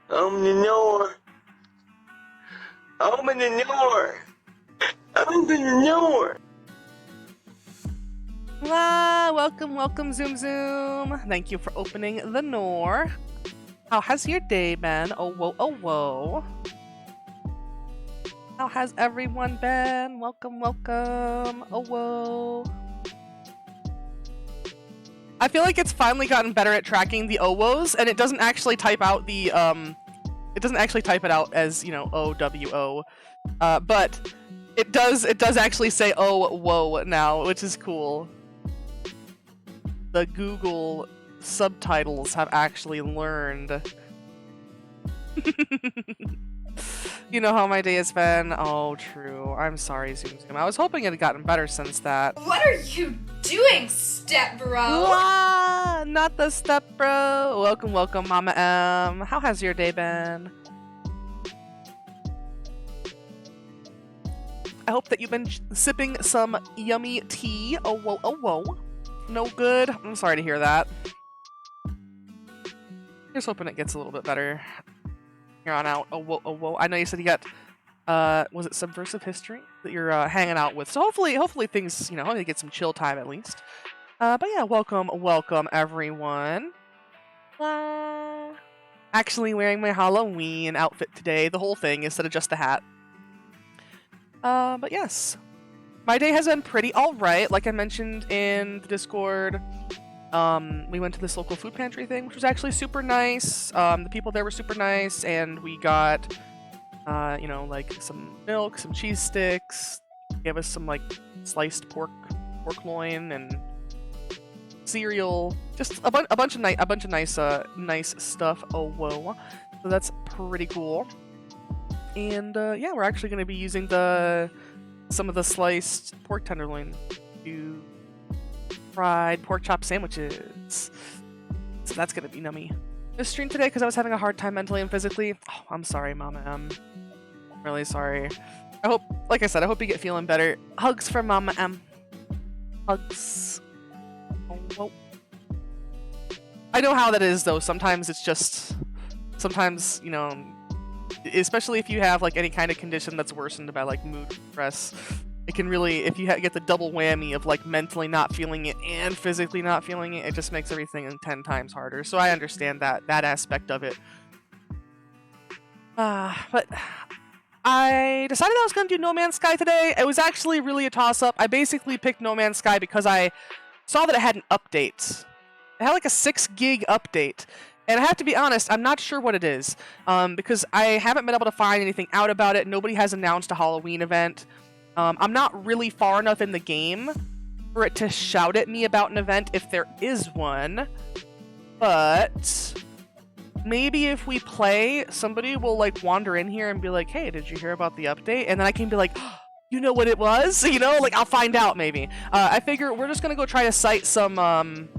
Open the door. Open the door. Open the door. Welcome, welcome, Zoom Zoom. Thank you for opening the door. How has your day been? Oh, whoa, oh, whoa. How has everyone been? Welcome, welcome. Oh, whoa. I feel like it's finally gotten better at tracking the OWOs, and it doesn't actually type out the, it doesn't actually type it out as, you know, OWO. But it does actually say, oh, whoa now, which is cool. The Google subtitles have actually learned. You know how my day has been? Oh, true. I'm sorry, Zoom Zoom. I was hoping it had gotten better since that. What are you doing, step bro? Not the step bro. Welcome, welcome, Mama M. How has your day been? I hope that you've been sipping some yummy tea. Oh, whoa, oh, whoa. No good? I'm sorry to hear that. Here's hoping it gets a little bit better here on out. Oh, whoa, oh, whoa. I know you said you got, was it Subversive History that you're hanging out with? So hopefully things, you know, hopefully get some chill time at least. But yeah, welcome, everyone. Actually wearing my Halloween outfit today, the whole thing, instead of just the hat. But yes. My day has been pretty alright. Like I mentioned in the Discord, we went to this local food pantry thing, which was actually super nice. The people there were super nice, and we got, you know, like some milk, some cheese sticks, gave us some like sliced pork loin, and cereal. Just a bunch of nice stuff. Oh whoa, so that's pretty cool. And yeah, we're actually going to be using some of the sliced pork tenderloin to fried pork chop sandwiches. So that's gonna be nummy. This stream today because I was having a hard time mentally and physically. Oh, I'm sorry, Mama M. I'm really sorry. I hope, like I said, I hope you get feeling better. Hugs from Mama M. Hugs. Oh, whoa. I know how that is though. Sometimes it's just, sometimes, you know, especially if you have like any kind of condition that's worsened by like mood stress, it can really, if you get the double whammy of like mentally not feeling it and physically not feeling it, it just makes everything 10 times harder. So I understand that aspect of it. But I decided I was going to do No Man's Sky today. It was actually really a toss-up. I basically picked No Man's Sky because I saw that it had an update. It had like a 6 gig update. And I have to be honest, I'm not sure what it is, because I haven't been able to find anything out about it. Nobody has announced a Halloween event. I'm not really far enough in the game for it to shout at me about an event if there is one. But maybe if we play, somebody will like wander in here and be like, hey, did you hear about the update? And then I can be like, oh, you know what it was? You know, like I'll find out maybe. I figure we're just gonna go try to site some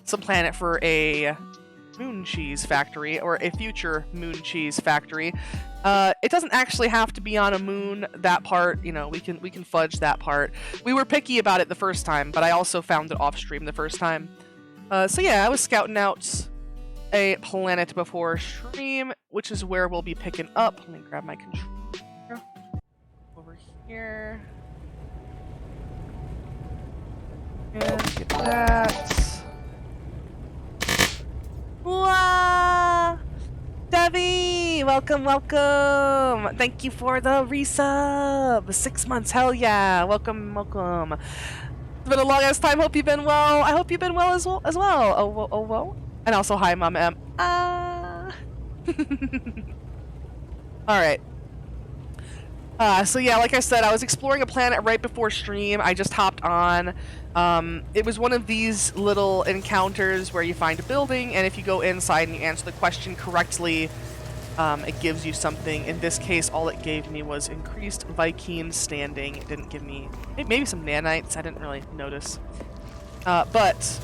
planet for a moon cheese factory, or a future moon cheese factory. It doesn't actually have to be on a moon. That part, you know, we can fudge that part. We were picky about it the first time, but I also found it off stream the first time. So yeah, I was scouting out a planet before stream, which is where we'll be picking up. Let me grab my controller over here and get that. Wow! Debbie! Welcome, welcome! Thank you for the resub! 6 months, hell yeah! Welcome, welcome. It's been a long ass time, hope you've been well. I hope you've been well as well. Oh, whoa. And also, hi, Mama M. Alright. So yeah, like I said, I was exploring a planet right before stream. I just hopped on. It was one of these little encounters where you find a building, and if you go inside and you answer the question correctly, it gives you something. In this case, all it gave me was increased Vy'keen standing. It didn't give me... maybe some nanites. I didn't really notice. But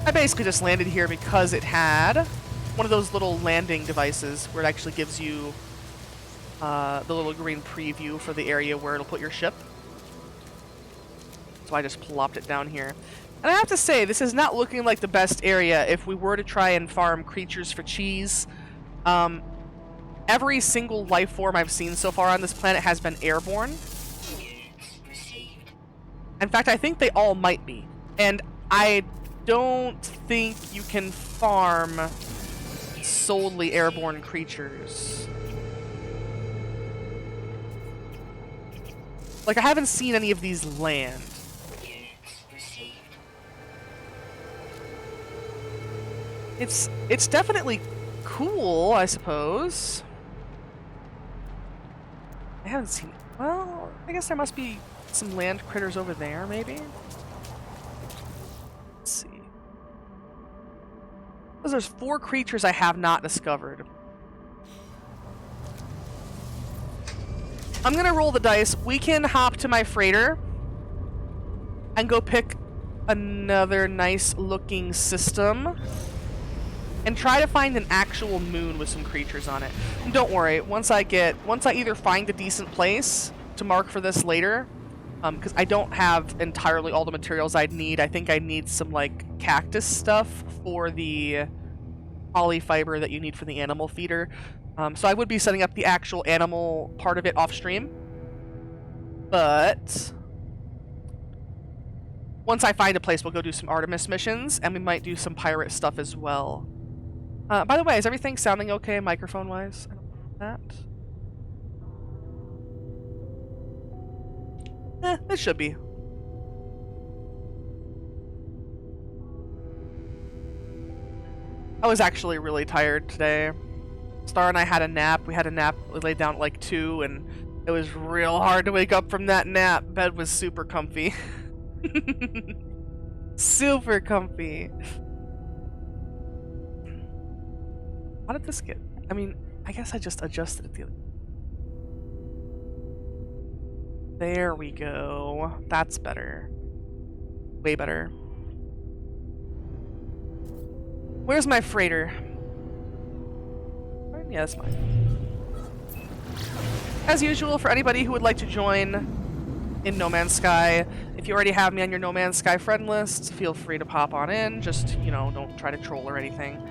I basically just landed here because it had one of those little landing devices where it actually gives you the little green preview for the area where it'll put your ship. So I just plopped it down here. And I have to say, this is not looking like the best area if we were to try and farm creatures for cheese. Every single life form I've seen so far on this planet has been airborne. In fact, I think they all might be. And I don't think you can farm solely airborne creatures. Like, I haven't seen any of these land. It's definitely cool, I suppose. I haven't seen... Well, I guess there must be some land critters over there, maybe? Let's see. Because there's 4 creatures I have not discovered. I'm gonna roll the dice. We can hop to my freighter and go pick another nice looking system and try to find an actual moon with some creatures on it. And don't worry, once I either find a decent place to mark for this later, because I don't have entirely all the materials I'd need. I think I need some like cactus stuff for the polyfiber that you need for the animal feeder. So I would be setting up the actual animal part of it off stream. But once I find a place, we'll go do some Artemis missions, and we might do some pirate stuff as well. By the way, is everything sounding okay microphone-wise? I don't know that. It should be. I was actually really tired today. Star and I had a nap. We had a nap. We laid down at like 2, and it was real hard to wake up from that nap. Bed was super comfy. Super comfy. How did this get? I mean, I guess I just adjusted it the other... There we go. That's better. Way better. Where's my freighter? Yeah, that's fine. As usual, for anybody who would like to join in No Man's Sky, if you already have me on your No Man's Sky friend list, feel free to pop on in. Just, you know, don't try to troll or anything.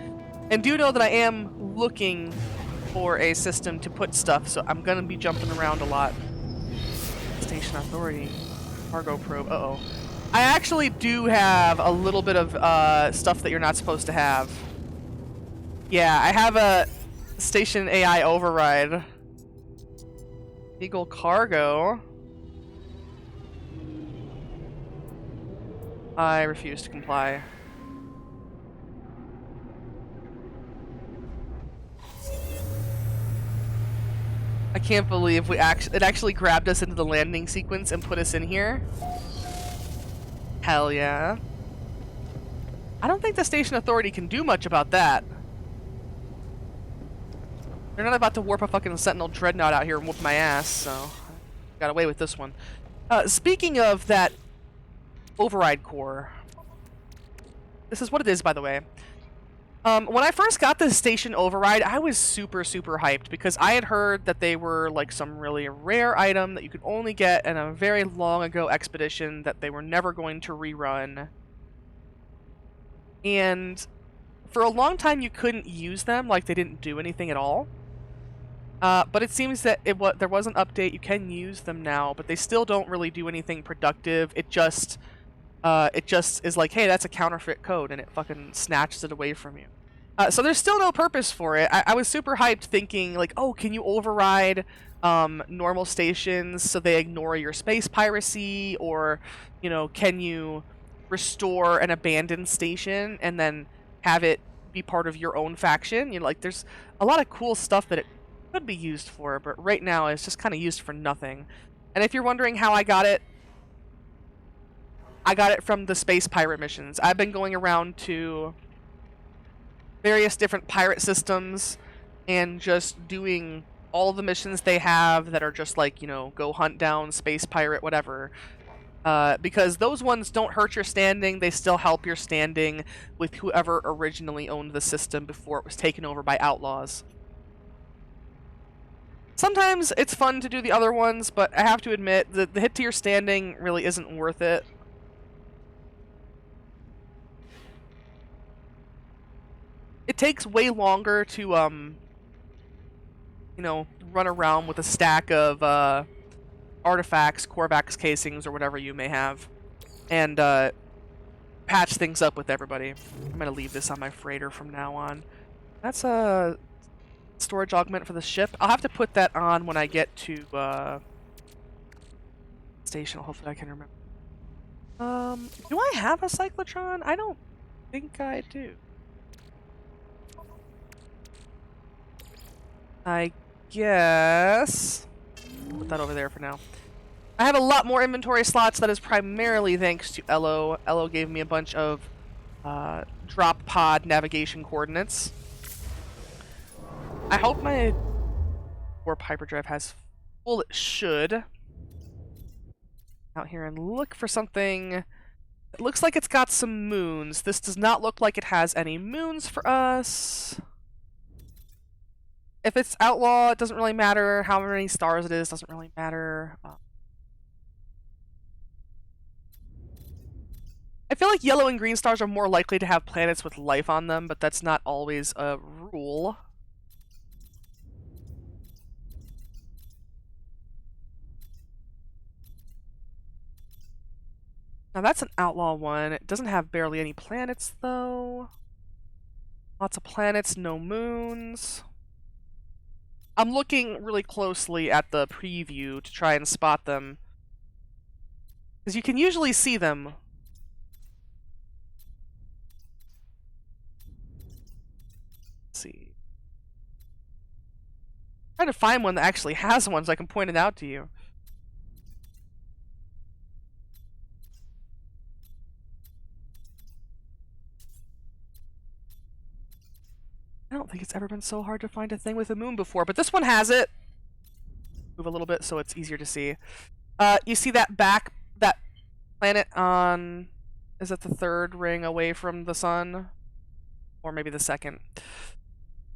And do know that I am looking for a system to put stuff, so I'm gonna be jumping around a lot. Station Authority. Cargo probe. Uh-oh. I actually do have a little bit of stuff that you're not supposed to have. Yeah, I have a Station AI override. Eagle Cargo. I refuse to comply. I can't believe it actually grabbed us into the landing sequence and put us in here. Hell yeah. I don't think the Station Authority can do much about that. They're not about to warp a fucking Sentinel Dreadnought out here and whoop my ass, so got away with this one. Speaking of that override core, this is what it is, by the way. When I first got the Station Override, I was super, super hyped because I had heard that they were like some really rare item that you could only get in a very long ago expedition that they were never going to rerun. And for a long time you couldn't use them, like they didn't do anything at all. But it seems that there was an update. You can use them now, but they still don't really do anything productive. It just is like, hey, that's a counterfeit code, and it fucking snatches it away from you. So there's still no purpose for it. I was super hyped thinking, like, oh, can you override normal stations so they ignore your space piracy? Or, you know, can you restore an abandoned station and then have it be part of your own faction? You know, like, there's a lot of cool stuff that it could be used for, but right now it's just kind of used for nothing. And if you're wondering how I got it from the space pirate missions. I've been going around to various different pirate systems and just doing all the missions they have that are just like, you know, go hunt down space pirate, whatever. Because those ones don't hurt your standing. They still help your standing with whoever originally owned the system before it was taken over by outlaws. Sometimes it's fun to do the other ones, but I have to admit that the hit to your standing really isn't worth it. it takes way longer to you know, run around with a stack of artifacts, Korvax casings, or whatever you may have, and patch things up with everybody. I'm gonna leave this on my freighter from now on. That's a storage augment for the ship. I'll have to put that on when I get to station. Hopefully I can remember. Do I have a cyclotron? I don't think I do. I guess put that over there for now. I have a lot more inventory slots. That is primarily thanks to Elo. Elo gave me a bunch of drop pod navigation coordinates. I hope my warp hyperdrive has full. It should. Out here and look for something. It looks like it's got some moons. This does not look like it has any moons for us. If it's outlaw, it doesn't really matter. How many stars it is doesn't really matter. I feel like yellow and green stars are more likely to have planets with life on them, but that's not always a rule. Now that's an outlaw one. It doesn't have barely any planets, though. Lots of planets, no moons. I'm looking really closely at the preview to try and spot them, because you can usually see them. Let's see. I'm trying to find one that actually has one so I can point it out to you. I don't think it's ever been so hard to find a thing with a moon before, but this one has it. Move a little bit so it's easier to see. You see that that planet on, is it the third ring away from the sun? Or maybe the second.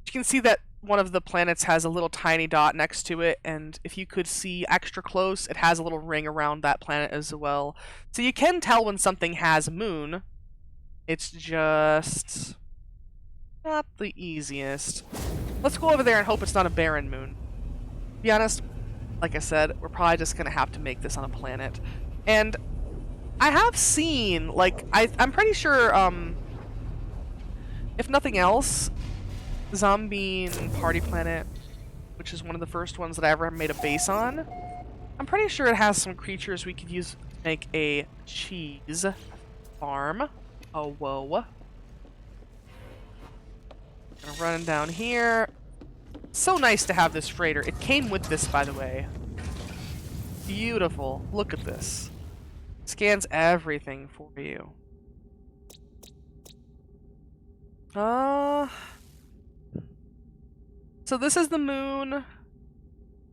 You can see that one of the planets has a little tiny dot next to it, and if you could see extra close, it has a little ring around that planet as well. So you can tell when something has a moon. It's just not the easiest. Let's go over there and hope it's not a barren moon. To be honest, like I said, we're probably just gonna have to make this on a planet. And I have seen, like, I'm pretty sure, if nothing else, Zombine Party Planet, which is one of the first ones that I ever made a base on, I'm pretty sure it has some creatures we could use to make a cheese farm. Oh, whoa. Gonna run down here. So nice to have this freighter. It came with this, by the way. Beautiful. Look at this. Scans everything for you. So this is the moon,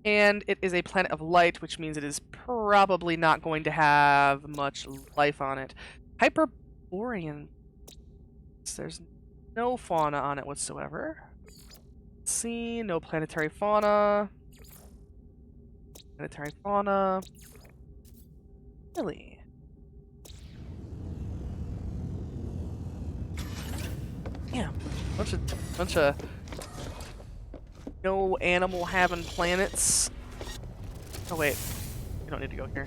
and it is a planet of light, which means it is probably not going to have much life on it. Hyperborean. There's no fauna on it whatsoever. Let's see, no planetary fauna. Planetary fauna. Really? Yeah, bunch of no animal having planets. Oh wait, you don't need to go here.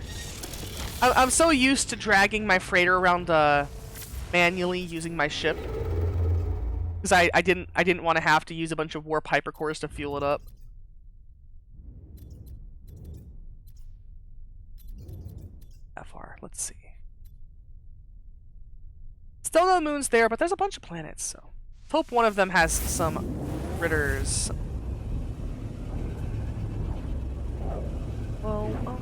I'm so used to dragging my freighter around manually using my ship, because I didn't want to have to use a bunch of warp hypercores to fuel it up. That far, let's see. Still no moons there, but there's a bunch of planets, so hope one of them has some critters. Whoa.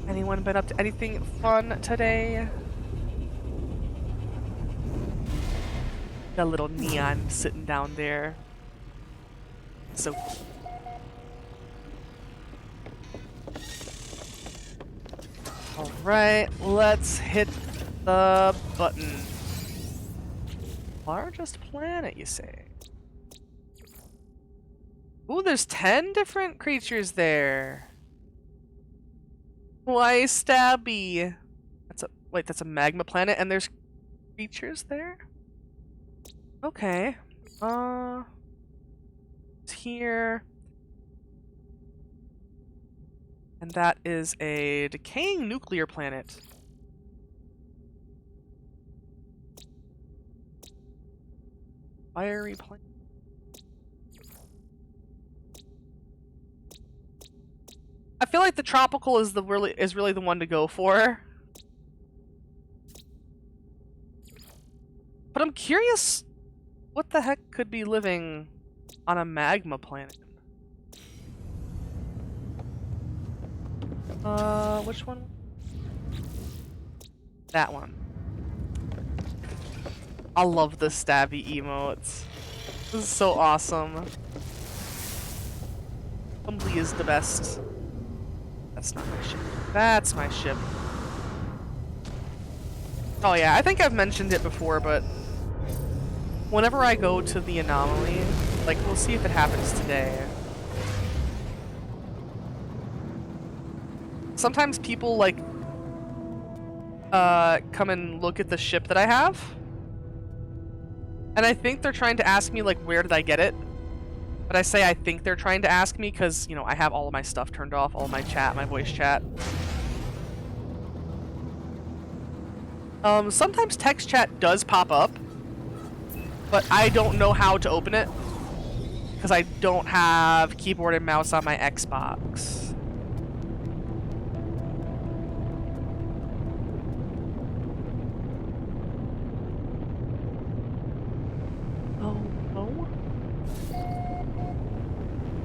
Anyone been up to anything fun today? The little neon sitting down there. So alright, let's hit the button. Largest planet, you say? Ooh, there's 10 different creatures there. Why, Stabby? That's a magma planet, and there's creatures there. Okay. It's here. And that is a decaying nuclear planet. Fiery planet. I feel like the tropical is really the one to go for. But I'm curious what the heck could be living on a magma planet. Which one? That one. I love the stabby emotes. This is so awesome. Humbly is the best. That's not my ship. That's my ship. Oh yeah, I think I've mentioned it before, but whenever I go to the anomaly, like, we'll see if it happens today. Sometimes people, like, come and look at the ship that I have. And I think they're trying to ask me, like, where did I get it? But I say I think they're trying to ask me because, you know, I have all of my stuff turned off, all of my chat, my voice chat. Sometimes text chat does pop up, but I don't know how to open it because I don't have keyboard and mouse on my Xbox.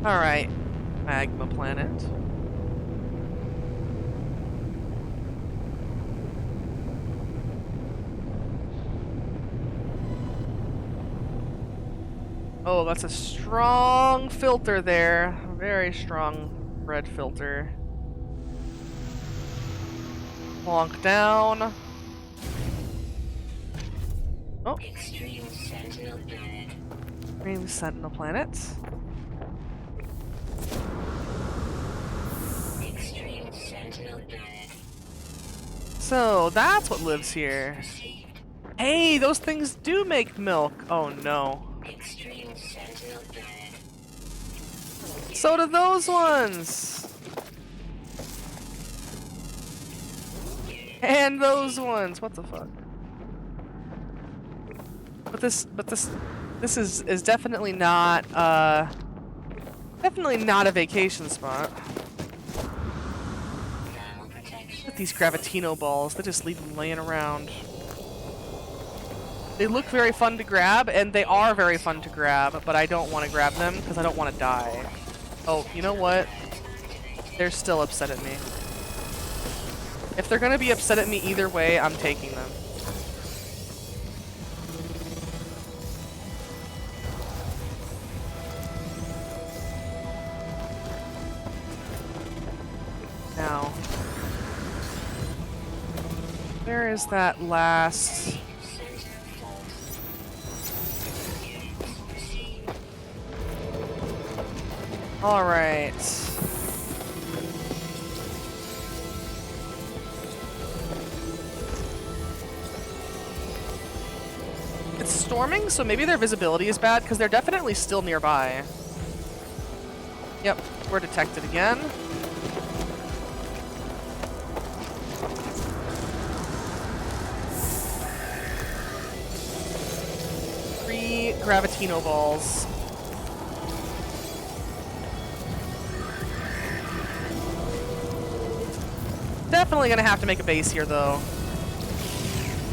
Alright, magma planet. Oh, that's a strong filter there. A very strong red filter. Plonk down. Oh. Extreme Sentinel planet. Extreme Sentinel planet. Extreme Sentinel planet. So, that's what lives here. Hey, those things do make milk. Oh no. Extreme Sentinel planet. So do those ones. And those ones. What the fuck? But this is definitely not a vacation spot. Look at these Gravitino balls. They just leave them laying around. They look very fun to grab, and they are very fun to grab, but I don't want to grab them because I don't want to die. Oh, you know what? They're still upset at me. If they're gonna be upset at me either way, I'm taking them. Now, where is that last... Alright. It's storming, so maybe their visibility is bad, because they're definitely still nearby. Yep, we're detected again. Three Gravitino balls. Definitely gonna have to make a base here, though.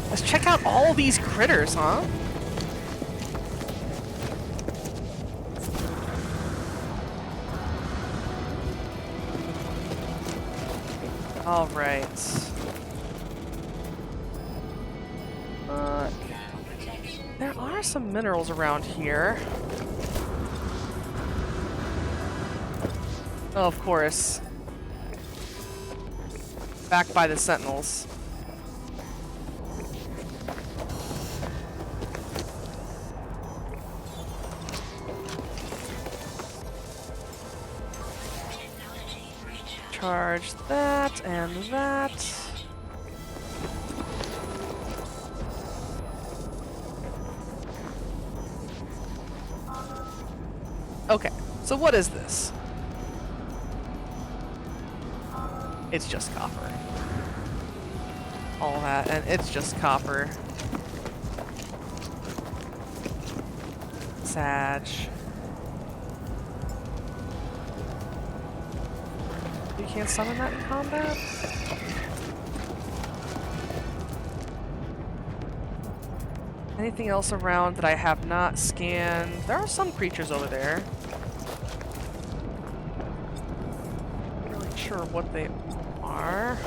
Let's check out all these critters, huh? All right. There are some minerals around here. Oh, of course. Back by the Sentinels. Charge that and that. Okay, so what is this? It's just copper. All that, and it's just copper. Sag. You can't summon that in combat? Anything else around that I have not scanned? There are some creatures over there. Not really sure what they are.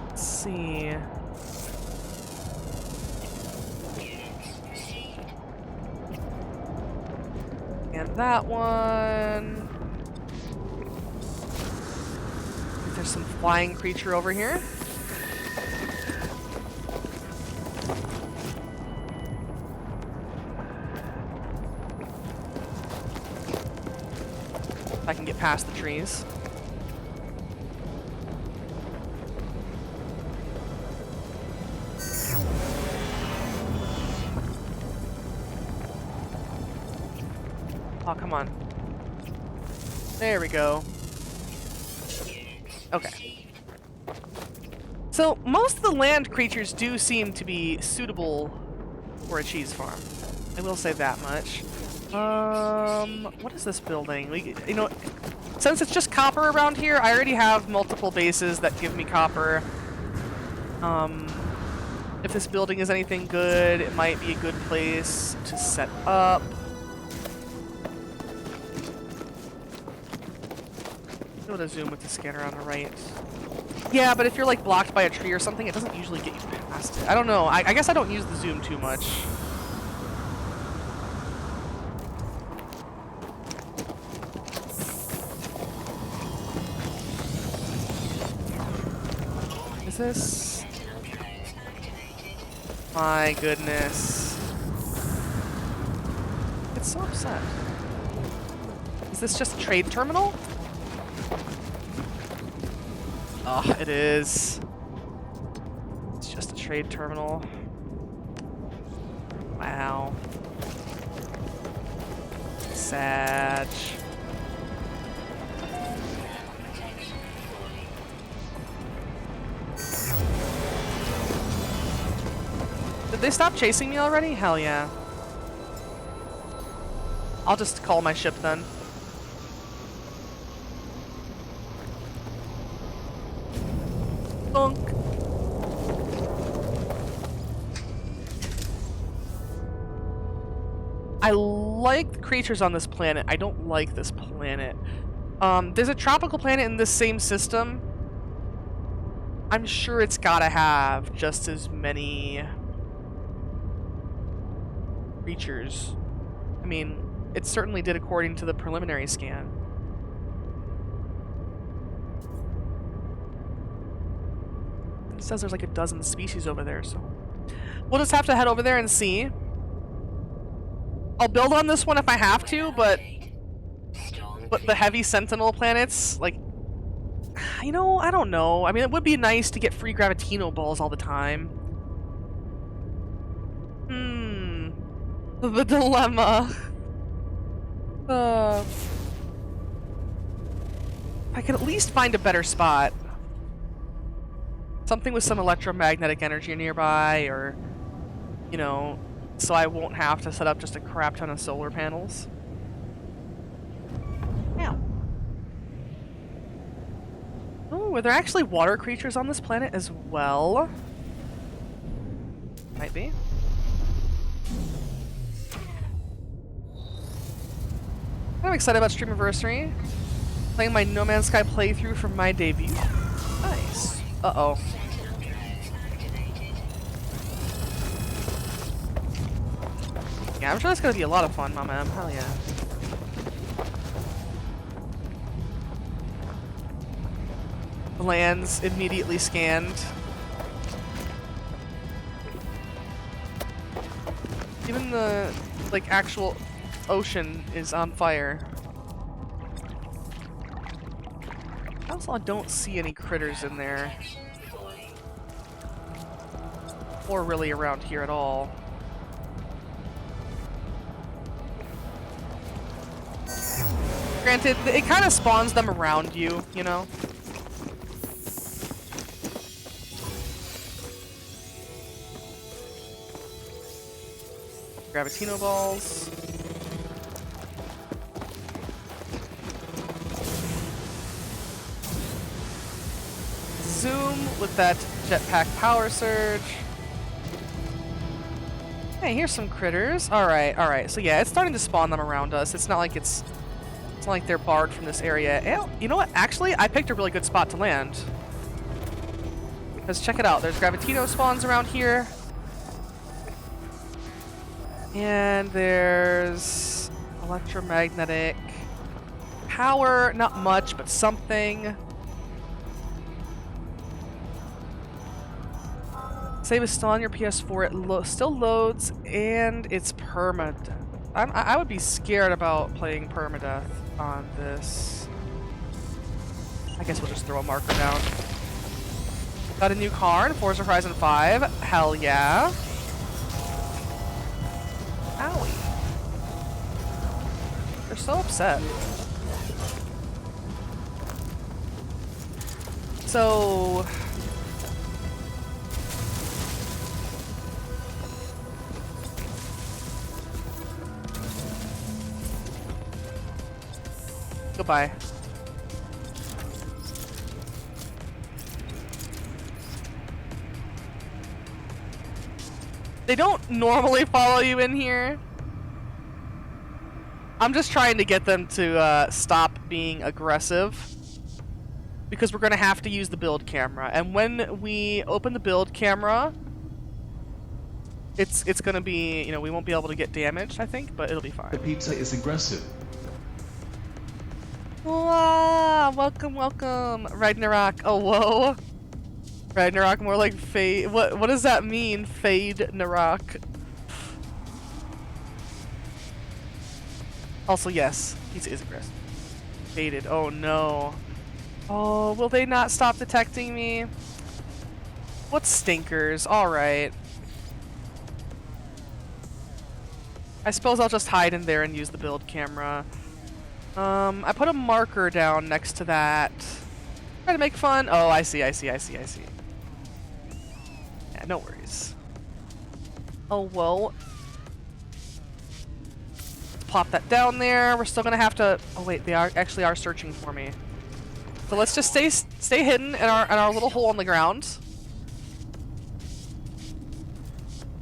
Let's see. And that one. There's some flying creature over here. If I can get past the trees. Oh, come on. There we go. Okay. So, most of the land creatures do seem to be suitable for a cheese farm. I will say that much. What is this building? You know, since it's just copper around here, I already have multiple bases that give me copper. If this building is anything good, it might be a good place to set up. Go to zoom with the scanner on the right. Yeah, but if you're like blocked by a tree or something, it doesn't usually get you past it. I don't know. I guess I don't use the zoom too much. Is this? My goodness. It's so upset. Is this just a trade terminal? Oh, it is. It's just a trade terminal. Wow. Sag. Did they stop chasing me already? Hell yeah. I'll just call my ship then. Bonk. I like the creatures on this planet. I don't like this planet. There's a tropical planet in this same system. I'm sure it's gotta have just as many creatures. I mean, it certainly did according to the preliminary scan. It says there's like a dozen species over there, so we'll just have to head over there and see. I'll build on this one if I have to, but the heavy sentinel planets, like, you know, I don't know. I mean, it would be nice to get free Gravitino balls all the time. The dilemma. If I could at least find a better spot. Something with some electromagnetic energy nearby, or, you know, so I won't have to set up just a crap ton of solar panels. Ow. Oh, are there actually water creatures on this planet as well? Might be. I'm excited about Streamiversary. Playing my No Man's Sky playthrough from my debut. Nice. Uh-oh. Yeah, I'm sure that's gonna be a lot of fun, my man. Hell yeah. The land's immediately scanned. Even the, like, actual ocean is on fire. Oh, also don't see any critters in there. Or really around here at all. Granted, it kind of spawns them around you, you know? Gravitino balls. Zoom with that jetpack power surge. Hey, here's some critters. Alright, alright. So yeah, it's starting to spawn them around us. It's not like it's not like they're barred from this area. And, you know what? Actually, I picked a really good spot to land. Because check it out. There's Gravitino spawns around here. And there's electromagnetic power. Not much, but something. Save is still on your PS4. It still loads, and it's permadeath. I would be scared about playing permadeath on this. I guess we'll just throw a marker down. Got a new car in Forza Horizon 5. Hell yeah. Owie. They're so upset. So... Goodbye. They don't normally follow you in here. I'm just trying to get them to stop being aggressive. Because we're going to have to use the build camera. And when we open the build camera, it's going to be, you know, we won't be able to get damaged, I think, but it'll be fine. The pizza is aggressive. Wow, welcome, welcome. Ragnarok. Oh, whoa. Ragnarok, more like fade. What does that mean? Fade Narok. Also, yes, pizza is aggressive. Faded. Oh no. Oh, will they not stop detecting me? What stinkers? Alright. I suppose I'll just hide in there and use the build camera. I put a marker down next to that. Try to make fun. Oh, I see. Yeah, no worries. Oh, well. Plop that down there. We're still gonna have to... Oh, wait, they actually are searching for me. So let's just stay hidden in our little hole in the ground.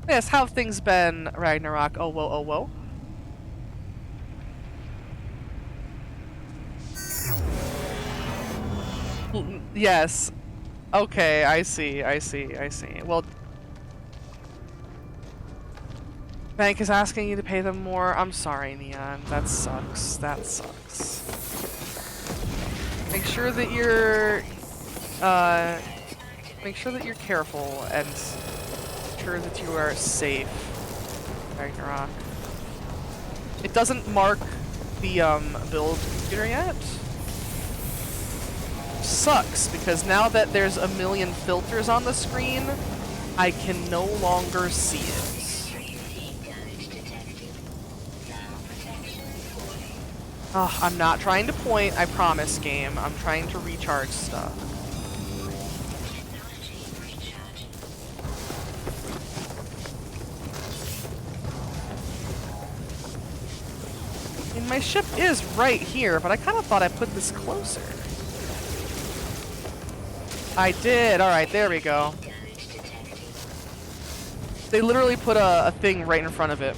Yes, how have things been, Ragnarok? Oh, whoa, oh, whoa. Yes. Okay, I see. Well, Bank is asking you to pay them more. I'm sorry, Neon. That sucks. Make sure that you're careful and sure that you are safe, Ragnarok. It doesn't mark the build computer yet. Sucks, because now that there's a million filters on the screen, I can no longer see it. Oh, I'm not trying to point, I promise, game. I'm trying to recharge stuff. I mean, my ship is right here, but I kind of thought I put this closer. I did. Alright, there we go. They literally put a thing right in front of it.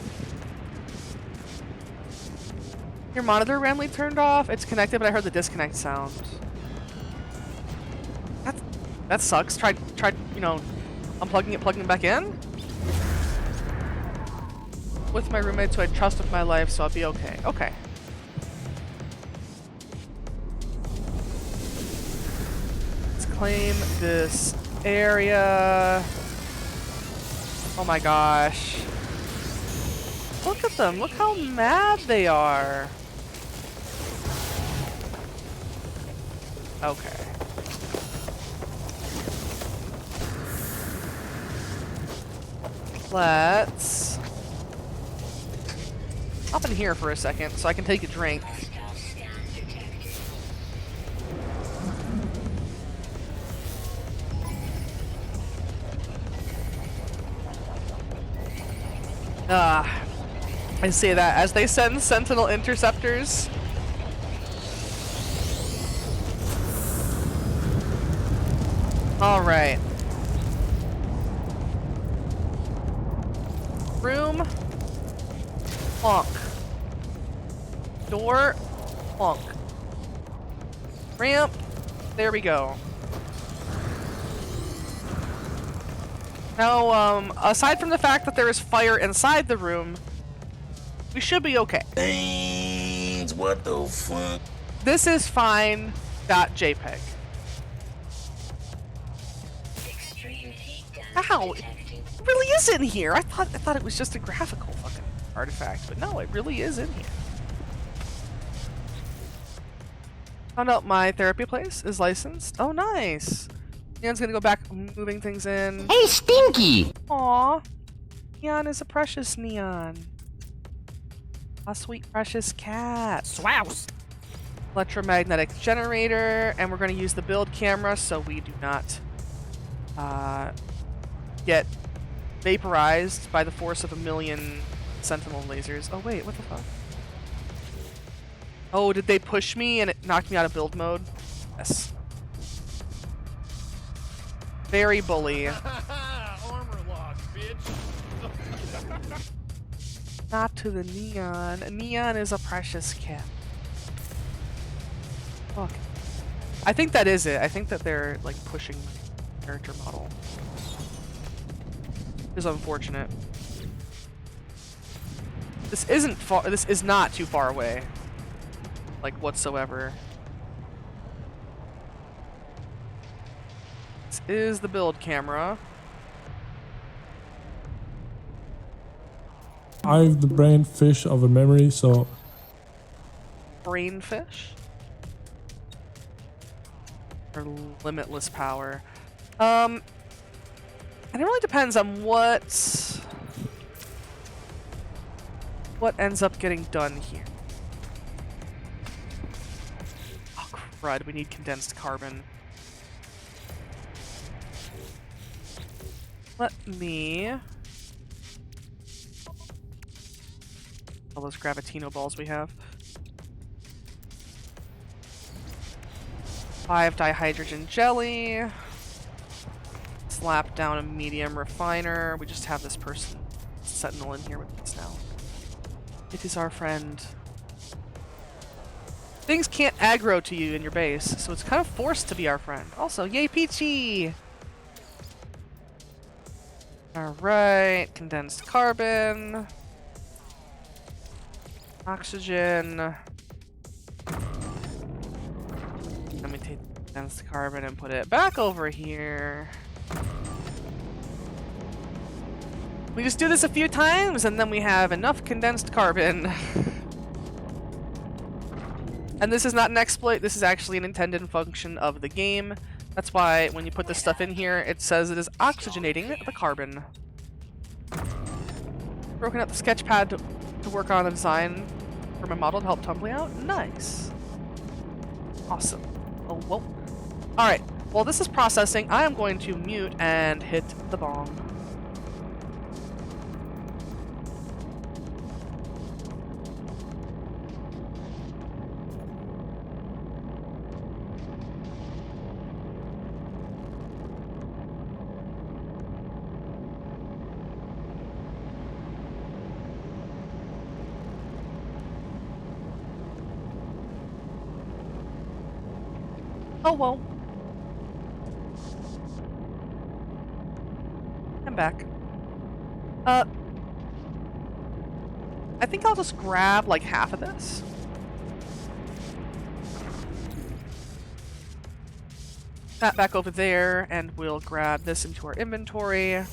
Your monitor randomly turned off. It's connected, but I heard the disconnect sound. That sucks. Tried, you know, unplugging it, plugging it back in. With my roommates who I trust with my life, so I'll be okay. Okay. Claim this area. Oh my gosh. Look at them. Look how mad they are. Okay. Let's hop in here for a second so I can take a drink. I say that as they send Sentinel interceptors. All right. Room. Plonk. Door. Plonk. Ramp. There we go. Now, aside from the fact that there is fire inside the room, we should be okay. Things, what the fuck? This is fine.jpg. Ow! It really is in here! I thought it was just a graphical fucking artifact, but no, it really is in here. Found out my therapy place is licensed. Oh, nice! Neon's gonna go back moving things in. Hey, Stinky! Aw! Neon is a precious Neon. A sweet precious cat. Swouse! Electromagnetic generator, and we're gonna use the build camera so we do not get vaporized by the force of a million Sentinel lasers. Oh wait, what the fuck? Oh, did they push me and it knocked me out of build mode? Yes. Very bully. Armor lock, bitch. Not to the Neon. Neon is a precious cat. Fuck. I think that is it. I think that they're like pushing my character model. It's unfortunate. This isn't far. This is not too far away. Like whatsoever. This is the build camera. I have the brain fish of a memory, so Brainfish? Or limitless power. And it really depends on what ends up getting done here. Oh crud, we need condensed carbon. Let me all those Gravitino balls we have. 5 dihydrogen jelly. Slap down a medium refiner. We just have this person Sentinel in here with us now. It is our friend. Things can't aggro to you in your base, so it's kind of forced to be our friend. Also, yay Peachy! Alright, condensed carbon. Oxygen. Let me take condensed carbon and put it back over here. We just do this a few times and then we have enough condensed carbon. And this is not an exploit, this is actually an intended function of the game. That's why when you put this stuff in here, it says it is oxygenating the carbon. Broken out the sketch pad to work on a design for my model to help Tumbly out. Nice. Awesome. Oh, whoa. Alright, while this is processing, I am going to mute and hit the bomb. Oh, whoa. I'm back. I think I'll just grab like half of this. That back over there, and we'll grab this into our inventory.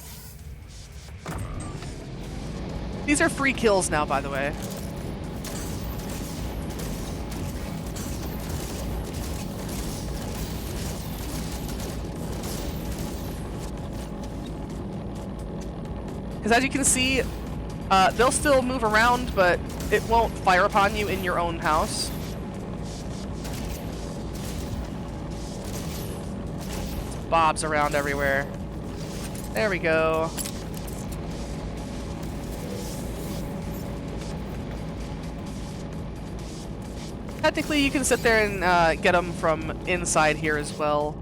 These are free kills now, by the way. Because as you can see, they'll still move around, but it won't fire upon you in your own house. Bobs around everywhere. There we go. Technically, you can sit there and get them from inside here as well.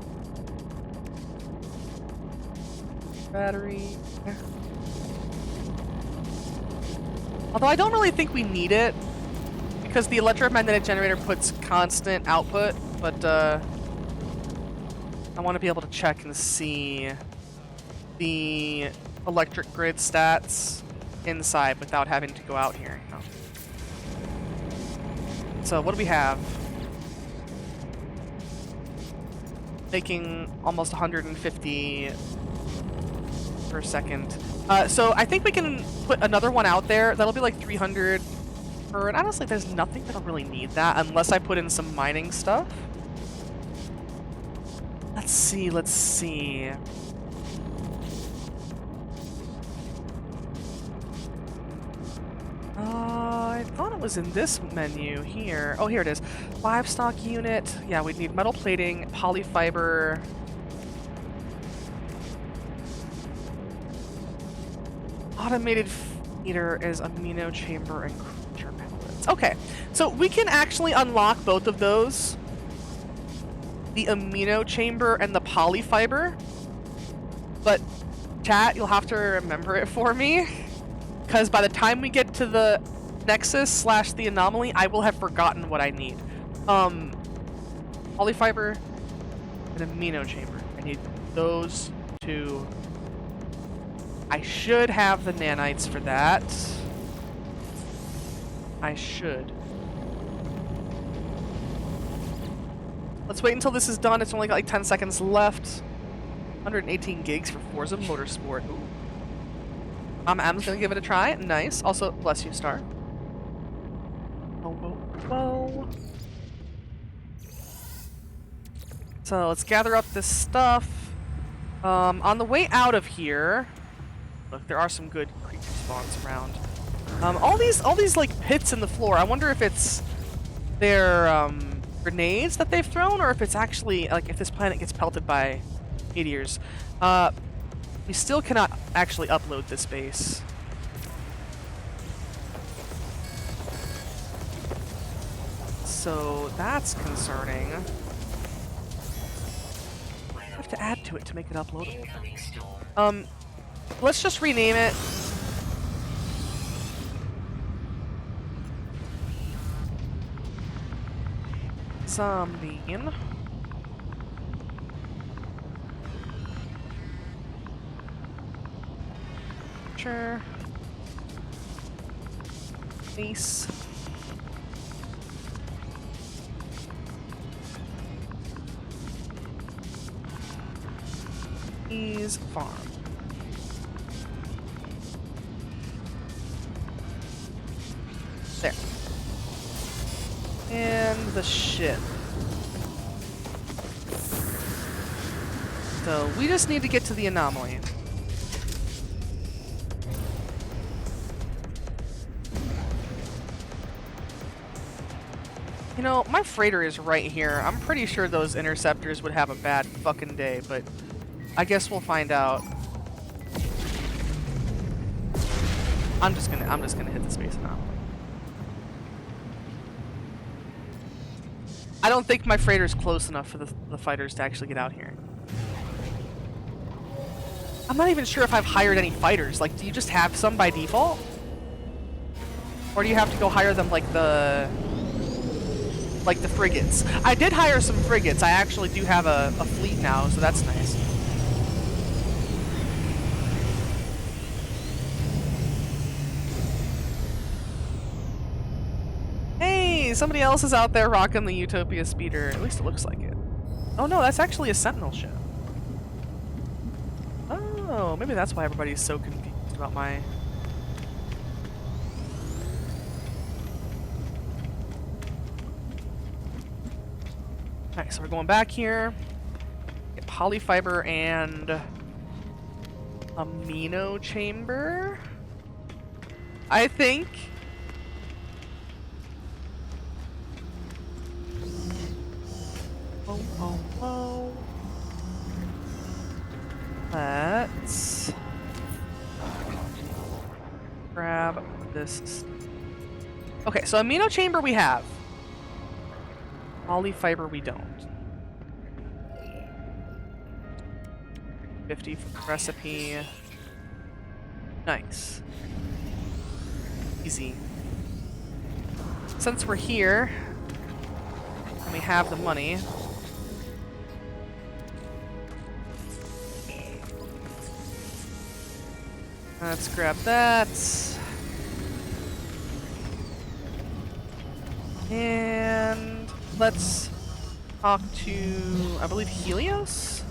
Battery. Although I don't really think we need it, because the electromagnetic generator puts constant output, but I want to be able to check and see the electric grid stats inside without having to go out here. No. So what do we have? Making almost 150 per second. So I think we can put another one out there. That'll be like 300 per, and honestly there's nothing that'll really need that unless I put in some mining stuff. Let's see. I thought it was in this menu here. Oh, here it is. Livestock unit. Yeah, we'd need metal plating, polyfiber. Automated feeder is amino chamber and creature pellets. Okay, so we can actually unlock both of those. The amino chamber and the polyfiber. But chat, you'll have to remember it for me, because by the time we get to the Nexus / the anomaly, I will have forgotten what I need. Polyfiber and amino chamber. I need those two. I should have the nanites for that. I should. Let's wait until this is done. It's only got like 10 seconds left. 118 gigs for Forza Motorsport. Ooh. M's gonna give it a try. Nice. Also, bless you, Star. Whoa. So let's gather up this stuff. On the way out of here, look, there are some good creature spawns around. All these like pits in the floor. I wonder if it's their grenades that they've thrown, or if it's actually like if this planet gets pelted by meteors. We still cannot actually upload this base. So that's concerning. I have to add to it to make it uploadable. Let's just rename it. Zombie. Sure. Base. Ease farm. There. And the ship. So we just need to get to the anomaly. You know, my freighter is right here. I'm pretty sure those interceptors would have a bad fucking day, but I guess we'll find out. I'm just gonna hit the space anomaly. I don't think my freighter's close enough for the fighters to actually get out here. I'm not even sure if I've hired any fighters. Like, do you just have some by default? Or do you have to go hire them like the frigates? I did hire some frigates. I actually do have a fleet now, so that's nice. Hey, somebody else is out there rocking the Utopia speeder. At least it looks like it. Oh no, that's actually a Sentinel ship. Oh, maybe that's why everybody's so confused about my... Alright, so we're going back here. Get polyfiber and amino chamber, I think. Oh. Let's grab this. Okay, so amino chamber we have. Polyfiber we don't. 50 for recipe. Nice. Easy. Since we're here, and we have the money, let's grab that. And let's talk to, I believe, Helios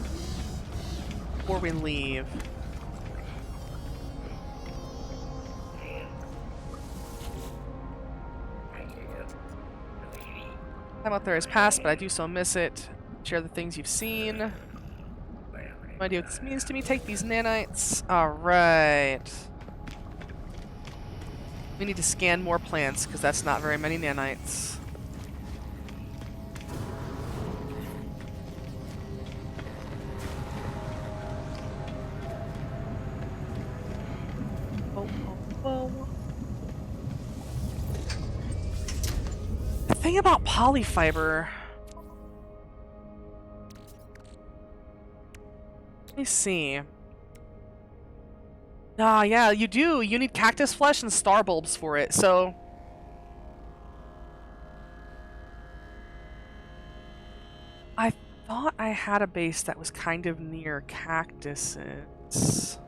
before we leave. Time out there has passed, but I do so miss it. Share the things you've seen. No idea what this means to me. Take these nanites. Alright. We need to scan more plants, because that's not very many nanites. Oh. The thing about polyfiber... Let me see. Ah, yeah, you do. You need cactus flesh and star bulbs for it, so... I thought I had a base that was kind of near cactuses.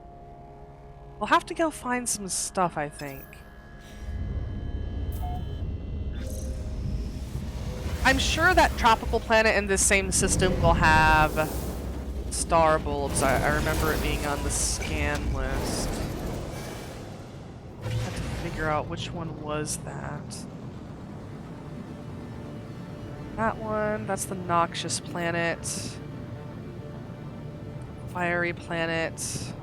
We'll have to go find some stuff, I think. I'm sure that tropical planet in this same system will have star bulbs. I remember it being on the scan list. I have to figure out which one was that. That one, that's the noxious planet. Fiery planet.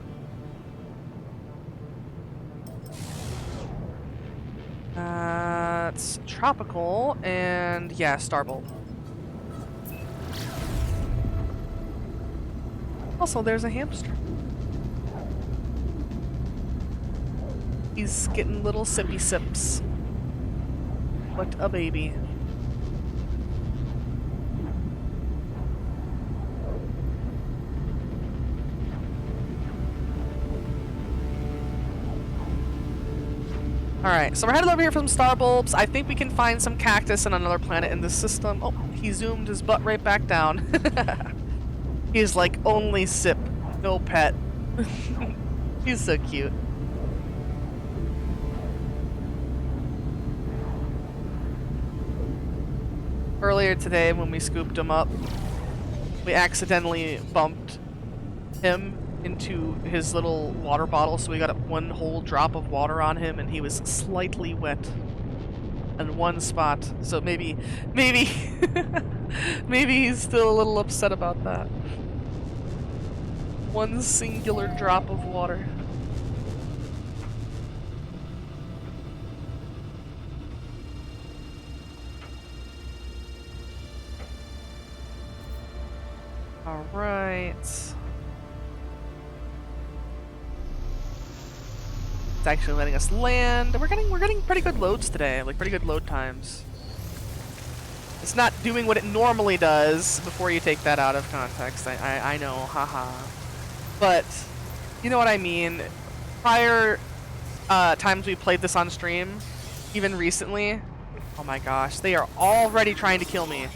It's tropical, and yeah, star bulb. Also, there's a hamster. He's getting little sippy sips. What a baby. Alright, so we're headed over here for some star bulbs. I think we can find some cactus on another planet in this system. Oh, he zoomed his butt right back down. He's like, only sip, no pet. He's so cute. Earlier today, when we scooped him up, we accidentally bumped him into his little water bottle, so we got one whole drop of water on him, and he was slightly wet in one spot. So maybe maybe he's still a little upset about that. One singular drop of water. All right. It's actually letting us land. We're getting pretty good loads today, like pretty good load times. It's not doing what it normally does before you take that out of context. I know, haha. But you know what I mean. Prior times we played this on stream, even recently, oh my gosh, they are already trying to kill me.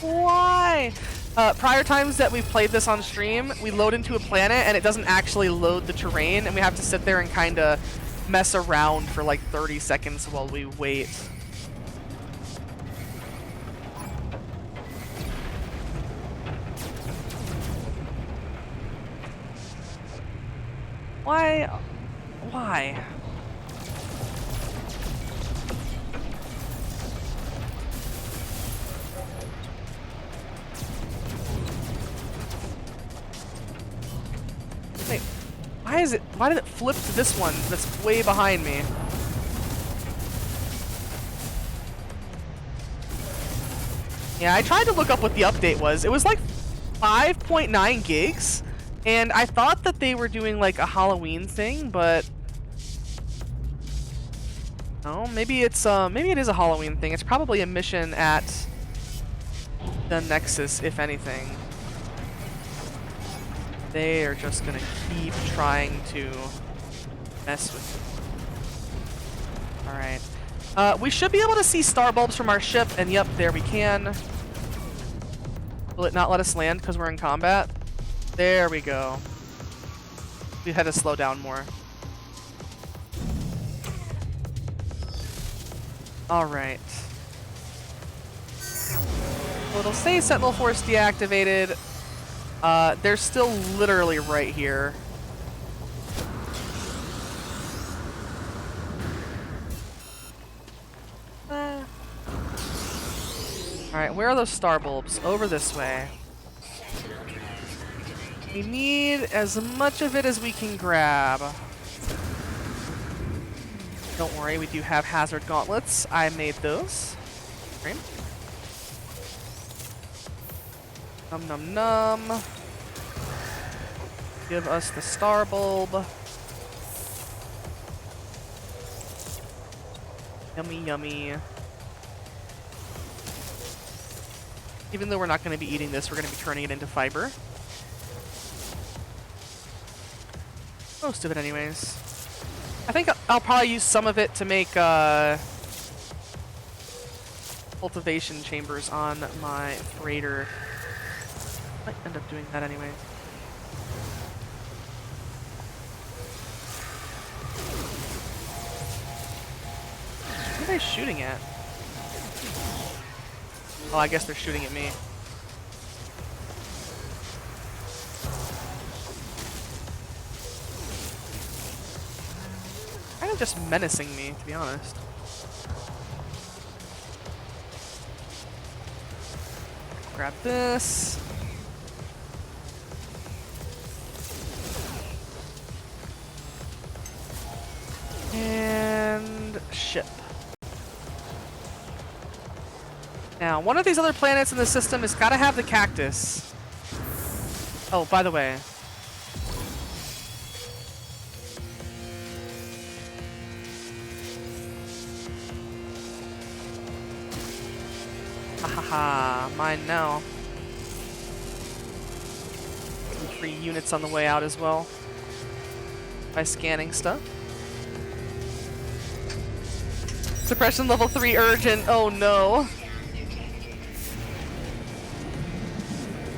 Why? Prior times that we've played this on stream, we load into a planet and it doesn't actually load the terrain, and we have to sit there and kind of mess around for like 30 seconds while we wait. Why? Why? why did it flip to this one that's way behind me? Yeah, I tried to look up what the update was. It was like 5.9 gigs, and I thought that they were doing like a Halloween thing, but no, maybe it is a Halloween thing. It's probably a mission at the Nexus, if anything. They are just gonna keep trying to mess with you. Alright. We should be able to see star bulbs from our ship, and yep, there we can. Will it not let us land because we're in combat? There we go. We had to slow down more. Alright. Well, it'll say Sentinel Force deactivated. They're still literally right here. Alright, where are those star bulbs? Over this way. We need as much of it as we can grab. Don't worry, we do have hazard gauntlets. I made those. Great. Num num num. Give us the star bulb. Yummy, yummy. Even though we're not going to be eating this, we're going to be turning it into fiber. Most of it anyways. I think I'll probably use some of it to make cultivation chambers on my freighter. Might end up doing that anyway. What are they shooting at? Oh, I guess they're shooting at me. Kind of just menacing me, to be honest. Grab this. And ship. Now, one of these other planets in the system has got to have the cactus. Oh, by the way. Haha, mine now. 3 units on the way out as well. By scanning stuff. Suppression level 3 urgent. Oh no.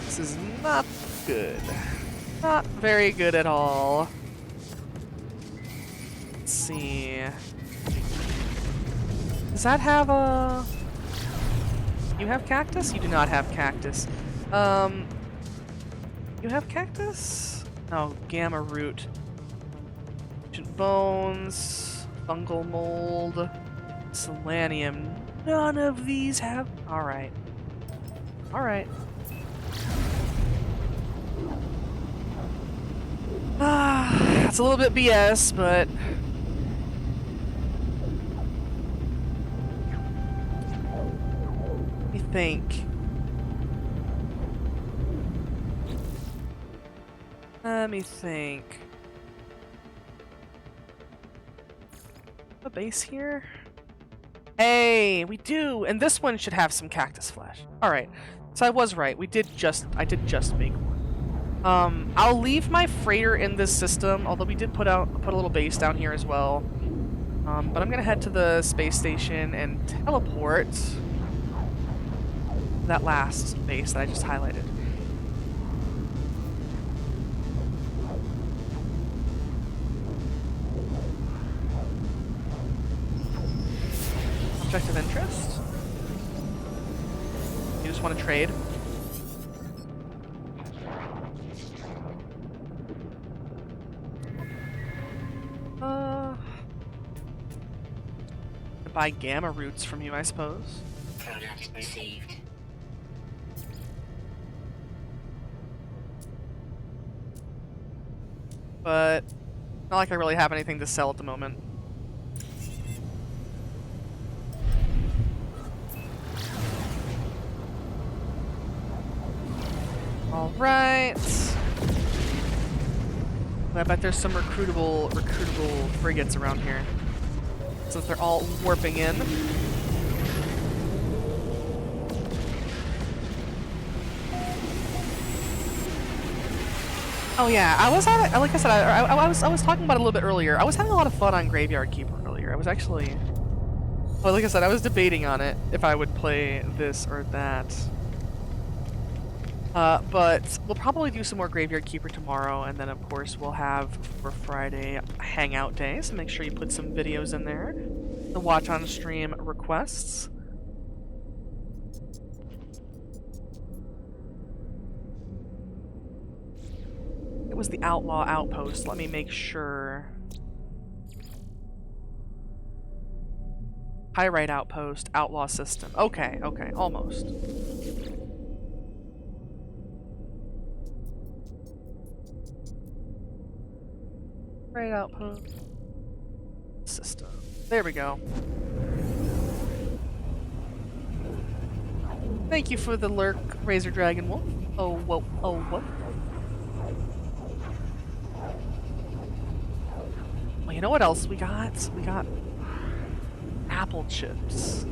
This is not good. Not very good at all. Let's see. Does that have a... You have cactus? You do not have cactus. You have cactus? Oh, gamma root. Ancient bones. Fungal mold. Selenium. None of these have... Alright. Alright. That's a little bit BS, but... Let me think. Let me think. A base here? Hey, we do! And this one should have some cactus flesh. Alright. So I was right. I did just make one. I'll leave my freighter in this system, although we did put a little base down here as well. But I'm gonna head to the space station and teleport that last base that I just highlighted. Object of interest? You just want to trade? Buy gamma roots from you, I suppose. Product received. But Not like I really have anything to sell at the moment. Alright. I bet there's some recruitable frigates around here. Since they're all warping in. Oh yeah, I was having, like I said, I was talking about it a little bit earlier. I was having a lot of fun on Graveyard Keeper earlier. I was actually, well, like I said, I was debating on it if I would play this or that. But we'll probably do some more Graveyard Keeper tomorrow, and then of course we'll have for Friday Hangout Day, so make sure you put some videos in there. The watch on stream requests. It was the Outlaw Outpost. Let me make sure. Pyrite Outpost, Outlaw System. Okay, okay, almost. Pyrite Outpost System. There we go. Thank you for the lurk, Razor Dragon Wolf. Oh, whoa, oh, what? Well, you know what else we got? We got apple chips.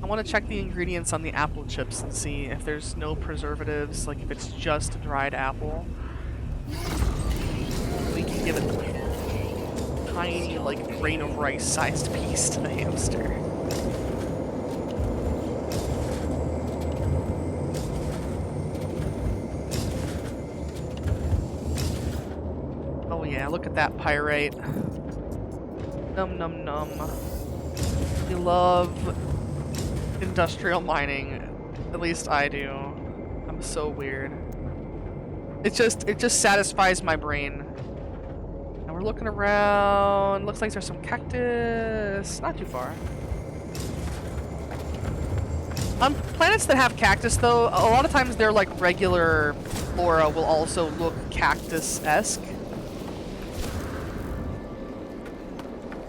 I want to check the ingredients on the apple chips and see if there's no preservatives, like if it's just dried apple. We can give it a tiny, like, grain of rice-sized piece to the hamster. Oh yeah, look at that pyrite. Num num num. We love industrial mining. At least I do. I'm so weird. It just satisfies my brain. And we're looking around. Looks like there's some cactus. Not too far. On planets that have cactus, though, a lot of times their like regular flora will also look cactus-esque.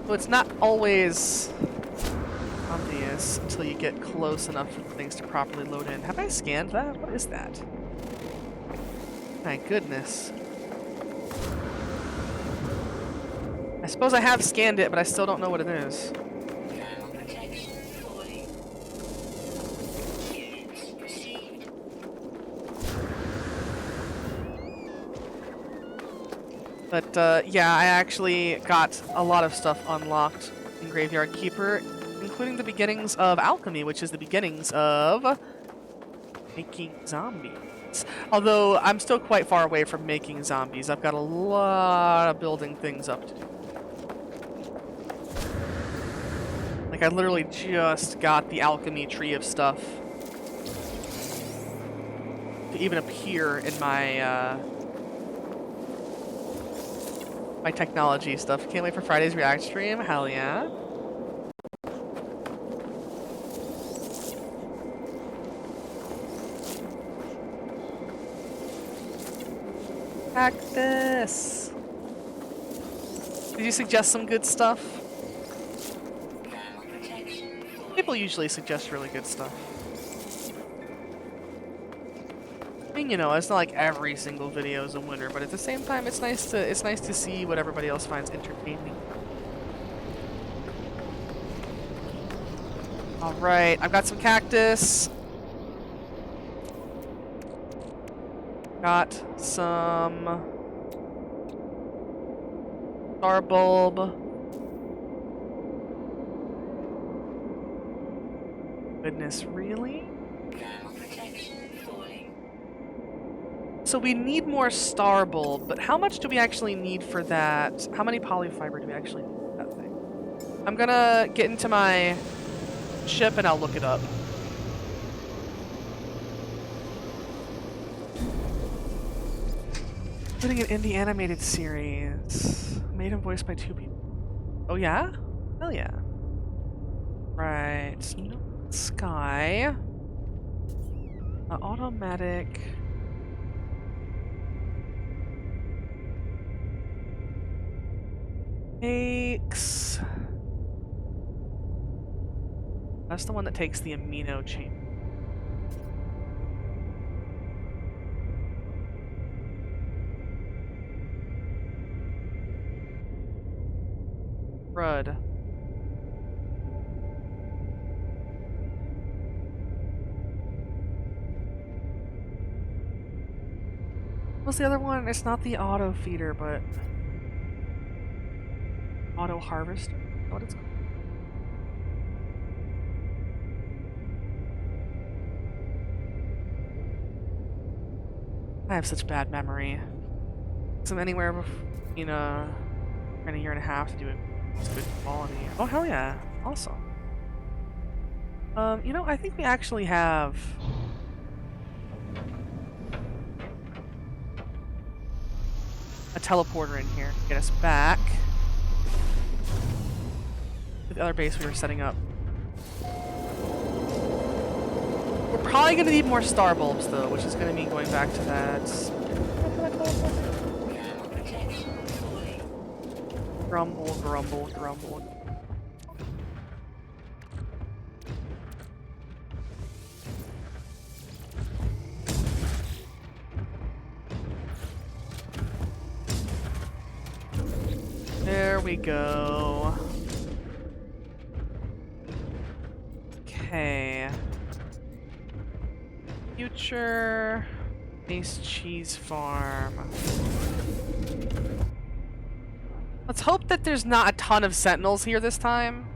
So it's not always obvious until you get close enough for things to properly load in. Have I scanned that? What is that? My goodness. I suppose I have scanned it, but I still don't know what it is. But yeah, I actually got a lot of stuff unlocked in Graveyard Keeper, including the beginnings of alchemy, which is the beginnings of making zombies. Although I'm still quite far away from making zombies. I've got a lot of building things up to do. Like, I literally just got the alchemy tree of stuff to even appear in my my technology stuff. Can't wait for Friday's React stream. Hell yeah. Cactus. Did you suggest some good stuff? People usually suggest really good stuff. I mean, you know, it's not like every single video is a winner, but at the same time, it's nice to see what everybody else finds entertaining. All right, I've got some cactus. Got some star bulb. Goodness, really? So we need more star bulb, but how much do we actually need for that? How many polyfiber do we actually need for that thing? I'm gonna get into my ship and I'll look it up. Putting an indie animated series. Made and voiced by 2 people. Oh yeah? Hell yeah. Right. Sky. Automatic. takes... That's the one that takes the amino chain. Crud. What's the other one? It's not the auto feeder, but auto harvester. Is that what it's called? I have such bad memory. So I'm anywhere between a year and a half to do it. It's good quality. Oh hell yeah! Awesome. You know, I think we actually have a teleporter in here to get us back to the other base we were setting up. We're probably going to need more star bulbs though, which is going to mean going back to that. Thermal protection falling. Grumble, grumble, grumble. There we go. Okay. Future base cheese farm. Let's hope that there's not a ton of sentinels here this time.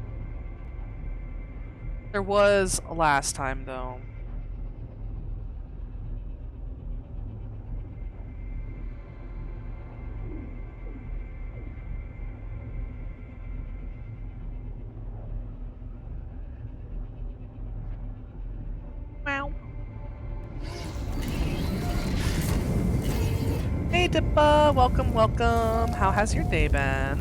There was last time though. Wow. Hey Dippa, welcome, welcome. How has your day been?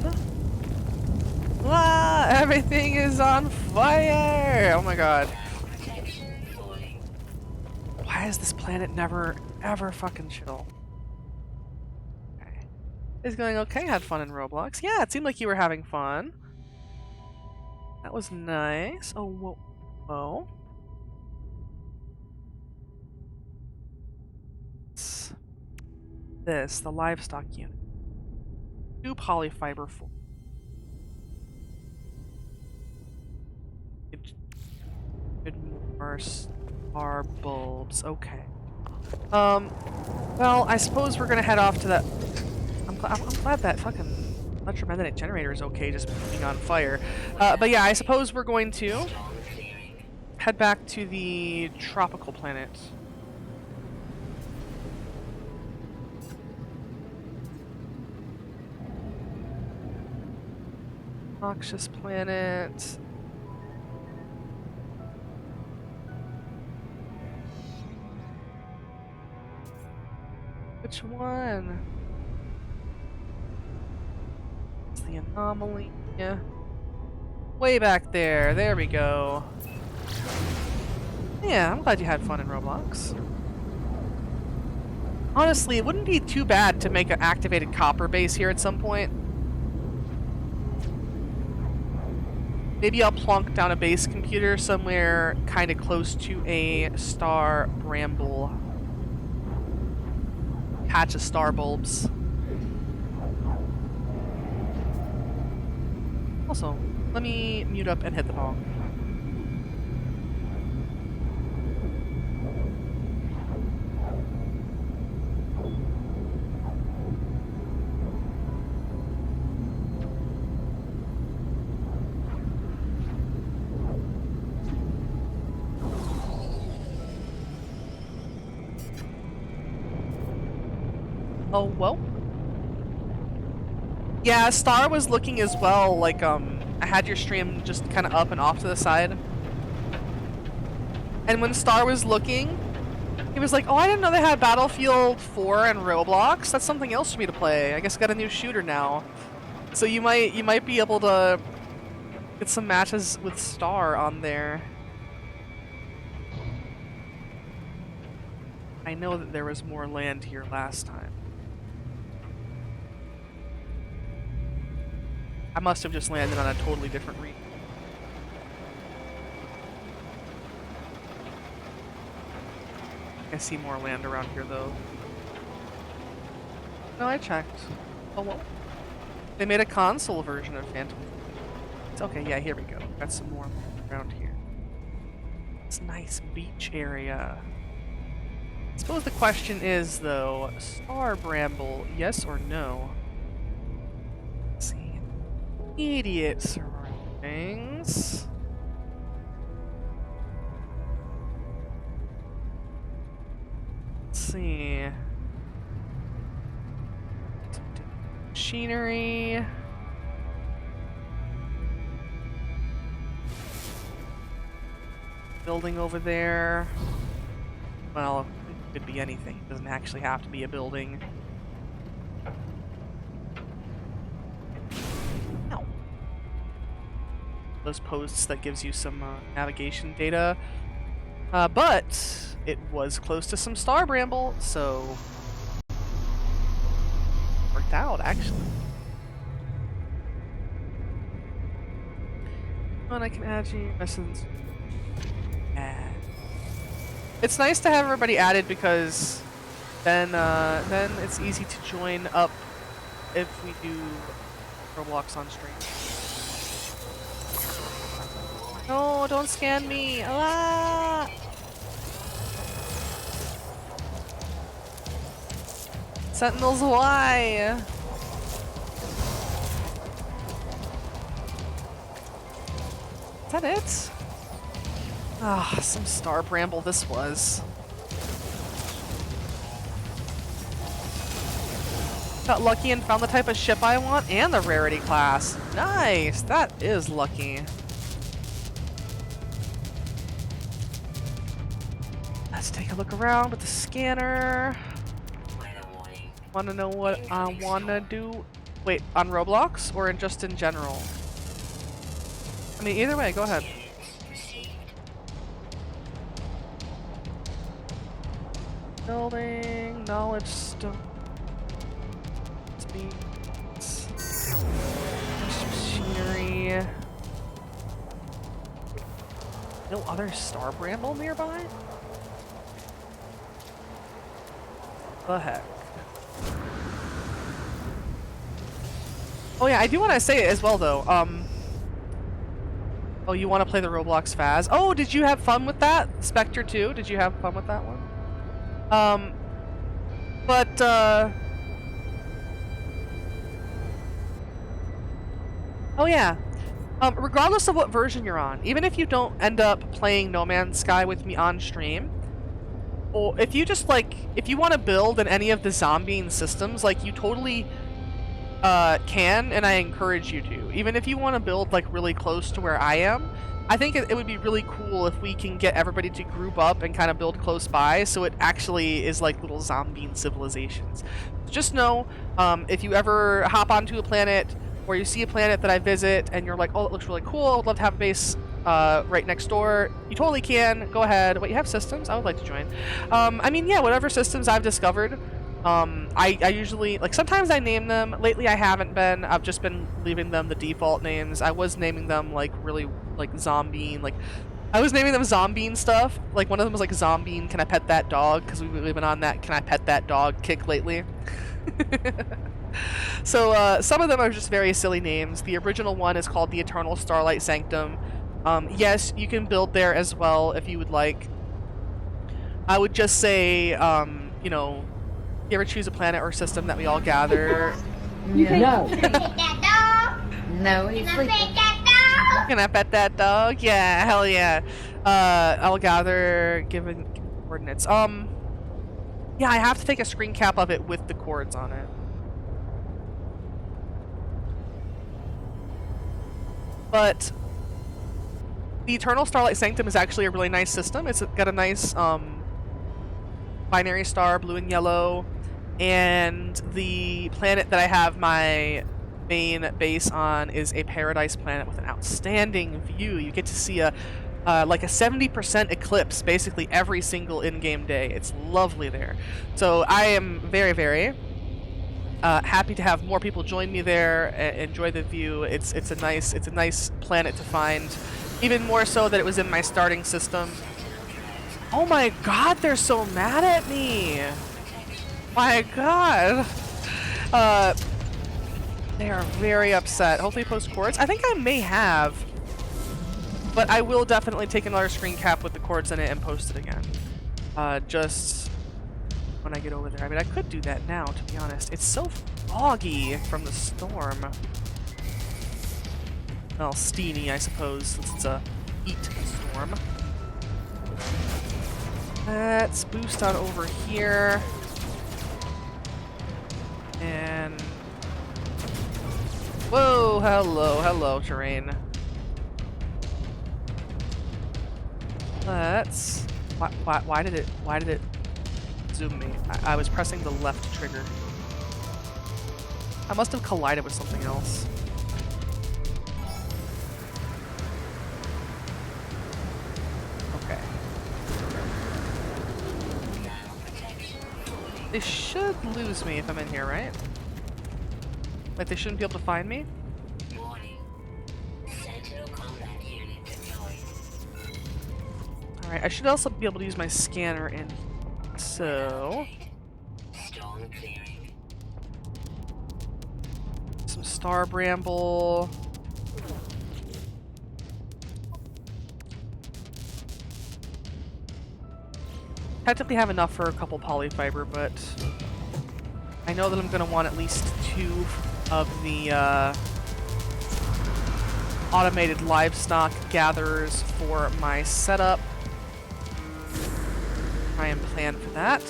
Wow, everything is on fire! Oh my god. Thermal protection falling. Why is this planet never, ever fucking chill? Okay. It's going okay, had fun in Roblox. Yeah, it seemed like you were having fun. That was nice. Oh, whoa. Whoa. This, the livestock unit. 2 polyfiber full. Good more star bulbs. Okay. Well, I suppose we're gonna head off to that. I'm glad that fucking electromagnetic generator is okay, just being on fire. But yeah, I suppose we're going to Storm clearing. head back to the tropical planet. Noxious planet. Which one? It's the anomaly. Yeah. Way back there. There we go. Yeah, I'm glad you had fun in Roblox. Honestly, it wouldn't be too bad to make an activated copper base here at some point. Maybe I'll plonk down a base computer somewhere kind of close to a star bramble. Patch of star bulbs. Also, let me mute up and hit the bong. Oh, well. Yeah, Star was looking as well, like, I had your stream just kind of up and off to the side. And when Star was looking, he was like, oh, I didn't know they had Battlefield 4 and Roblox. That's something else for me to play. I guess I got a new shooter now. So you might be able to get some matches with Star on there. I know that there was more land here last time. I must have just landed on a totally different region. I see more land around here though. No, I checked. Oh well. They made a console version of Phantom. It's okay, yeah, here we go. Got some more around here. It's a nice beach area. I suppose the question is though, Star Bramble, yes or no? Let's see. Immediate surroundings. Let's see. Machinery. Building over there. Well, it could be anything. It doesn't actually have to be a building. Ow. Those posts that gives you some navigation data. But it was close to some Star Bramble, so worked out actually. And I can add you essence. Add. It's nice to have everybody added because then it's easy to join up if we do Roblox on stream. No, don't scan me! Ah! Sentinels, why? Is that it? Ah, some Star Bramble this was. Got lucky and found the type of ship I want and the rarity class. Nice! That is lucky. Let's take a look around with the scanner. Wanna know what I wanna do? Wait, on Roblox or just in general? I mean, either way, go ahead. Building, knowledge stone. Speeds. Machinery. No other Star Bramble nearby? The heck? Oh yeah, I do want to say it as well though. Oh, you want to play the Roblox Phaz? Oh, did you have fun with that? Spectre 2, did you have fun with that one? Oh yeah. Regardless of what version you're on, even if you don't end up playing No Man's Sky with me on stream, or if you just like, if you want to build in any of the Zombie systems, like you totally can, and I encourage you to. Even if you want to build like really close to where I am, I think it would be really cool if we can get everybody to group up and kind of build close by, so it actually is like little zombie civilizations. Just know, if you ever hop onto a planet or you see a planet that I visit and you're like, oh, it looks really cool, I would love to have a base right next door, you totally can. Go ahead. Wait, you have systems? I would like to join. I mean, yeah, whatever systems I've discovered. I usually, like, sometimes I name them. Lately I haven't been. I've just been leaving them the default names. I was naming them, like, really, like, zombie, like, I was naming them zombie and stuff. Like, one of them was, like, zombie, can I pet that dog? Because we've been on that can I pet that dog kick lately. So, some of them are just very silly names. The original one is called the Eternal Starlight Sanctum. Yes, you can build there as well if you would like. I would just say, you know, you ever choose a planet or system that we all gather? No. No, he's sleeping. Can I pet that dog? Yeah, hell yeah. I'll gather given coordinates. Yeah, I have to take a screen cap of it with the chords on it. But the Eternal Starlight Sanctum is actually a really nice system. It's got a nice binary star, blue and yellow, and the planet that I have my main base on is a paradise planet with an outstanding view. You get to see a like a 70% eclipse basically every single in-game day. It's lovely there. So I am very, very Happy to have more people join me there. Enjoy the view. It's a nice planet to find. Even more so that it was in my starting system. Oh my god, they're so mad at me. My god. They are very upset. Hopefully post chords. I think I may have. But I will definitely take another screen cap with the chords in it and post it again. Just when I get over there. I mean, I could do that now, to be honest. It's so foggy from the storm. Well, steamy, I suppose, since it's a heat storm. Let's boost on over here. And... whoa, hello, terrain. Let's... why did it zoom me? I was pressing the left trigger. I must have collided with something else. Okay. They should lose me if I'm in here, right? Like they shouldn't be able to find me? Warning. Sentinel combat unit deployed. Alright, I should also be able to use my scanner in. So... Storm clearing. some star bramble. Technically have enough for a couple polyfiber, but I know that I'm going to want at least 2 of the automated livestock gatherers for my setup. Try and plan for that.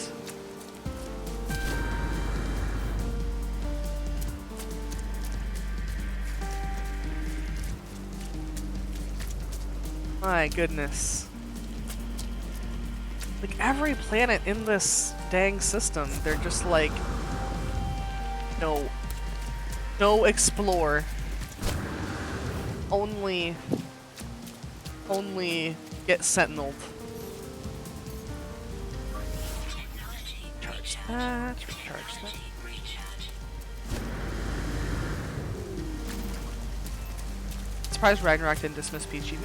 My goodness. Like, every planet in this dang system, they're just like, no explore. Only get sentineled. Recharge that, recharge that. Surprised Ragnarok didn't dismiss PGB.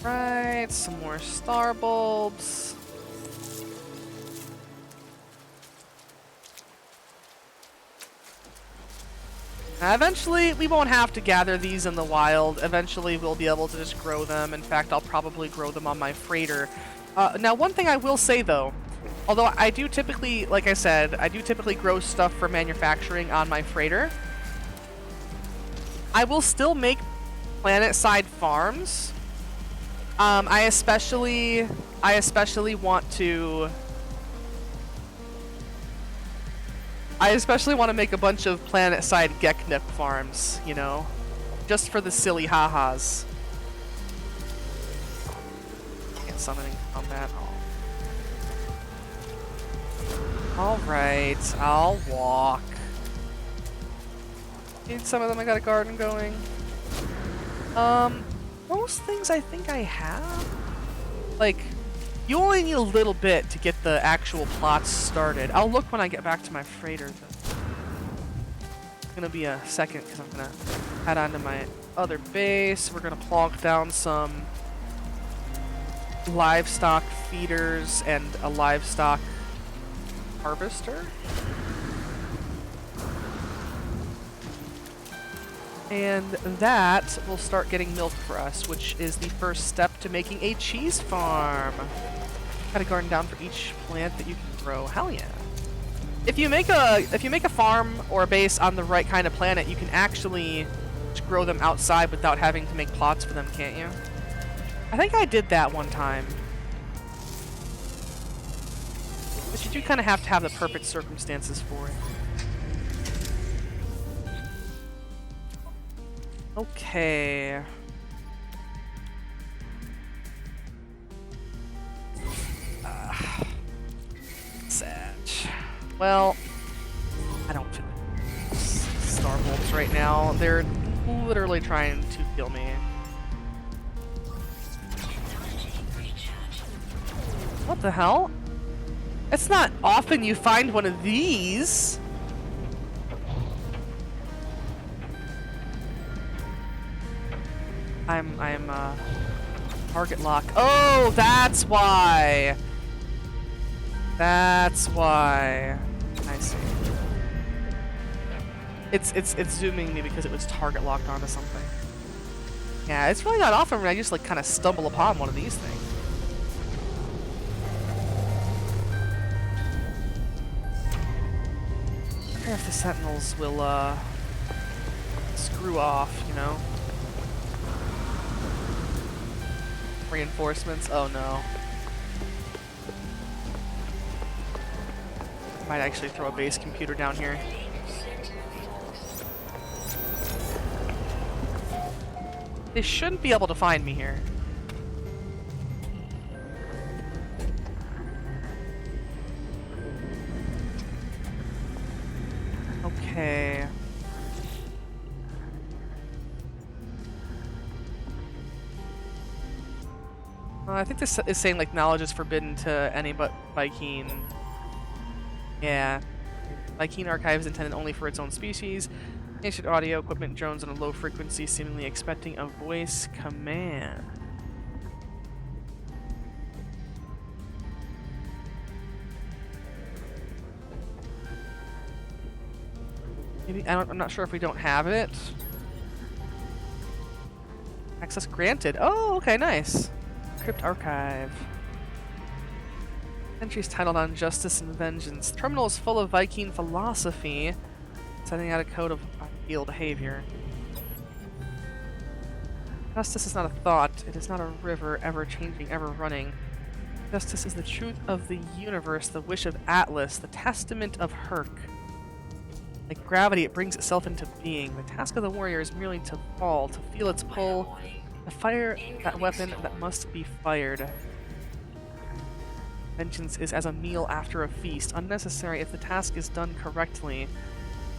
Right, some more star bulbs. Eventually, we won't have to gather these in the wild. Eventually, we'll be able to just grow them. In fact, I'll probably grow them on my freighter. Now, one thing I will say, though, although I do typically, like I said, I do typically grow stuff for manufacturing on my freighter, I will still make planet-side farms. I especially want to make a bunch of planet-side Geknip farms, you know, just for the silly ha-has. Can't summoning combat. Alright, I'll walk. Need some of them, I got a garden going. Most things I think I have. Like, you only need a little bit to get the actual plots started. I'll look when I get back to my freighter. It's gonna be a second because I'm gonna head on to my other base. We're gonna plonk down some livestock feeders and a livestock harvester. And that will start getting milk for us, which is the first step to making a cheese farm. Got a garden down for each plant that you can grow. Hell yeah. If you make a farm or a base on the right kind of planet, you can actually just grow them outside without having to make plots for them, can't you? I think I did that one time. But you do kind of have to have the perfect circumstances for it. Okay. Sad. Well, I don't fit star bulbs right now. They're literally trying to kill me. What the hell? It's not often you find one of these. I'm target lock. Oh, that's why. That's why. I see. It's zooming me because it was target locked onto something. Yeah, it's really not often when I just like kind of stumble upon one of these things. I wonder if the sentinels will screw off, you know? Reinforcements? Oh no. Might actually throw a base computer down here. They shouldn't be able to find me here. Okay. I think this is saying like knowledge is forbidden to any but Vy'keen. Yeah. Vy'keen archive is intended only for its own species. Ancient audio equipment drones on a low frequency, seemingly expecting a voice command. Maybe I'm not sure if we don't have it. Access granted. Oh, okay, nice. Crypt archive. Entries titled on justice and vengeance. Terminal is full of Vy'keen philosophy, setting out a code of ideal behavior. Justice is not a thought. It is not a river, ever changing, ever running. Justice is the truth of the universe, the wish of Atlas, the testament of Herc. Like gravity, it brings itself into being. The task of the warrior is merely to fall, to feel its pull, to fire that weapon that must be fired. Vengeance is as a meal after a feast, unnecessary if the task is done correctly.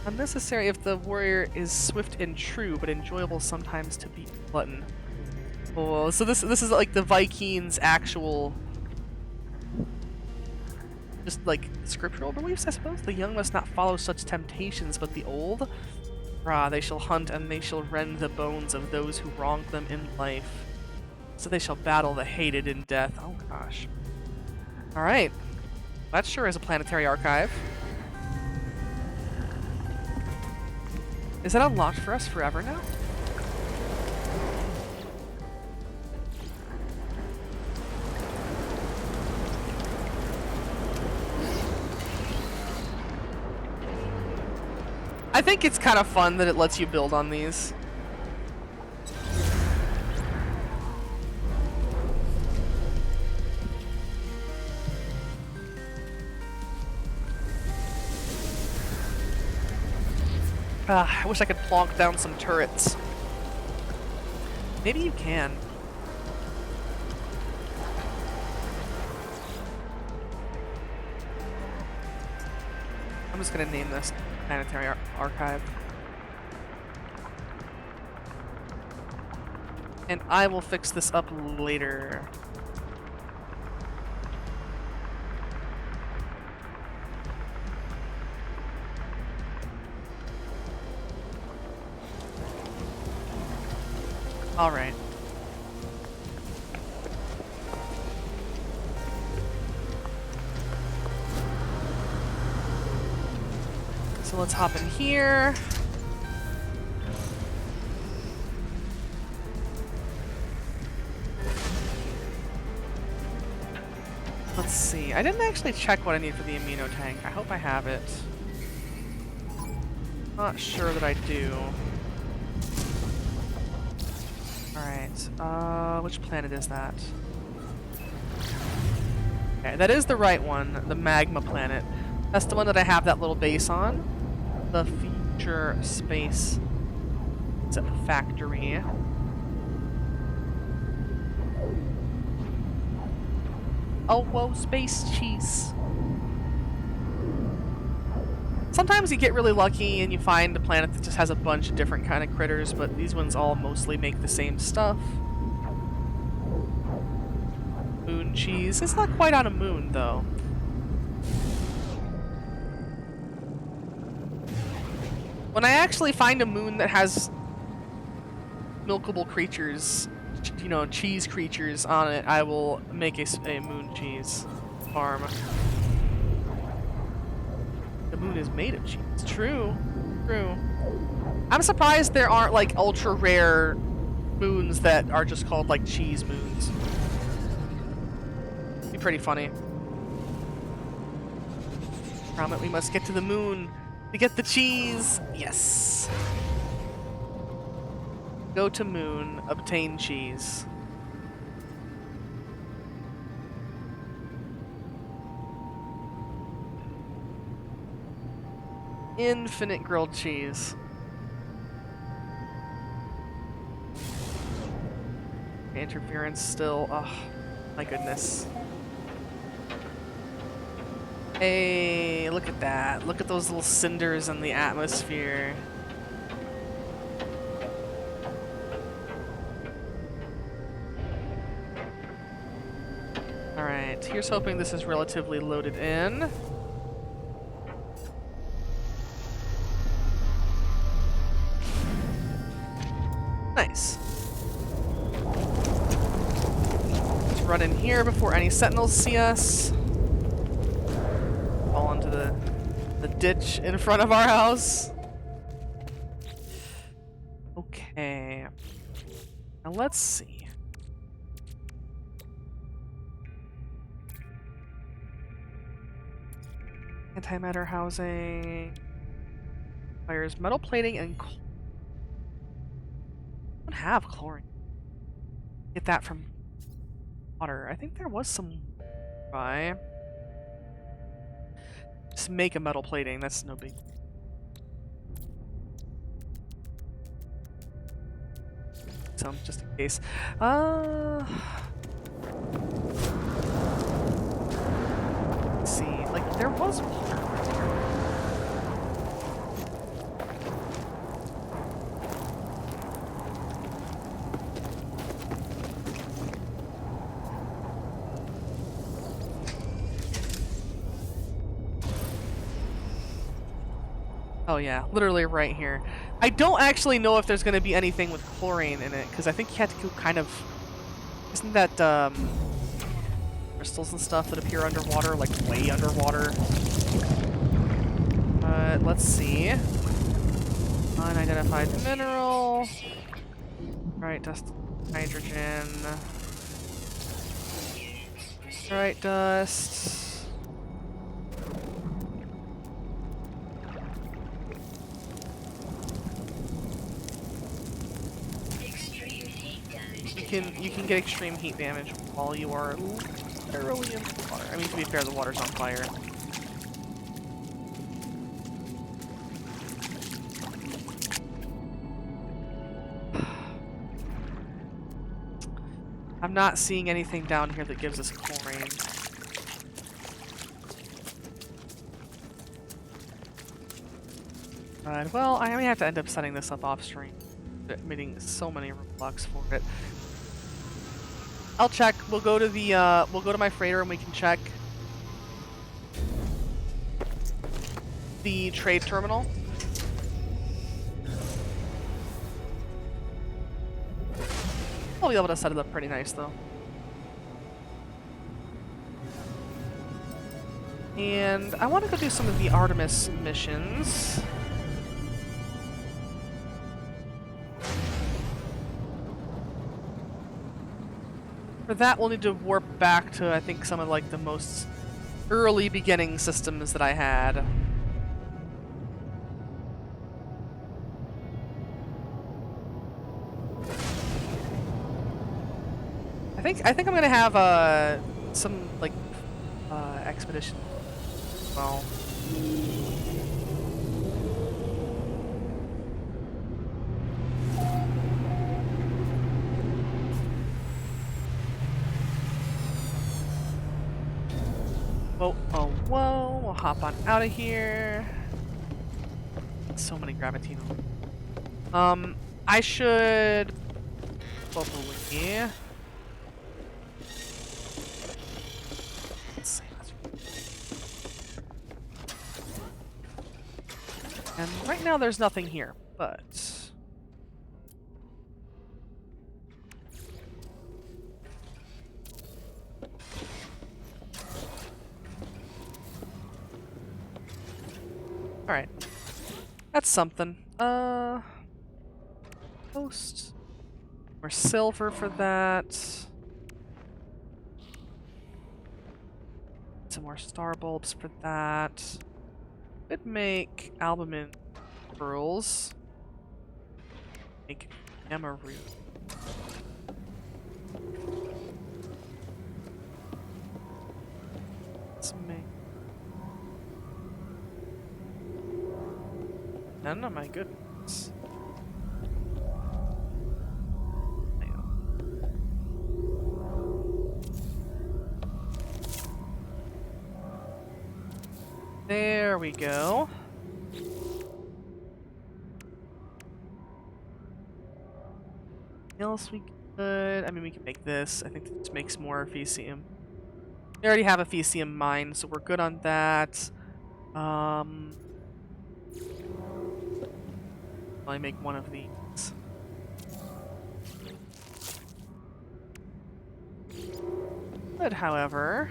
Unnecessary if the warrior is swift and true, but enjoyable sometimes to beat the glutton. Oh, so this is like the Vy'keen's actual, just like scriptural beliefs, I suppose. The young must not follow such temptations, but the old. They shall hunt and they shall rend the bones of those who wronged them in life. So they shall battle the hated in death. Oh gosh. All right, that sure is a planetary archive. Is that unlocked for us forever now? I think it's kind of fun that it lets you build on these. I wish I could plonk down some turrets. Maybe you can. I'm just gonna name this Planetary Archive. And I will fix this up later. All right. So let's hop in here. Let's see. I didn't actually check what I need for the amino tank. I hope I have it. Not sure that I do. Alright, which planet is that? Okay, that is the right one, the magma planet. That's the one that I have that little base on. The Future Space Factory. Oh, whoa, space cheese. Sometimes you get really lucky and you find a planet that just has a bunch of different kind of critters, but these ones all mostly make the same stuff. Moon cheese. It's not quite on a moon, though. When I actually find a moon that has milkable creatures, you know, cheese creatures on it, I will make a moon cheese farm. The moon is made of cheese. True. True. I'm surprised there aren't like ultra rare moons that are just called like cheese moons. Be pretty funny. Promise we must get to the moon to get the cheese. Yes. Go to moon, obtain cheese. Infinite grilled cheese. Interference still. Oh, my goodness. Hey, look at that. Look at those little cinders in the atmosphere. Alright, here's hoping this is relatively loaded in. Nice. Let's run in here before any sentinels see us. Fall into the ditch in front of our house. Okay. Now let's see. Antimatter housing. Fires metal plating and I don't have chlorine. Get that from water. I think there was some nearby. Just make a metal plating, that's no big. Some just in case. Let's see, like there was water. Oh yeah, literally right here. I don't actually know if there's going to be anything with chlorine in it, because I think you had to go kind of... Isn't that, crystals and stuff that appear underwater, like way underwater? Let's see. Unidentified mineral. Right, dust, hydrogen. Right, dust. You can get extreme heat damage while you are literally in the water. I mean, to be fair, the water's on fire. I'm not seeing anything down here that gives us chlorine. Well, I may have to end up setting this up off stream. Emitting so many Robux for it. I'll check. We'll go to my freighter and we can check the trade terminal. I'll be able to set it up pretty nice though. And I want to go do some of the Artemis missions. For that, we'll need to warp back to, I think, some of like the most early beginning systems that I had. I think I'm gonna have some like expedition. Well. Whoa, oh, whoa, we'll hop on out of here. so many Gravitino. I should probably. Let's see. And right now there's nothing here, but. Alright. That's something. Post. More silver for that. Some more star bulbs for that. Could make albumin pearls. Make gamma root. Let's make. None of my goodness. There we go. Anything else we could? I mean, we can make this. I think this makes more Fecium. We already have a Fecium mine, so we're good on that. I make one of these. But however,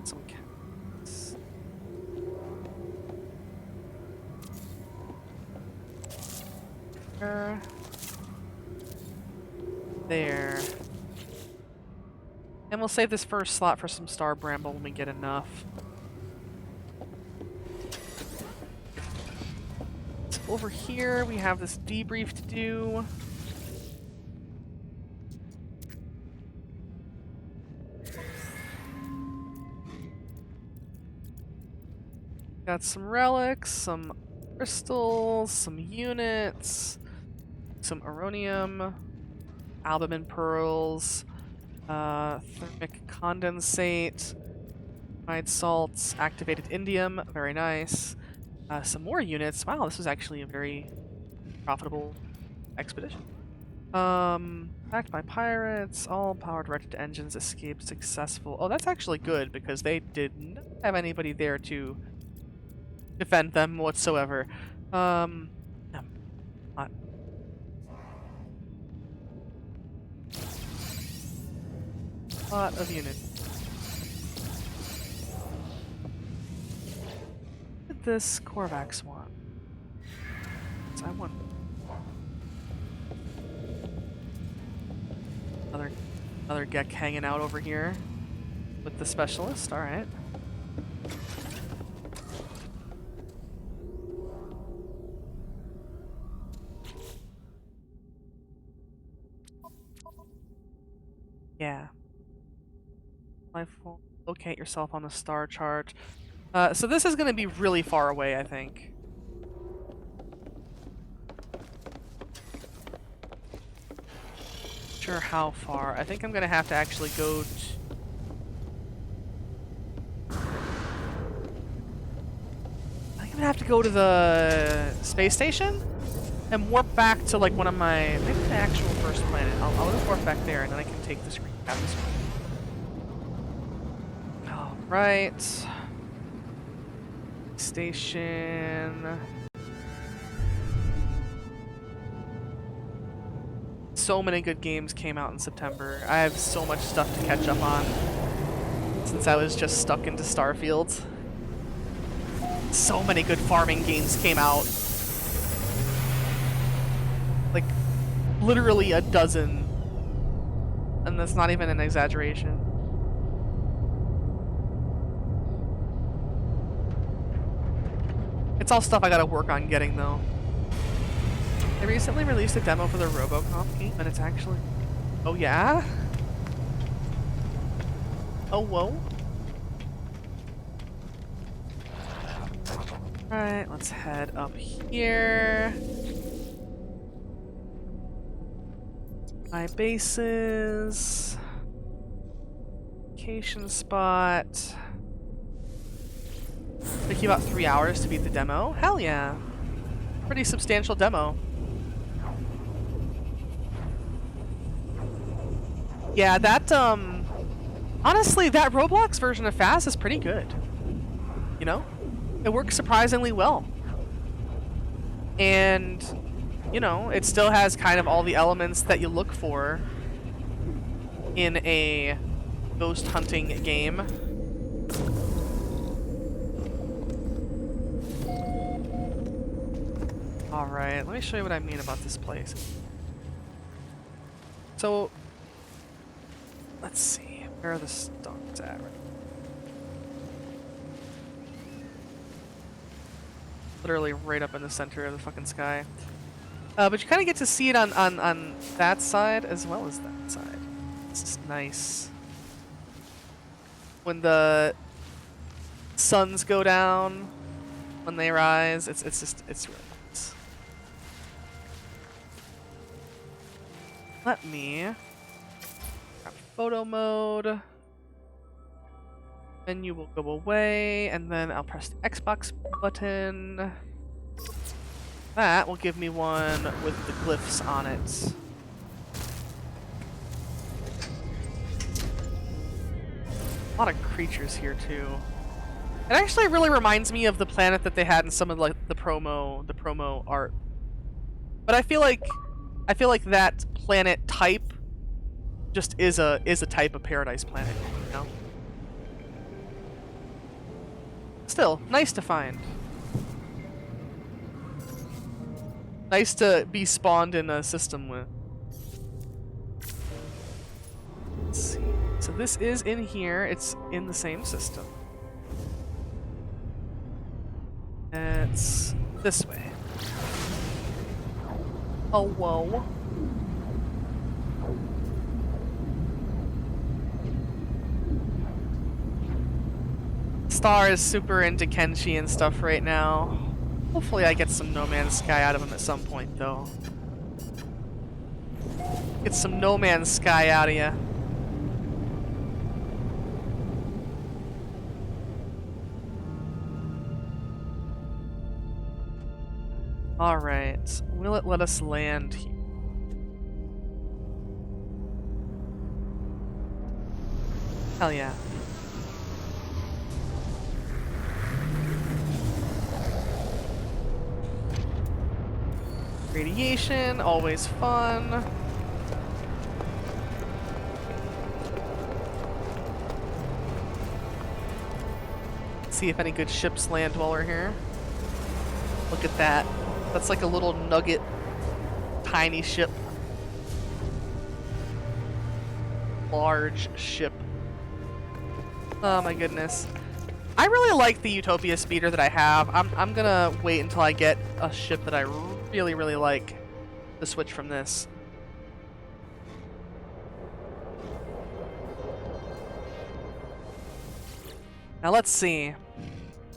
some cats. There. And we'll save this first slot for some Star Bramble when we get enough. Over here, we have this debrief to do. Got some relics, some crystals, some units, some Aronium, albumin pearls, thermic condensate, amide salts, activated indium, very nice. Some more units. Wow, this was actually a very profitable expedition. Attacked by pirates, all power directed engines escaped successful. Oh, that's actually good because they did not have anybody there to defend them whatsoever. No, not. Lot of units. This Korvax want? So I want another Gek hanging out over here with the specialist. All right. Yeah. Life will locate yourself on the star chart. So this is going to be really far away, I think. Sure how far. I think I'm going to have to actually go I'm going to have to go to the space station and warp back to like one of my, maybe the actual first planet. I'll just warp back there and then I can take the screen. All right. Station. So many good games came out in September. I have so much stuff to catch up on since I was just stuck into Starfield. So many good farming games came out. Like, literally a dozen. And that's not even an exaggeration. It's all stuff I gotta work on getting, though. They recently released a demo for the RoboCop game, and it's actually... Oh, yeah? Oh, whoa. Alright, let's head up here. My bases. Vacation spot. Took you about 3 hours to beat the demo? Hell yeah. Pretty substantial demo. Yeah, that, honestly, that Roblox version of Fast is pretty good. You know? It works surprisingly well. And, you know, it still has kind of all the elements that you look for in a ghost hunting game. Alright, let me show you what I mean about this place. So, let's see, where are the stars at? Literally right up in the center of the fucking sky. But you kind of get to see it on that side as well as that side. It's just nice. When the suns go down, when they rise, it's really nice. Let me grab photo mode. Menu will go away, and then I'll press the Xbox button. That will give me one with the glyphs on it. A lot of creatures here too. It actually really reminds me of the planet that they had in some of like the promo art. But I feel like that planet type just is a type of Paradise Planet, you know? Still, nice to find. Nice to be spawned in a system with. Let's see. So this is in here. It's in the same system. It's this way. Oh, whoa. Star is super into Kenshi and stuff right now. Hopefully I get some No Man's Sky out of him at some point, though. Get some No Man's Sky out of ya. Alright, will it let us land here? Hell yeah. Radiation, always fun. See if any good ships land while we're here. Look at that. That's like a little nugget, tiny ship. Large ship. Oh my goodness. I really like the Utopia speeder that I have. I'm gonna wait until I get a ship that I really, really like to switch from this. Now let's see.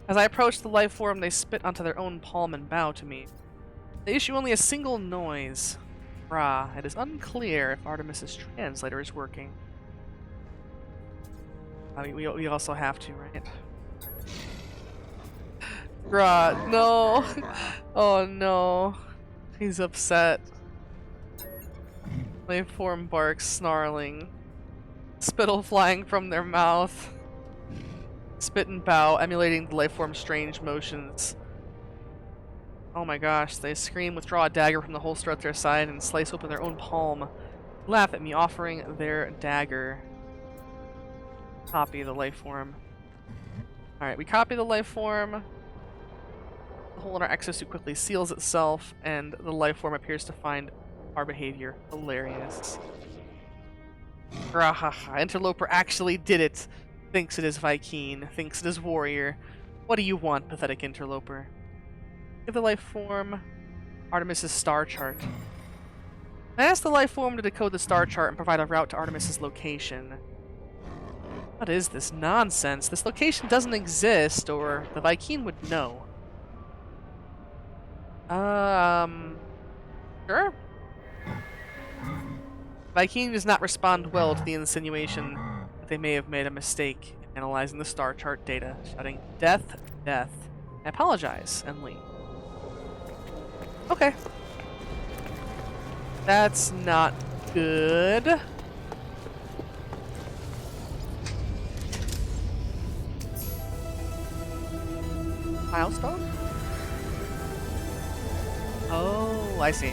As I approach the life form, they spit onto their own palm and bow to me. They issue only a single noise. Brah, it is unclear if Artemis's translator is working. I mean, we also have to, right? Brah, no! Oh no. He's upset. Life form barks, snarling. Spittle flying from their mouth. Spit and bow, emulating the life form's strange motions. Oh my gosh, they scream, withdraw a dagger from the holster at their side, and slice open their own palm. Laugh at me, offering their dagger. Copy the life form. Alright, we copy the life form. The hole in our exosuit quickly seals itself, and the life form appears to find our behavior hilarious. Grahaha, Interloper actually did it! Thinks it is Vy'keen, thinks it is Warrior. What do you want, pathetic Interloper? Give the life form Artemis's star chart. I asked the life form to decode the star chart and provide a route to Artemis's location. What is this nonsense? This location doesn't exist, or the Vy'keen would know. Sure? Vy'keen does not respond well to the insinuation that they may have made a mistake in analyzing the star chart data, shouting, "Death, death." I apologize and leave. Okay. That's not good. Milestone? Oh, I see.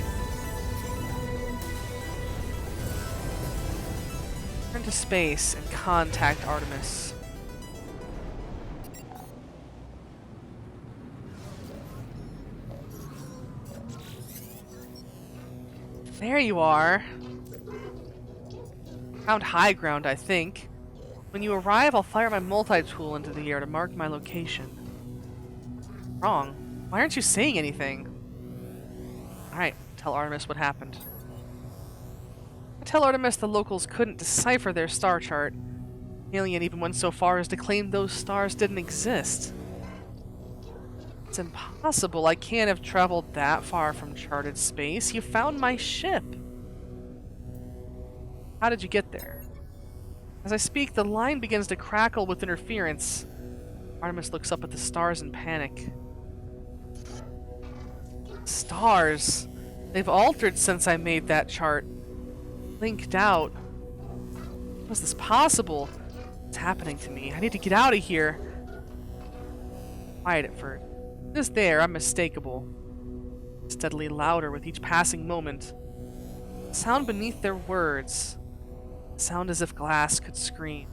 Turn to space and contact Artemis. There you are. Found high ground, I think. When you arrive, I'll fire my multi-tool into the air to mark my location. Wrong. Why aren't you saying anything? Alright, tell Artemis what happened. I tell Artemis the locals couldn't decipher their star chart. Alien even went so far as to claim those stars didn't exist. It's impossible. I can't have traveled that far from charted space. You found my ship. How did you get there? As I speak, the line begins to crackle with interference. Artemis looks up at the stars in panic. Stars? They've altered since I made that chart. Linked out. How is this possible? What's happening to me? I need to get out of here. Quiet at first. Just there, unmistakable. Steadily louder with each passing moment. The sound beneath their words. The sound as if glass could scream.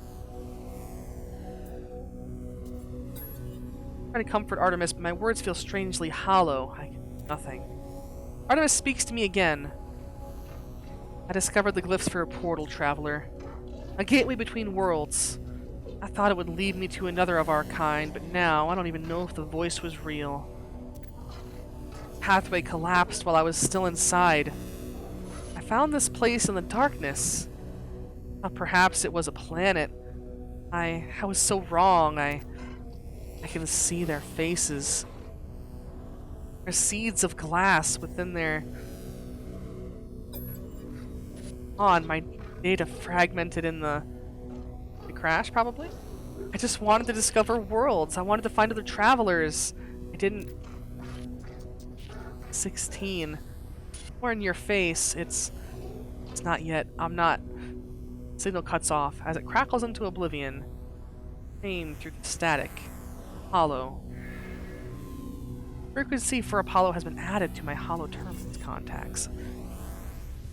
I try to comfort Artemis, but my words feel strangely hollow. I can do nothing. Artemis speaks to me again. I discovered the glyphs for a portal, traveler. A gateway between worlds. I thought it would lead me to another of our kind, but now I don't even know if the voice was real. The pathway collapsed while I was still inside. I found this place in the darkness. Thought perhaps it was a planet. I was so wrong. I can see their faces. There's seeds of glass within their... my data fragmented in the crash, probably? I just wanted to discover worlds. I wanted to find other travelers. I didn't... 16. More in your face. It's not yet. I'm not... Signal cuts off as it crackles into oblivion. Fame through the static. Apollo. Frequency for Apollo has been added to my Holo Terminus contacts.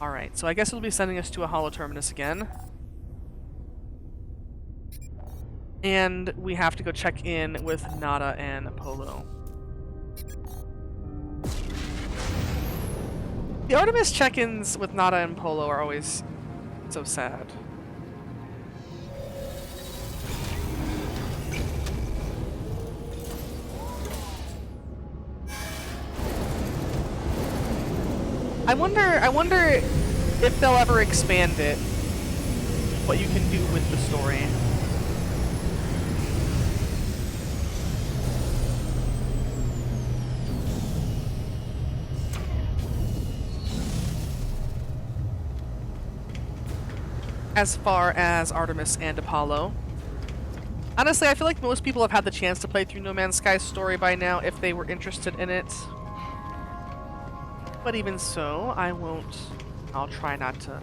Alright, so I guess it'll be sending us to a Holo Terminus again. And we have to go check in with Nada and Apollo. The Artemis check-ins with Nada and Apollo are always so sad. I wonder if they'll ever expand it. What you can do with the story. As far as Artemis and Apollo. Honestly, I feel like most people have had the chance to play through No Man's Sky's story by now if they were interested in it. But even so, I'll try not to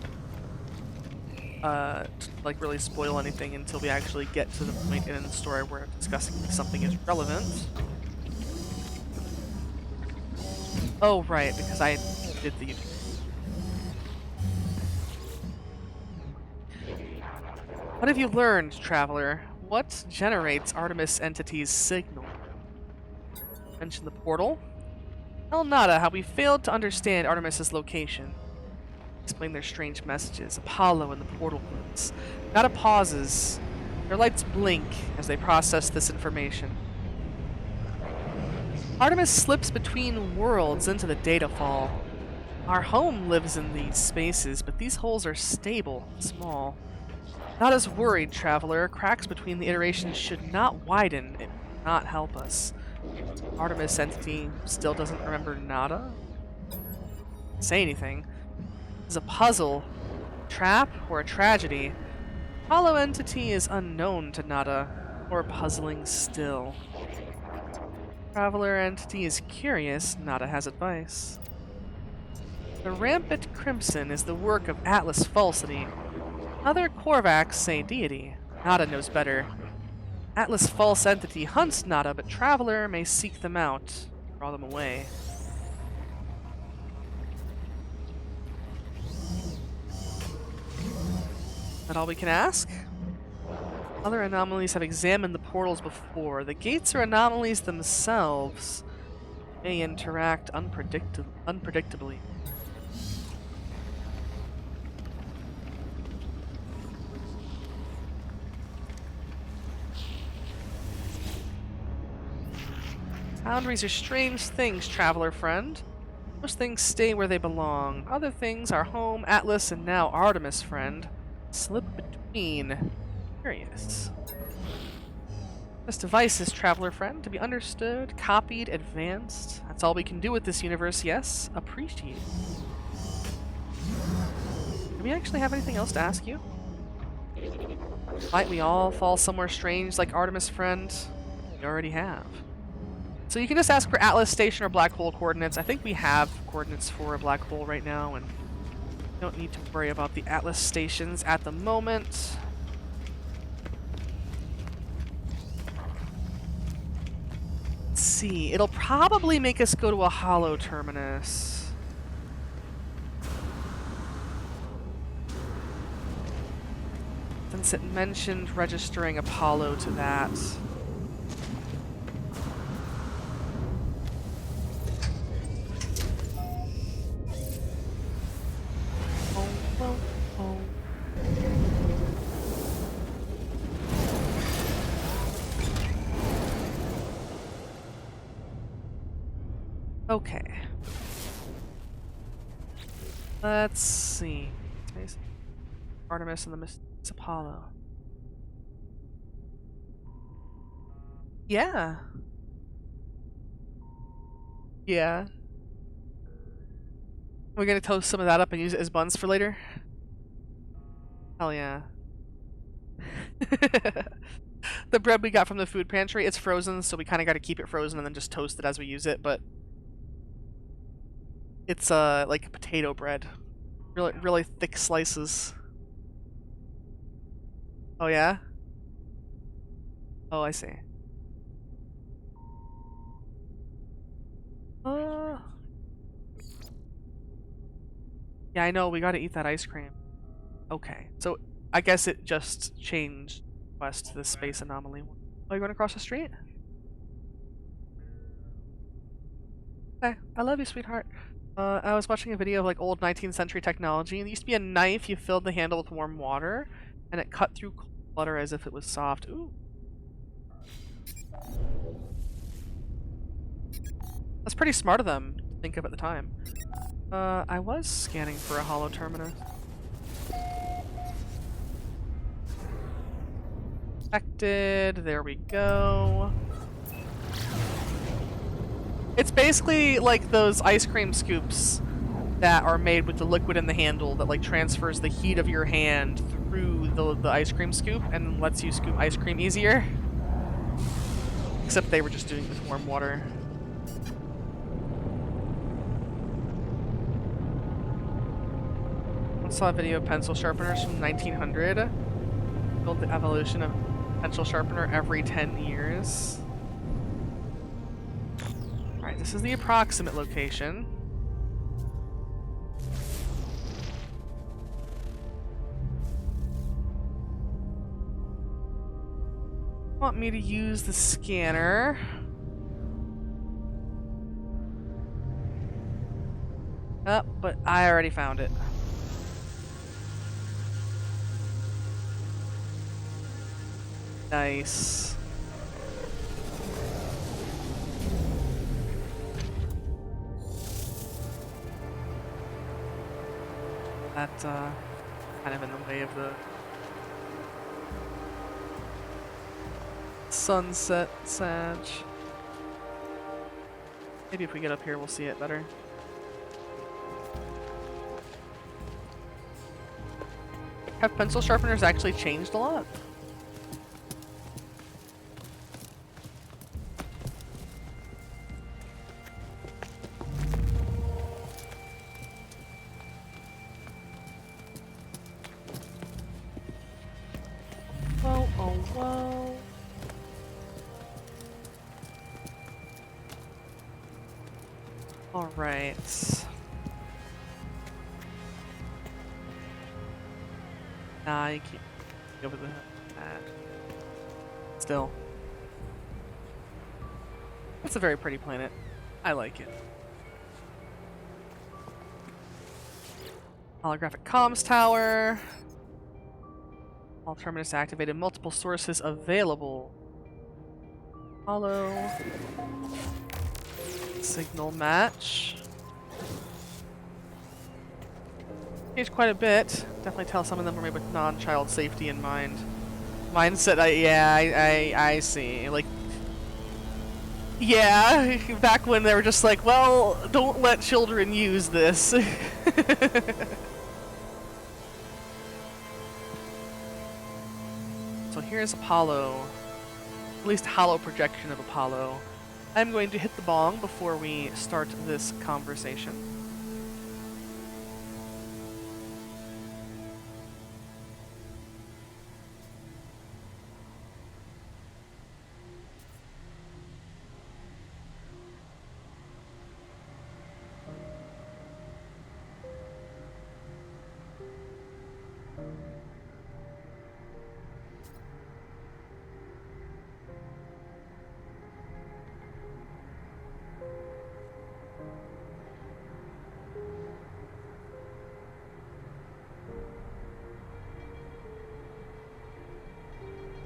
like really spoil anything until we actually get to the point in the story where discussing something is relevant. Oh right, because I did the What have you learned, traveler? What generates Artemis Entity's signal? Mention the portal? Tell Nada how we failed to understand Artemis's location. Explain their strange messages, Apollo and the portal glyphs. Nada pauses. Their lights blink as they process this information. Artemis slips between worlds into the data fall. Our home lives in these spaces, but these holes are stable and small. Not as worried, traveler. Cracks between the iterations should not widen. It will not help us. Artemis Entity still doesn't remember Nada? Say anything. Is a puzzle, trap, or a tragedy? Hollow entity is unknown to Nada, or puzzling still. Traveler entity is curious, Nada has advice. The rampant crimson is the work of Atlas falsity. Other Korvax say deity. Nada knows better. Atlas false entity hunts Nada, but Traveler may seek them out, draw them away. That all we can ask? Other anomalies have examined the portals before. The gates are anomalies themselves. May interact unpredictably. Boundaries are strange things, traveler friend. Most things stay where they belong. Other things are home, Atlas, and now Artemis, friend. Slip between. Curious. This device is traveler friend, to be understood, copied, advanced. That's all we can do with this universe, yes? Appreciate. Do we actually have anything else to ask you? Might we all fall somewhere strange like Artemis friend? We already have. So you can just ask for Atlas station or black hole coordinates. I think we have coordinates for a black hole right now, and don't need to worry about the Atlas stations at the moment. Let's see. It'll probably make us go to a hollow terminus. Since it mentioned registering Apollo to that. Okay. Let's see. Space. Artemis and the Miss Apollo. Yeah. Yeah. We're gonna toast some of that up and use it as buns for later? Hell yeah. The bread we got from the food pantry, it's frozen, so we kind of got to keep it frozen and then just toast it as we use it, but it's like potato bread. Really thick slices. Oh yeah? Oh, I see. Yeah, I know, we gotta eat that ice cream. Okay, so I guess it just changed west to the space anomaly. Oh, you going across the street? Okay, I love you, sweetheart. I was watching a video of like old 19th century technology. There used to be a knife, you filled the handle with warm water, and it cut through butter as if it was soft. Ooh. That's pretty smart of them to think of at the time. I was scanning for a hollow terminus. Affected, there we go. It's basically like those ice cream scoops that are made with the liquid in the handle that like transfers the heat of your hand through the ice cream scoop and lets you scoop ice cream easier. Except they were just doing it with warm water. I saw a video of pencil sharpeners from 1900. Built the evolution of pencil sharpener every 10 years. Alright, this is the approximate location. Want me to use the scanner. Oh, but I already found it. Nice. That, kind of in the way of the sunset sag. Maybe if we get up here, we'll see it better. Have pencil sharpeners actually changed a lot? Whoa, oh, whoa. Alright. Nah, you can't go over that. Still. It's a very pretty planet. I like it. Holographic comms tower. All terminus activated. Multiple sources available. Follow. Signal match. Changed quite a bit. Definitely tell some of them were made with non-child safety in mind. Mindset, I see. Like, yeah, back when they were just like, well, don't let children use this. So here's Apollo. At least hollow projection of Apollo. I'm going to hit the bong before we start this conversation.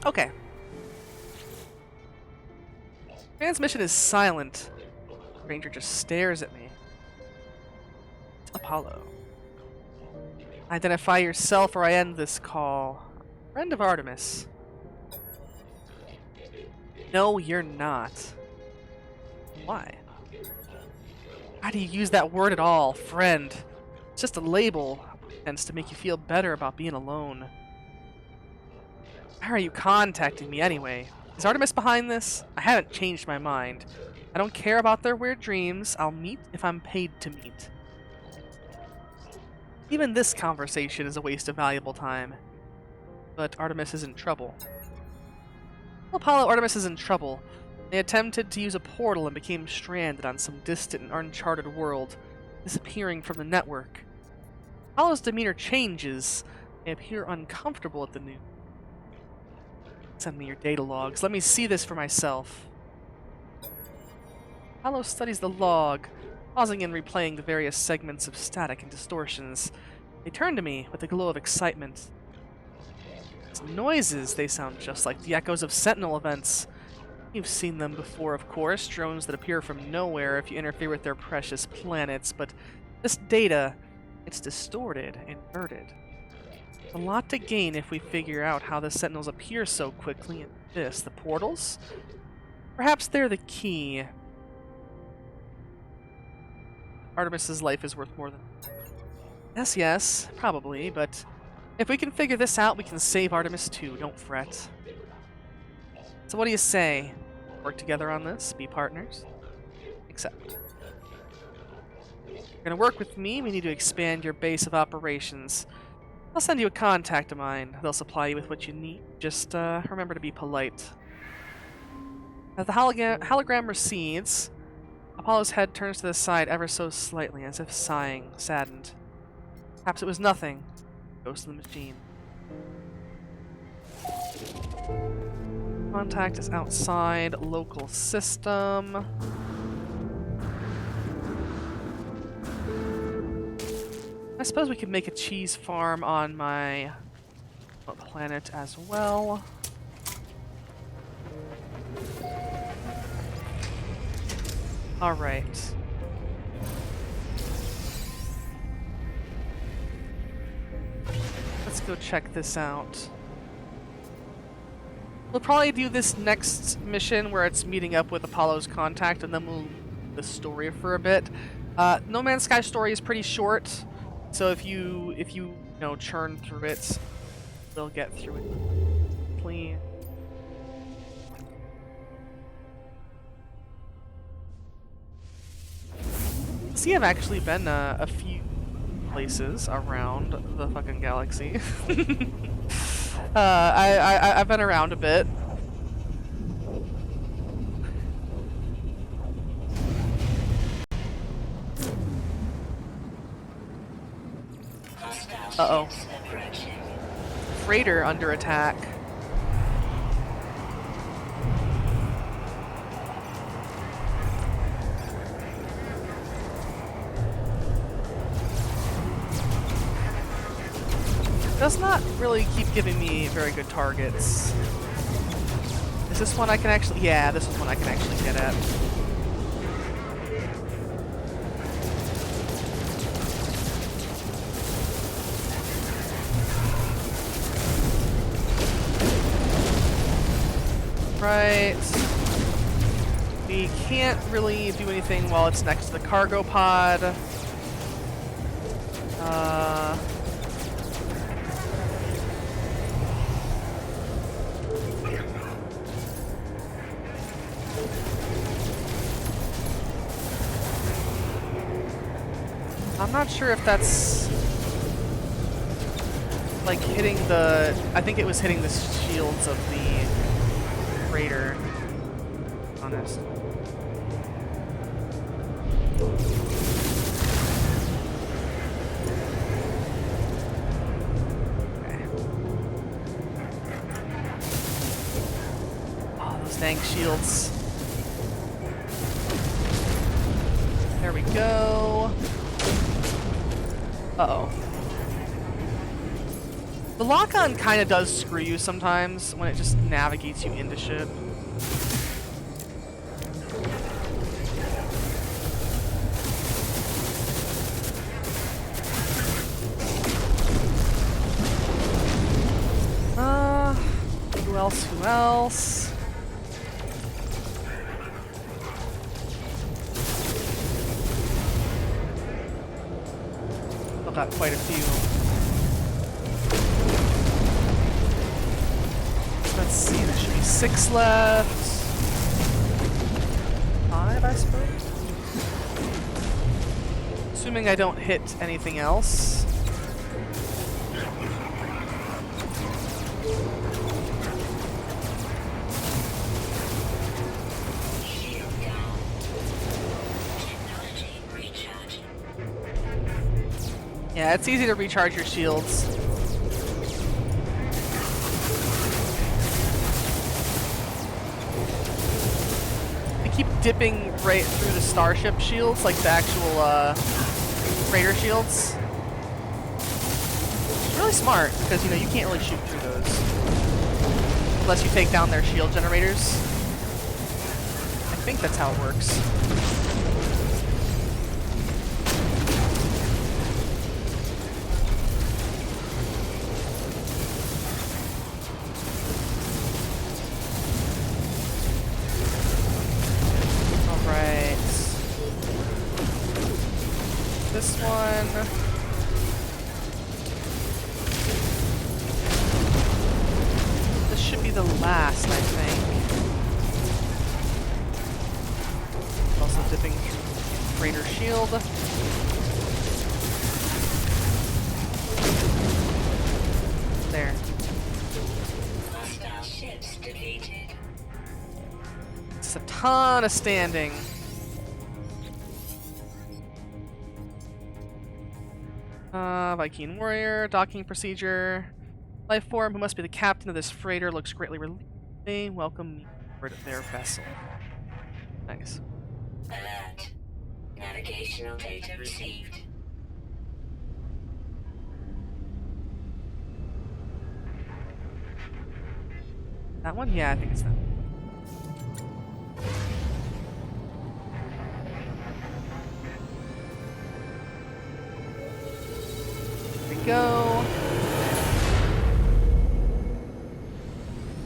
Okay. Transmission is silent. Ranger just stares at me. It's Apollo. Identify yourself or I end this call. Friend of Artemis. No, you're not. Why? How do you use that word at all? Friend. It's just a label. Tends to make you feel better about being alone. Why are you contacting me anyway? Is Artemis behind this? I haven't changed my mind. I don't care about their weird dreams. I'll meet if I'm paid to meet. Even this conversation is a waste of valuable time. But Artemis is in trouble. Apollo, Artemis is in trouble. They attempted to use a portal and became stranded on some distant and uncharted world, disappearing from the network. Apollo's demeanor changes. They appear uncomfortable at the news. Send me your data logs. Let me see this for myself. Apollo studies the log, pausing and replaying the various segments of static and distortions. They turn to me with a glow of excitement. These noises, they sound just like the echoes of Sentinel events. You've seen them before, of course, drones that appear from nowhere if you interfere with their precious planets, but this data, it's distorted, inverted. A lot to gain if we figure out how the Sentinels appear so quickly in this. The portals? Perhaps they're the key. Artemis's life is worth more than... Yes, probably, but if we can figure this out, we can save Artemis too, don't fret. So what do you say? Work together on this? Be partners? Accept. You're gonna work with me, we need to expand your base of operations. I'll send you a contact of mine. They'll supply you with what you need. Just remember to be polite. As the hologram recedes, Apollo's head turns to the side ever so slightly, as if sighing, saddened. Perhaps it was nothing. Ghost of the machine. Contact is outside local system. I suppose we could make a cheese farm on my planet as well. Alright. Let's go check this out. We'll probably do this next mission where it's meeting up with Apollo's contact, and then we'll do the story for a bit. No Man's Sky story is pretty short, so if you churn through it, we'll get through it. Please. See, I've actually been a few places around the fucking galaxy. I've been around a bit. Uh-oh. Freighter under attack. Does not really keep giving me very good targets. Is this one I can actually... Yeah, this is one I can actually get at. Right. We can't really do anything while it's next to the cargo pod. I'm not sure if that's like hitting the... I think it was hitting the shields of the freighter. Honest. Okay. Oh, those dang shields. There we go. Uh-oh. The lock-on kind of does screw you sometimes when it just navigates you into shit. Who else? Who else? I've got quite a few. Let's see, there should be 6 left. 5, I suppose? Assuming I don't hit anything else. Yeah, it's easy to recharge your shields. They keep dipping right through the starship shields, like the actual freighter shields. It's really smart, because you know you can't really shoot through those. Unless you take down their shield generators. I think that's how it works. This one. This should be the last, I think. Also dipping through freighter shield. There. Hostile ships defeated. It's a ton of standing. Viking warrior, docking procedure. Life form who must be the captain of this freighter looks greatly relieved. Welcome aboard their vessel. Nice. Alert. Navigational data received. That one? Yeah, I think it's that one. Go.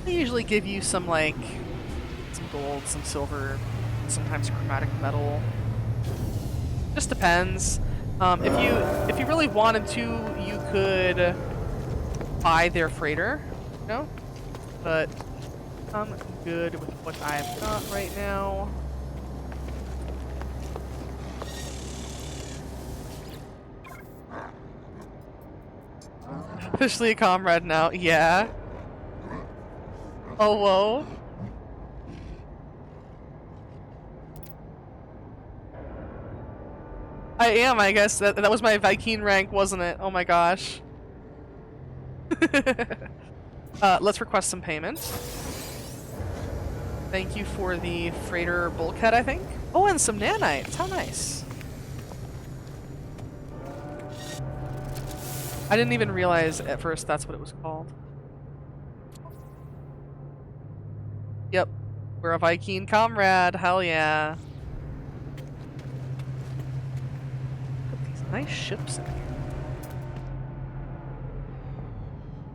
They usually give you some like some gold, some silver, sometimes chromatic metal. Just depends. If you really wanted to, you could buy their freighter, you know? But I'm good with what I've got right now. Officially a comrade now, yeah. Oh, whoa. I am, I guess. That was my Viking rank, wasn't it? Oh my gosh. Let's request some payment. Thank you for the freighter bulkhead, I think. Oh, and some nanites. How nice. I didn't even realize at first that's what it was called. Yep. We're a Viking comrade. Hell yeah. Look at these nice ships in here.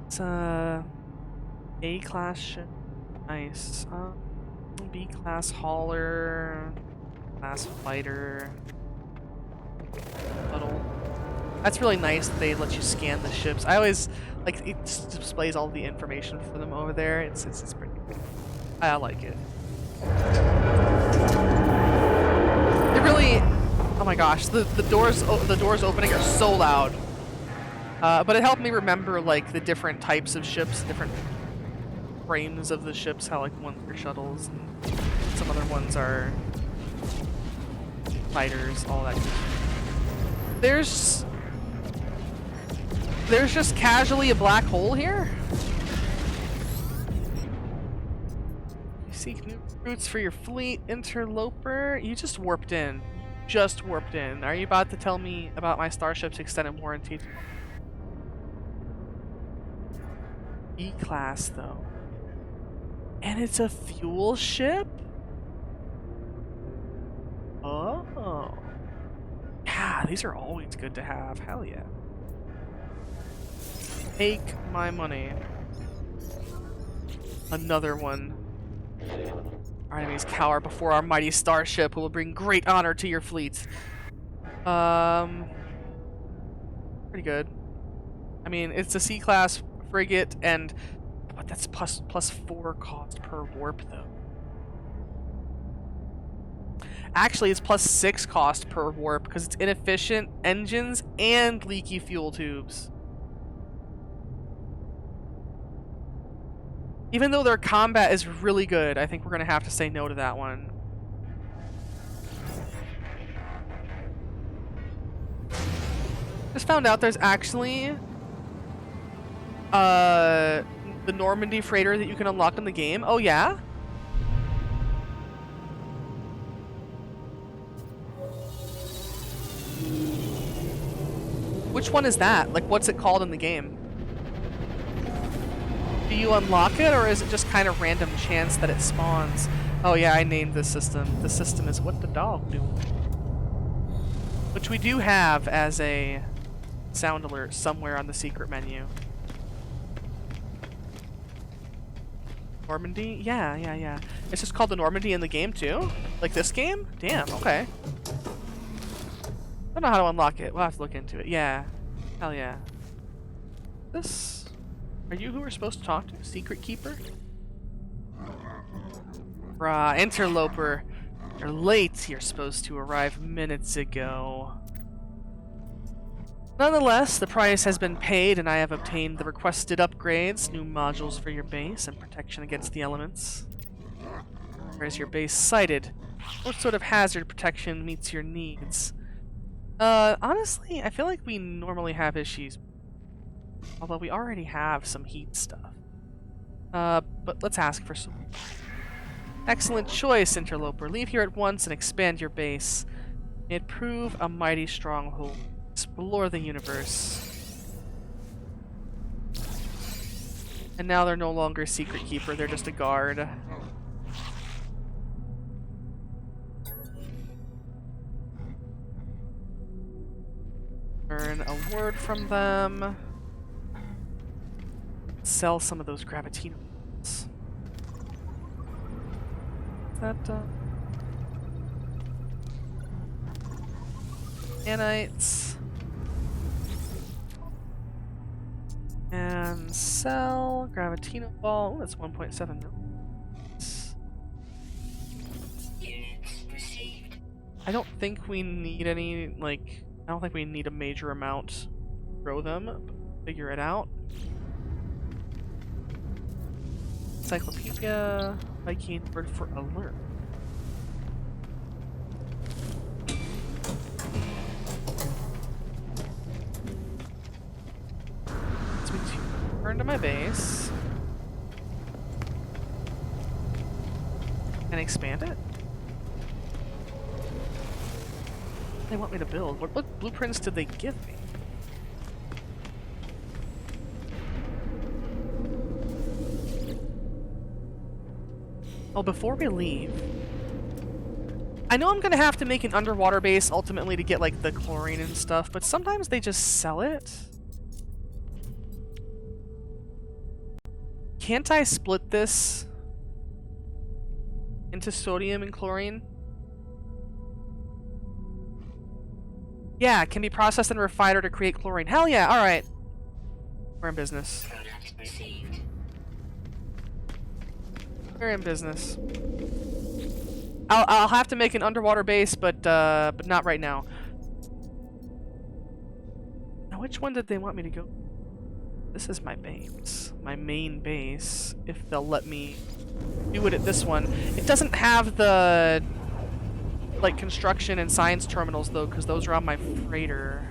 It's a A-class ship. Nice. B-class hauler. Class fighter. Little. That's really nice that they let you scan the ships. I always like it just displays all the information for them over there. It's pretty cool. I like it. It really, oh my gosh, the doors opening are so loud. But it helped me remember like the different types of ships, different frames of the ships. How like ones are shuttles and some other ones are fighters. All that. There's just casually a black hole here. You seek new routes for your fleet, interloper. You just warped in. Just warped in. Are you about to tell me about my starship's extended warranty? E-class though. And it's a fuel ship? Oh. Yeah, these are always good to have. Hell yeah. Take my money. Another one. Our enemies cower before our mighty starship, who will bring great honor to your fleet. Pretty good. I mean, it's a C-class frigate, and but that's plus 4 cost per warp though. Actually, it's plus 6 cost per warp because it's inefficient engines and leaky fuel tubes. Even though their combat is really good, I think we're gonna have to say no to that one. Just found out there's actually the Normandy freighter that you can unlock in the game. Oh yeah? Which one is that? Like, what's it called in the game? Do you unlock it, or is it just kind of random chance that it spawns? Oh yeah, I named this system. The system is What the Dog Do. Which we do have as a sound alert somewhere on the secret menu. Normandy? Yeah. It's just called the Normandy in the game too? Like this game? Damn, okay. I don't know how to unlock it. We'll have to look into it. Yeah. Hell yeah. This... Are you who we're supposed to talk to? Secret Keeper? Bruh, interloper. You're late. You're supposed to arrive minutes ago. Nonetheless, the price has been paid and I have obtained the requested upgrades, new modules for your base, and protection against the elements. Where's your base sited? What sort of hazard protection meets your needs? Honestly, I feel like we normally have issues. Although we already have some heat stuff. But let's ask for some. Excellent choice, interloper. Leave here at once and expand your base. May it prove a mighty stronghold. Explore the universe. And now they're no longer Secret Keeper, they're just a guard. Learn a word from them. Sell some of those Gravitino. Is that, nanites. And sell Gravitino Ball. Ooh, that's 1.7 million. Units received. I don't think we need any, like, I don't think we need a major amount to grow them. But figure it out. Encyclopedia, Viking word for alert. This means you return to my base and expand it. They want me to build. What blueprints did they give me? Oh, before we leave, I know I'm gonna have to make an underwater base ultimately to get like the chlorine and stuff, but sometimes they just sell it. Can't I split this into sodium and chlorine? Yeah, it can be processed in a refiner to create chlorine. Hell yeah, alright. We're in business. Product received. We're in business. I'll have to make an underwater base, but not right now. Now, which one did they want me to go? This is my base, my main base. If they'll let me do it at this one, it doesn't have the like construction and science terminals though, because those are on my freighter.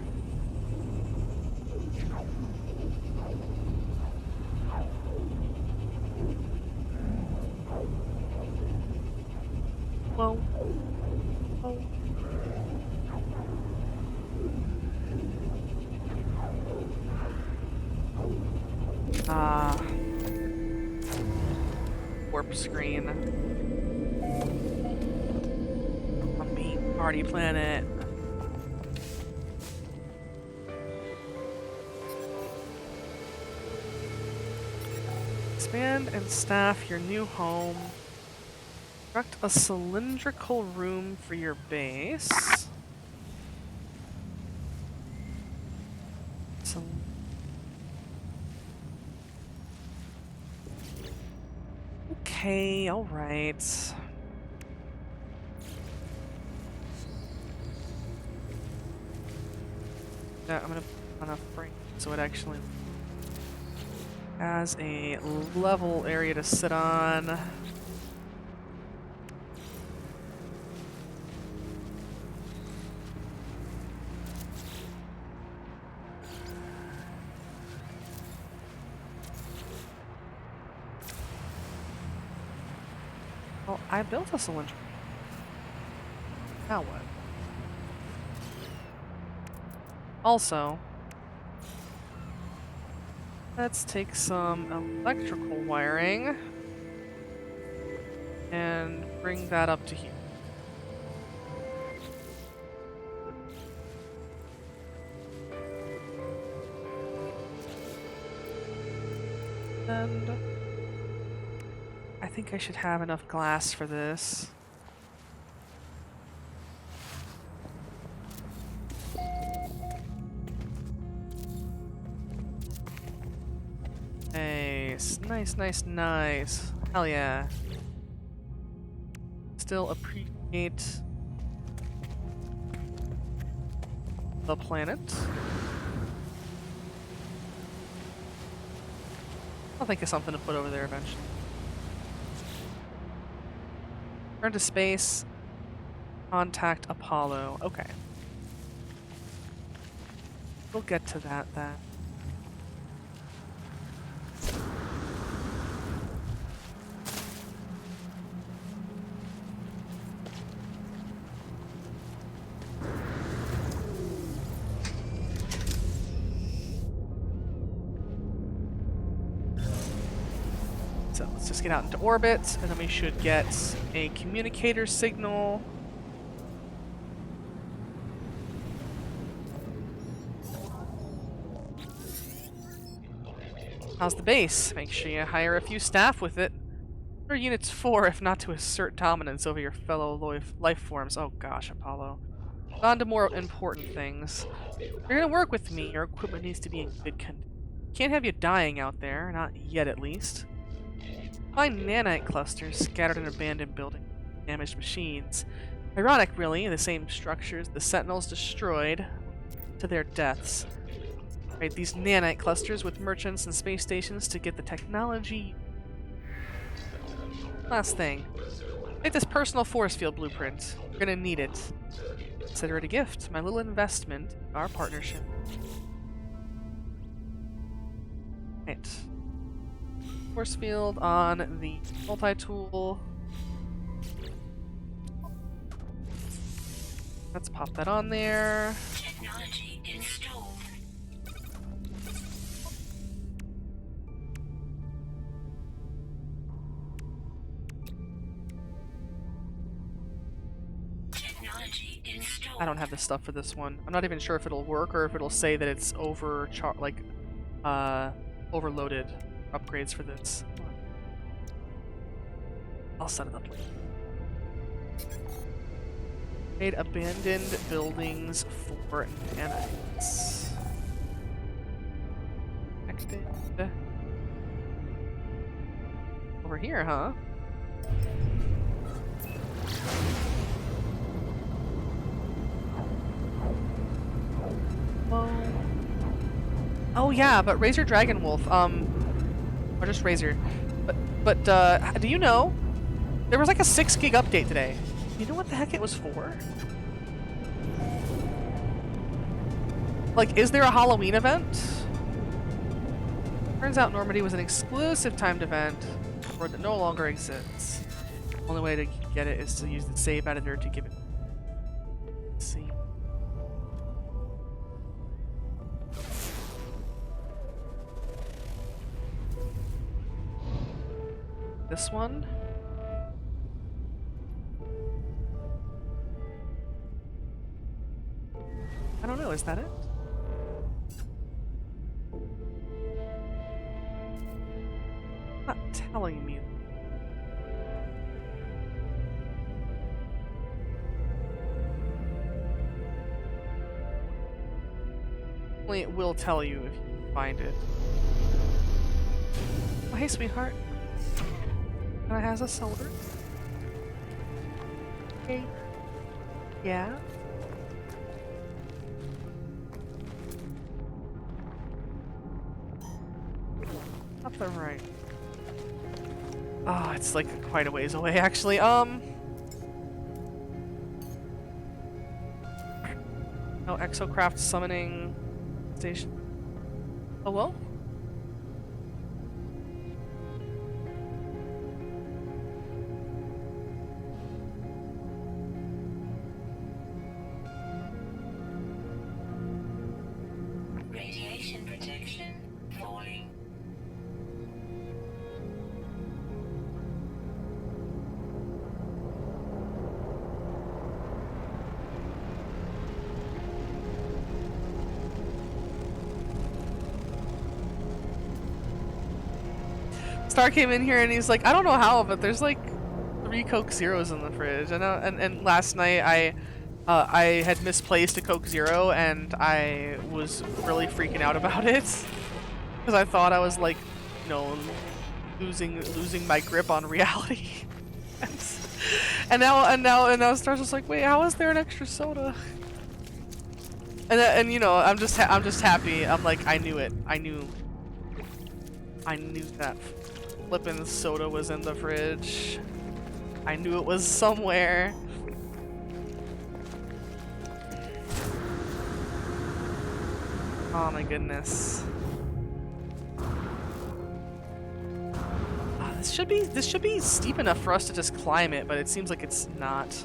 Whoa. Whoa. Warp screen. A meat party planet. Expand and staff your new home. Construct a cylindrical room for your base. Okay, alright. Yeah, I'm gonna put on a frame so it actually has a level area to sit on. Well, I built a cylinder. Now what? Also, let's take some electrical wiring and bring that up to here. And I think I should have enough glass for this. Nice, nice, nice, nice. Hell yeah. Still appreciate the planet. I'll think of something to put over there eventually. Return to space. Contact Apollo. Okay. We'll get to that then. So let's just get out into orbit, and then we should get a communicator signal. How's the base? Make sure you hire a few staff with it. What are units for if not to assert dominance over your fellow life forms? Oh gosh, Apollo. On to more important things. If you're gonna work with me, your equipment needs to be in good condition. Can't have you dying out there, not yet at least. Find nanite clusters scattered in abandoned buildings, damaged machines. Ironic, really, the same structures the Sentinels destroyed to their deaths. Right, these nanite clusters with merchants and space stations to get the technology. Last thing. Take this personal force field blueprint. You're gonna need it. Consider it a gift, my little investment, our partnership. Right. Force field on the multi-tool. Let's pop that on there. Technology installed. Technology installed. I don't have the stuff for this one. I'm not even sure if it'll work or if it'll say that it's overloaded upgrades for this. I'll set it up. Made abandoned buildings for nanites. Connected. Over here, huh? Whoa. Oh yeah, but Razor Dragon Wolf, or just Razor. But do you know? There was like a 6 gig update today. You know what the heck it was for? Like, is there a Halloween event? Turns out Normandy was an exclusive timed event, or that no longer exists. Only way to get it is to use the save editor to give it. Let's see. This one? I don't know, is that it? Not telling me. Only it will tell you if you find it. Oh, hey, sweetheart. Can I have a soda? Hey. Yeah? Up the right. Oh, it's like quite a ways away, actually. No, Exocraft summoning station. Oh well. Radiation protection falling. Star came in here and he's like, I don't know how, but there's like 3 Coke Zeros in the fridge. And last night I had misplaced a Coke Zero and I was really freaking out about it because I thought I was like, you know, losing my grip on reality. and now Star's just like, wait, how is there an extra soda? And you know, I'm just happy. I'm like, I knew it. I knew that flippin' soda was in the fridge. I knew it was somewhere. Oh my goodness. Oh, this should be steep enough for us to just climb it, but it seems like it's not.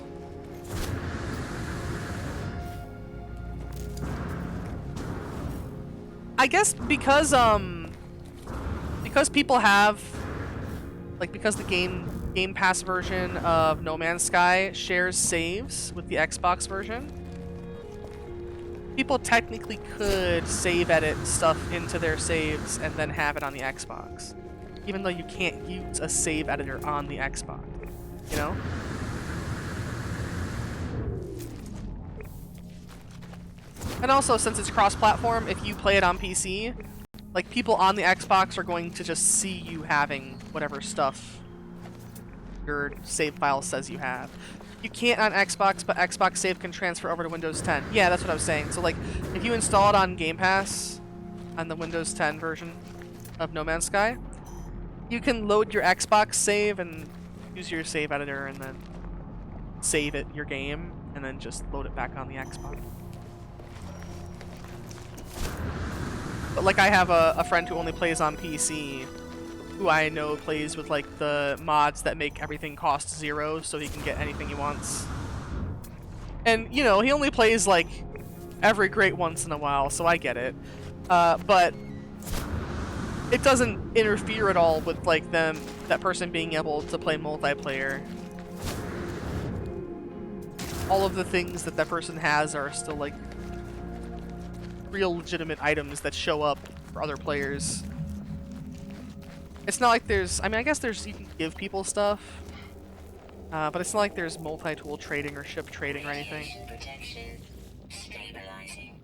I guess because people have, like, because the Game Pass version of No Man's Sky shares saves with the Xbox version, people technically could save edit stuff into their saves and then have it on the Xbox, even though you can't use a save editor on the Xbox, you know? And also, since it's cross-platform, if you play it on PC, Like, people on the Xbox are going to just see you having whatever stuff your save file says you have. You can't on Xbox, but Xbox save can transfer over to Windows 10. Yeah, that's what I was saying. So, like, if you install it on Game Pass, on the Windows 10 version of No Man's Sky, you can load your Xbox save and use your save editor and then save it, your game, and then just load it back on the Xbox. But like, I have a friend who only plays on PC, who I know plays with like the mods that make everything cost 0 so he can get anything he wants. And you know, he only plays like every great once in a while, so I get it. But it doesn't interfere at all with like that person being able to play multiplayer. All of the things that person has are still like real legitimate items that show up for other players. It's not like there's, I mean, I guess there's, you can give people stuff, but it's not like there's multi-tool trading or ship trading or anything. Protection stabilizing.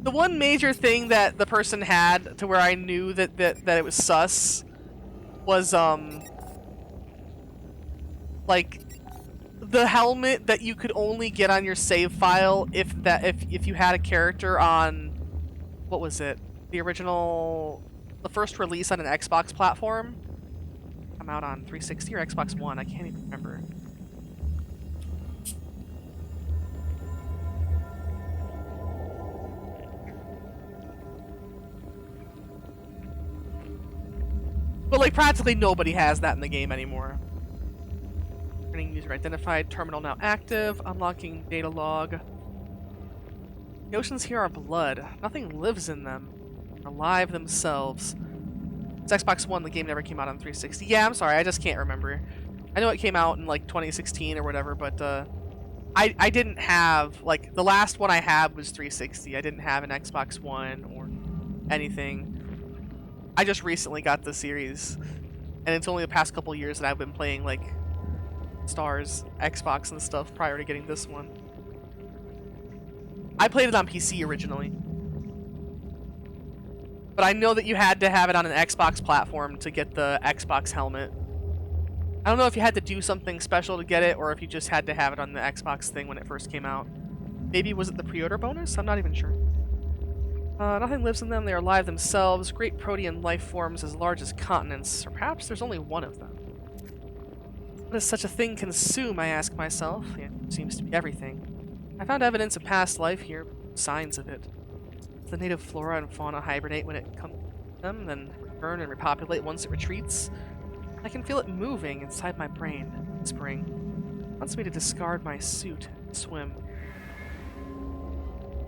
The one major thing that the person had to where I knew that it was sus was like the helmet that you could only get on your save file if you had a character on, what was it? The first release on an Xbox platform. Come out on 360 or Xbox One, I can't even remember. But like practically nobody has that in the game anymore. Turning user identified, terminal now active, unlocking data log. The oceans here are blood. Nothing lives in them. They're alive themselves. It's Xbox One, the game never came out on 360. Yeah, I'm sorry, I just can't remember. I know it came out in like 2016 or whatever, but I didn't have, like, the last one I had was 360. I didn't have an Xbox One or anything. I just recently got the series, and it's only the past couple years that I've been playing like Stars, Xbox and stuff prior to getting this one. I played it on PC originally, but I know that you had to have it on an Xbox platform to get the Xbox helmet. I don't know if you had to do something special to get it, or if you just had to have it on the Xbox thing when it first came out. Maybe was it the pre-order bonus? I'm not even sure. Nothing lives in them. They are alive themselves. Great protean life forms as large as continents, or perhaps there's only one of them. What does such a thing consume, I ask myself? It seems to be everything. I found evidence of past life here, signs of it. The native flora and fauna hibernate when it comes to them, then return and repopulate once it retreats. I can feel it moving inside my brain, whispering. It wants me to discard my suit and swim.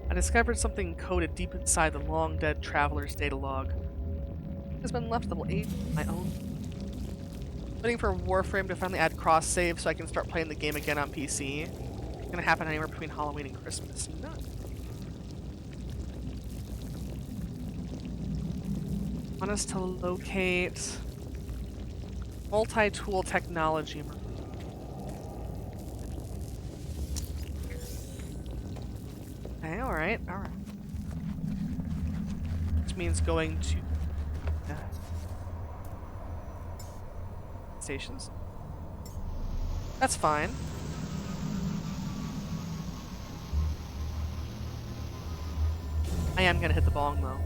I discovered something coded deep inside the long-dead traveler's data log. It has been left level 8 on my own. Waiting for Warframe to finally add cross-save so I can start playing the game again on PC. It's gonna happen anywhere between Halloween and Christmas. Want us to locate multi-tool technology. Okay, alright. Which means going to stations. That's fine. I am gonna hit the bong though.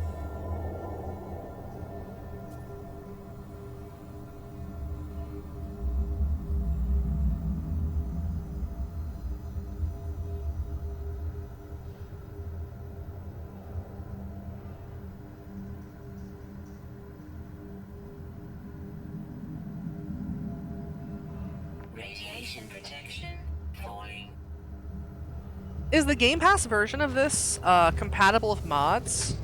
Radiation protection falling. Is the Game Pass version of this compatible with mods?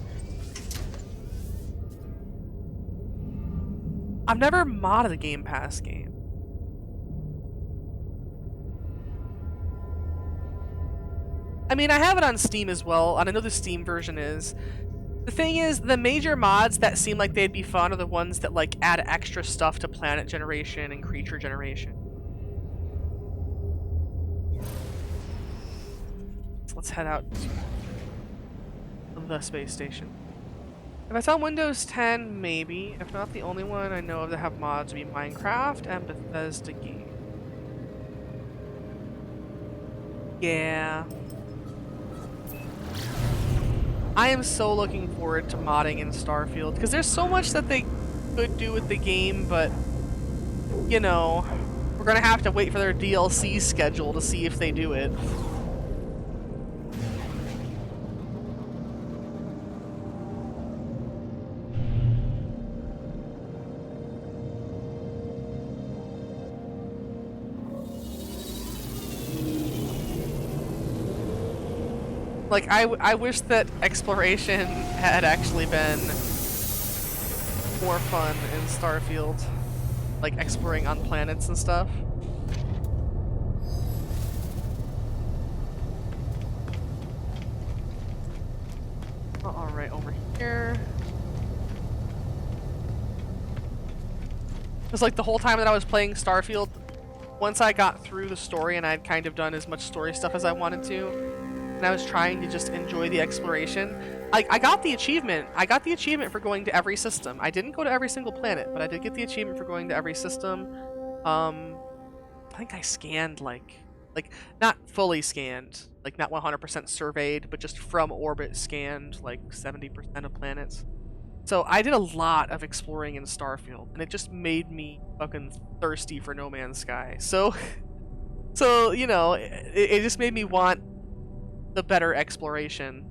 I've never modded a Game Pass game. I mean, I have it on Steam as well, and I know the Steam version is. The thing is, the major mods that seem like they'd be fun are the ones that like add extra stuff to planet generation and creature generation. So let's head out to the space station. If it's on Windows 10, maybe. If not, the only one I know of that have mods would be Minecraft and Bethesda Game. Yeah. I am so looking forward to modding in Starfield, because there's so much that they could do with the game, but, you know, we're gonna have to wait for their DLC schedule to see if they do it. Like, I wish that exploration had actually been more fun in Starfield. Like, exploring on planets and stuff. Alright, over here. It's like the whole time that I was playing Starfield, once I got through the story and I'd kind of done as much story stuff as I wanted to, and I was trying to just enjoy the exploration. I got the achievement. I got the achievement for going to every system. I didn't go to every single planet, but I did get the achievement for going to every system. I think I scanned like not fully scanned, like not 100% surveyed, but just from orbit scanned like 70% of planets. So I did a lot of exploring in Starfield, and it just made me fucking thirsty for No Man's Sky. So you know, it just made me want the better exploration.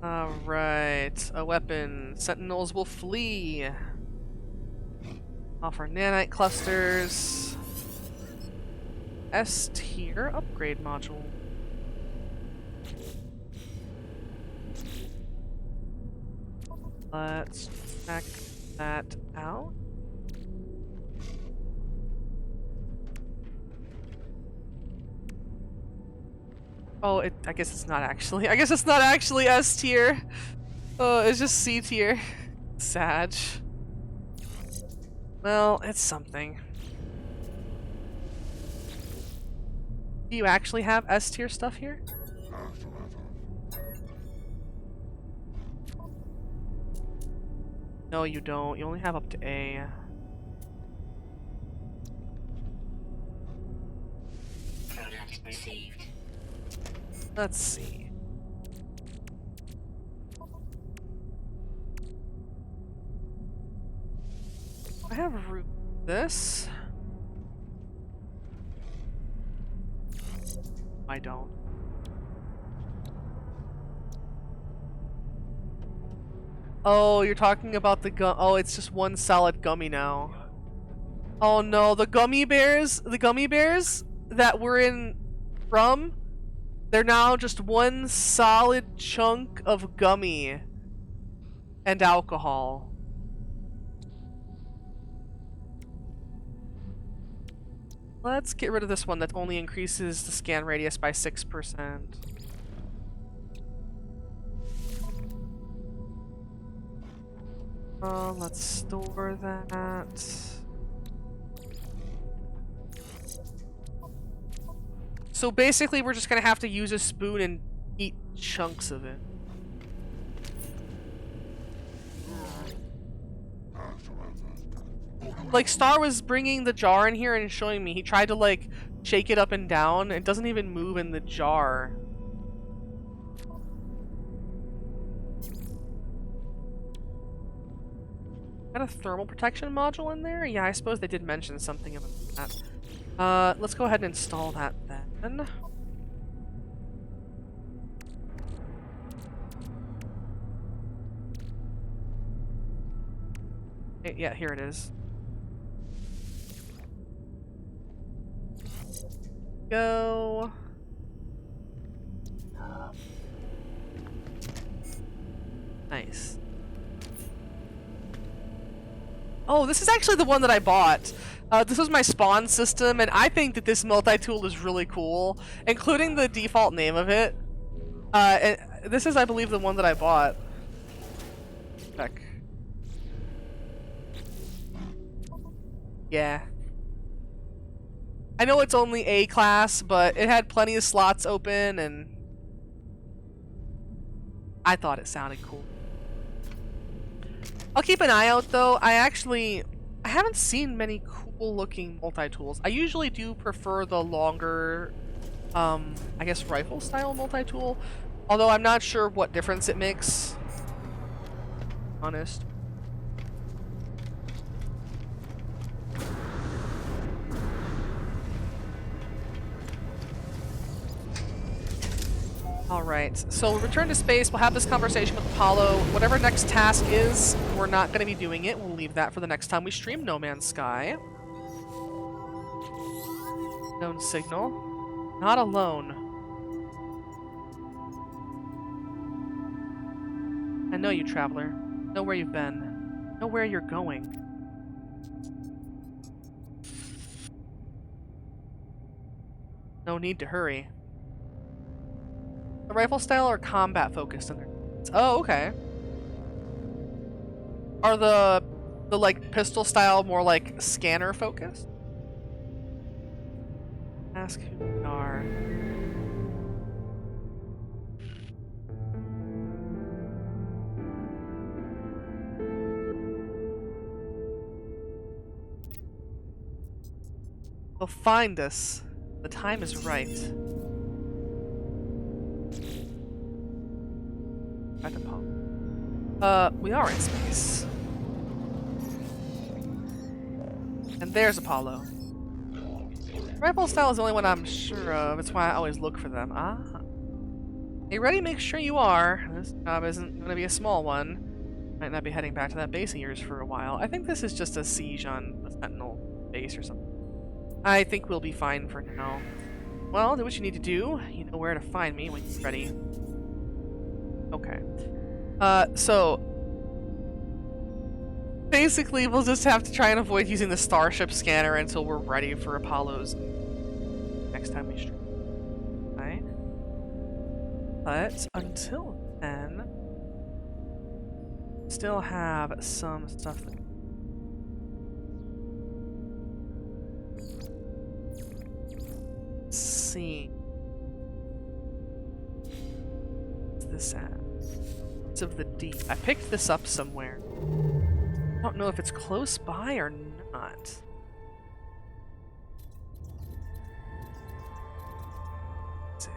Alright, a weapon. Sentinels will flee. Offer nanite clusters. S tier upgrade module. Let's check that out. Oh, I guess it's not actually. I guess it's not actually S tier. Oh, it's just C tier. Sad. Well, it's something. Do you actually have S tier stuff here? No, you don't. You only have up to A. Product received. Let's see. I have this. I don't. Oh, you're talking about the gum. Oh, it's just one solid gummy now. Oh no, the gummy bears that were in Rum, they're now just one solid chunk of gummy and alcohol. Let's get rid of this one that only increases the scan radius by 6%. Let's store that. So basically we're just gonna have to use a spoon and eat chunks of it. Like, Star was bringing the jar in here and showing me. He tried to, like, shake it up and down. It doesn't even move in the jar. Got a thermal protection module in there? Yeah, I suppose they did mention something about that. Let's go ahead and install that then. Yeah, here it is. Go. Nice. Oh, this is actually the one that I bought. This was my spawn system, and I think that this multi-tool is really cool, including the default name of it. And this is, I believe, the one that I bought. Check. Yeah. I know it's only A class, but it had plenty of slots open, and I thought it sounded cool. I'll keep an eye out though. I haven't seen many cool looking multi-tools. I usually do prefer the longer, I guess rifle style multi-tool. Although I'm not sure what difference it makes. Honest. Alright, so we'll return to space, we'll have this conversation with Apollo. Whatever next task is, we're not going to be doing it. We'll leave that for the next time we stream No Man's Sky. Known signal. Not alone. I know you, traveler. Know where you've been. Know where you're going. No need to hurry. The rifle style or combat focused in there? Oh, okay. Are the like pistol style more like scanner focused? Ask who we are. They'll find us. The time is right. We are in space. And there's Apollo. Rifle style is the only one I'm sure of. It's why I always look for them. Ah. Hey, ready? Make sure you are. This job isn't going to be a small one. Might not be heading back to that base of yours for a while. I think this is just a siege on the Sentinel base or something. I think we'll be fine for now. Well, do what you need to do. You know where to find me when you're ready. Okay. So basically we'll just have to try and avoid using the Starship scanner until we're ready for Apollo's next time we stream. Right? But until then, still have some stuff that let's see. What's this at? Of the Deep. I picked this up somewhere. I don't know if it's close by or not. That's it.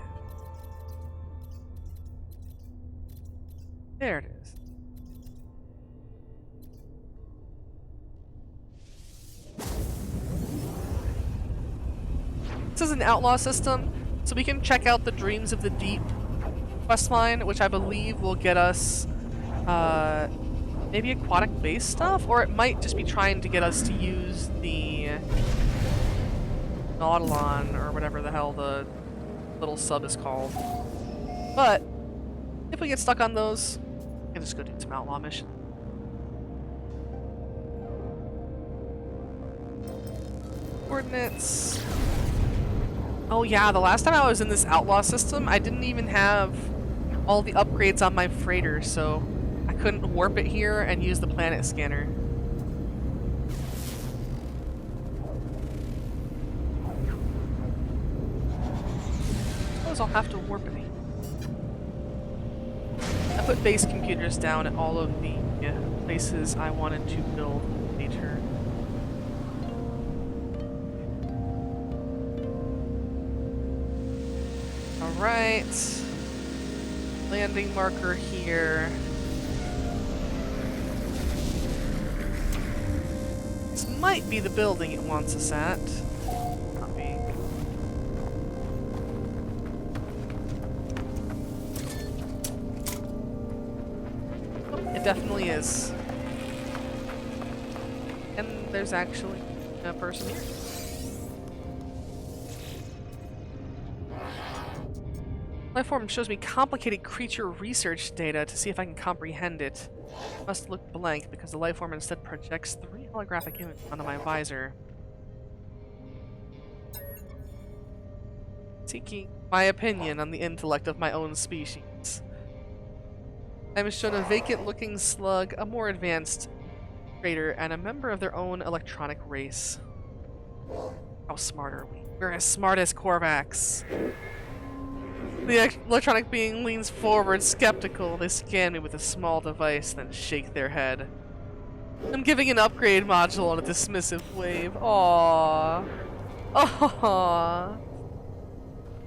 There it is. This is an outlaw system, so we can check out the Dreams of the Deep questline, which I believe will get us maybe aquatic base stuff, or it might just be trying to get us to use the Nautilon, or whatever the hell the little sub is called. But if we get stuck on those, we can just go do some outlaw missions. Coordinates. Oh yeah, the last time I was in this outlaw system, I didn't even have all the upgrades on my freighter, so I couldn't warp it here and use the planet scanner. Suppose I'll have to warp it. I put base computers down at all of the places I wanted to build later. Alright. Landing marker here. This might be the building it wants us at. Not be. Oh, it definitely is. And there's actually a person here. Lifeform shows me complicated creature research data to see if I can comprehend it. It must look blank because the lifeform instead projects 3 holographic images onto my visor. Seeking my opinion on the intellect of my own species. I was shown a vacant-looking slug, a more advanced freighter, and a member of their own electronic race. How smart are we? We're as smart as Korvax. The electronic being leans forward, skeptical. They scan me with a small device, then shake their head. I'm giving an upgrade module on a dismissive wave. Aww. Aww.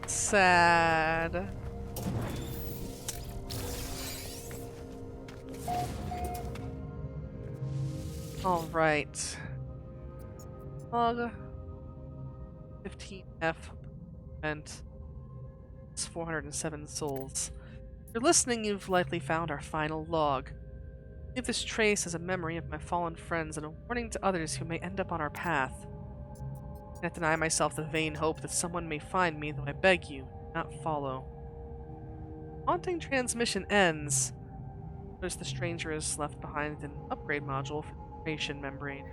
Sad. Alright. Log 15F event. It's 407 souls. If you're listening, you've likely found our final log. Leave this trace as a memory of my fallen friends and a warning to others who may end up on our path. I can't deny myself the vain hope that someone may find me, though I beg you, do not follow. Haunting transmission ends. Notice the stranger has left behind an upgrade module for the information membrane.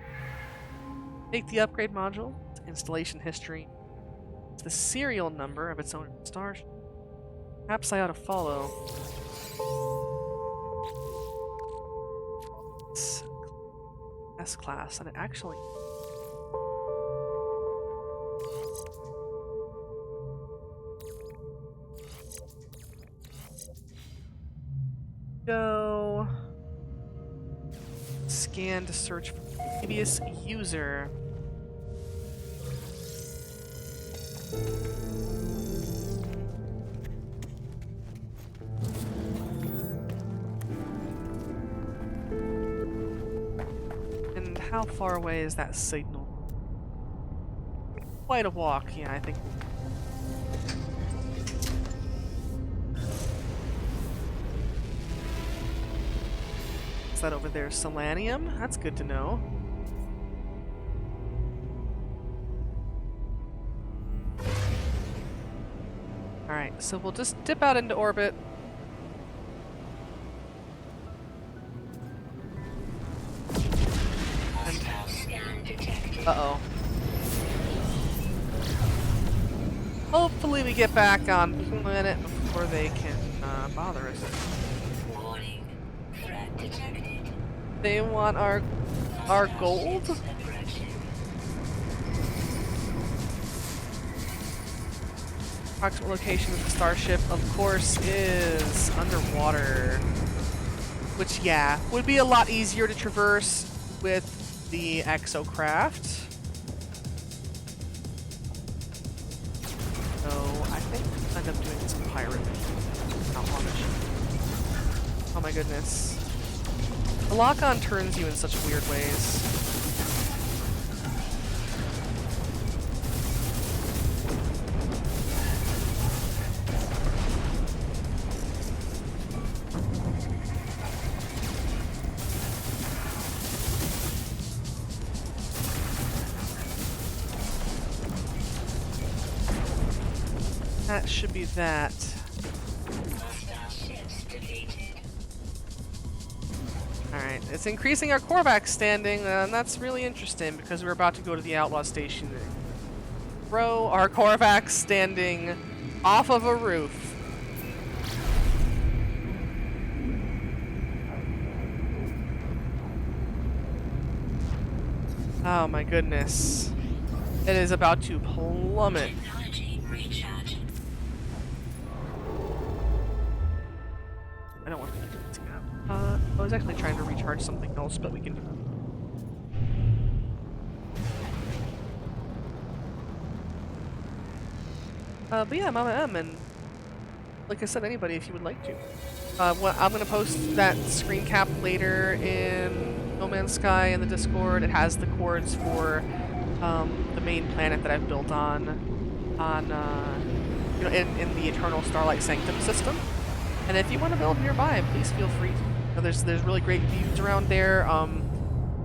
Take the upgrade module, its installation history, it's the serial number of its owner star. Perhaps I ought to follow. It's S-class, and it actually... Go... Scan to search for previous user. And how far away is that signal? Quite a walk, yeah, I think. Is that over there Solanium? That's good to know. Alright, so we'll just dip out into orbit. Uh-oh. Hopefully we get back on planet before they can bother us. Warning. Threat detected. They want our gold? Approximate location of the starship, of course, is underwater. Which, yeah, would be a lot easier to traverse with the exocraft. So, I think I'll end up doing some pirate. Not launch. Oh my goodness. The lock-on turns you in such weird ways. That should be that. Alright, it's increasing our Korvax standing, and that's really interesting because we're about to go to the Outlaw Station and throw our Korvax standing off of a roof. Oh my goodness. It is about to plummet. I don't want to do that. I was actually trying to recharge something else, but we can do that. But yeah, Mama M, and like I said, anybody if you would like to. Well, I'm gonna post that screen cap later in No Man's Sky in the Discord. It has the coords for the main planet that I've built on you know, in the Eternal Starlight Sanctum system. And if you want to build nearby, please feel free. There's really great views around there.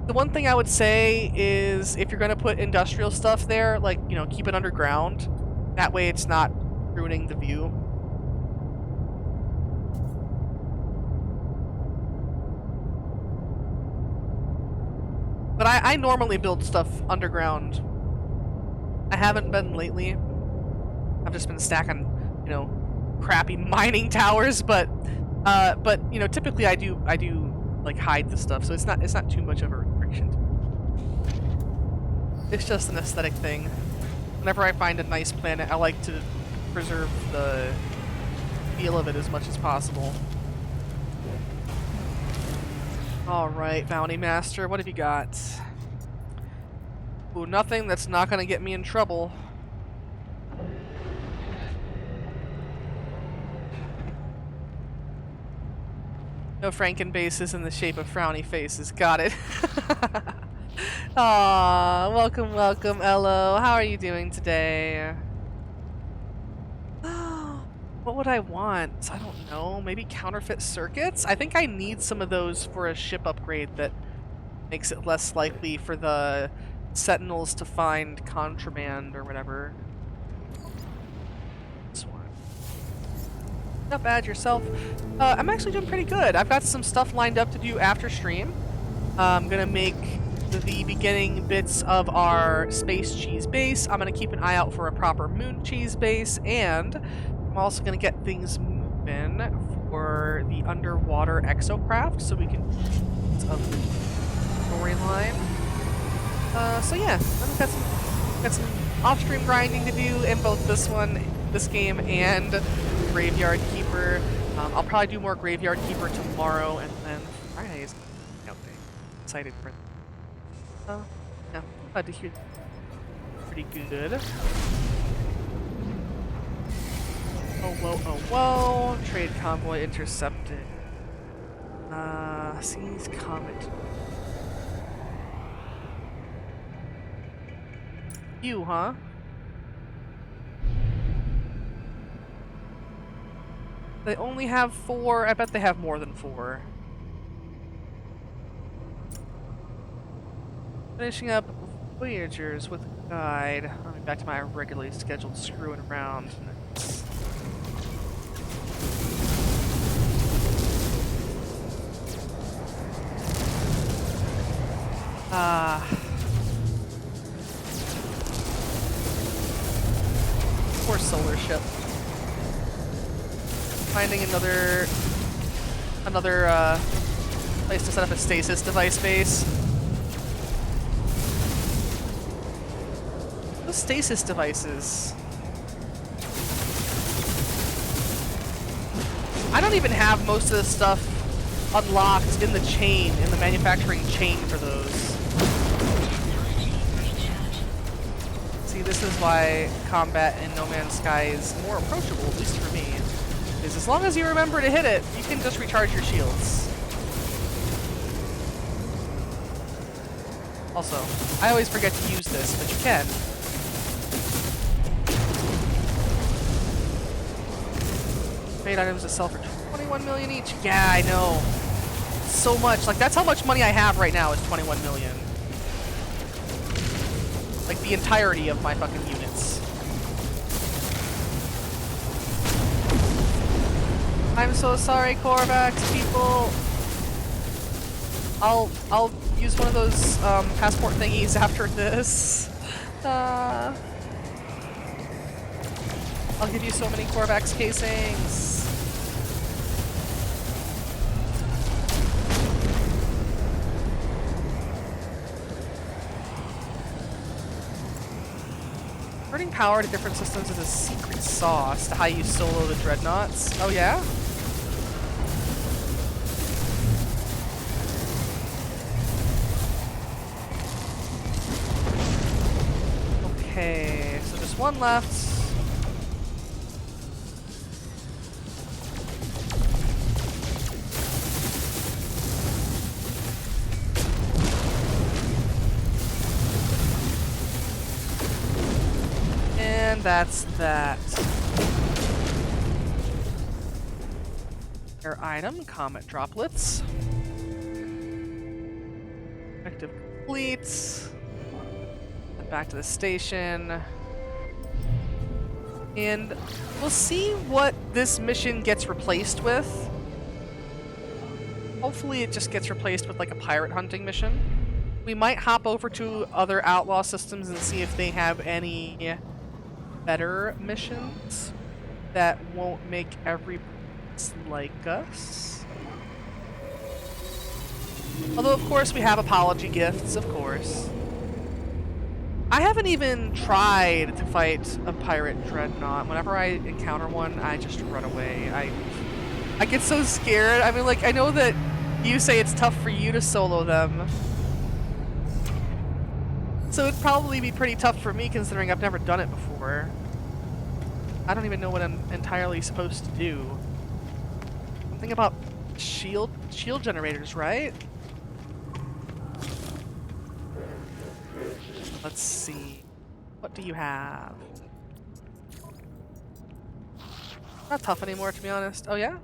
The one thing I would say is if you're going to put industrial stuff there, like, you know, keep it underground. That way it's not ruining the view. But I normally build stuff underground. I haven't been lately. I've just been stacking, you know, crappy mining towers, but you know, typically I do like hide the stuff, so it's not too much of a restriction. It's just an aesthetic thing. Whenever I find a nice planet, I like to preserve the feel of it as much as possible. Alright, Bounty Master, what have you got? Ooh, nothing that's not gonna get me in trouble. No Frankenbases in the shape of frowny faces. Got it. Aw, welcome, welcome, Ello. How are you doing today? What would I want? I don't know. Maybe counterfeit circuits? I think I need some of those for a ship upgrade that makes it less likely for the Sentinels to find contraband or whatever. This one. Not bad yourself. I'm actually doing pretty good. I've got some stuff lined up to do after stream. I'm gonna make the beginning bits of our space cheese base. I'm gonna keep an eye out for a proper moon cheese base, and I'm also gonna get things moving for the underwater exocraft, so we can of the storyline. So yeah, I've got some off-stream grinding to do in both this game, and Graveyard Keeper. I'll probably do more Graveyard Keeper tomorrow, and then Friday's out day. Excited for it. Yeah, glad to hear. Pretty good. Oh whoa, oh whoa! Trade convoy intercepted. Sees comet. You, huh? They only have 4. I bet they have more than 4. Finishing up Voyagers with a guide. I'll be back to my regularly scheduled screwing around. Poor solar ship. Finding another place to set up a stasis device base. Those stasis devices. I don't even have most of the stuff unlocked in the chain, in the manufacturing chain for those. See, this is why combat in No Man's Sky is more approachable, at least for me. Is as long as you remember to hit it, you can just recharge your shields. Also, I always forget to use this, but you can. Trade items that sell for 21 million each. Yeah, I know. So much. Like, that's how much money I have right now is 21 million. Like, the entirety of my fucking units. I'm so sorry, Korvax people. I'll use one of those passport thingies after this. I'll give you so many Korvax casings. Converting power to different systems is a secret sauce to how you solo the dreadnoughts. Oh yeah? Okay, so just one left. And that's that. Air item, comet droplets. Objective complete. Back to the station. And we'll see what this mission gets replaced with. Hopefully it just gets replaced with like a pirate hunting mission. We might hop over to other outlaw systems and see if they have any better missions that won't make everybody like us. Although of course we have apology gifts, of course. I haven't even tried to fight a pirate dreadnought. Whenever I encounter one, I just run away. I get so scared. I mean, like, I know that you say it's tough for you to solo them. So it'd probably be pretty tough for me considering I've never done it before. I don't even know what I'm entirely supposed to do. Something about shield generators, right? Let's see. What do you have? Not tough anymore, to be honest. Oh yeah?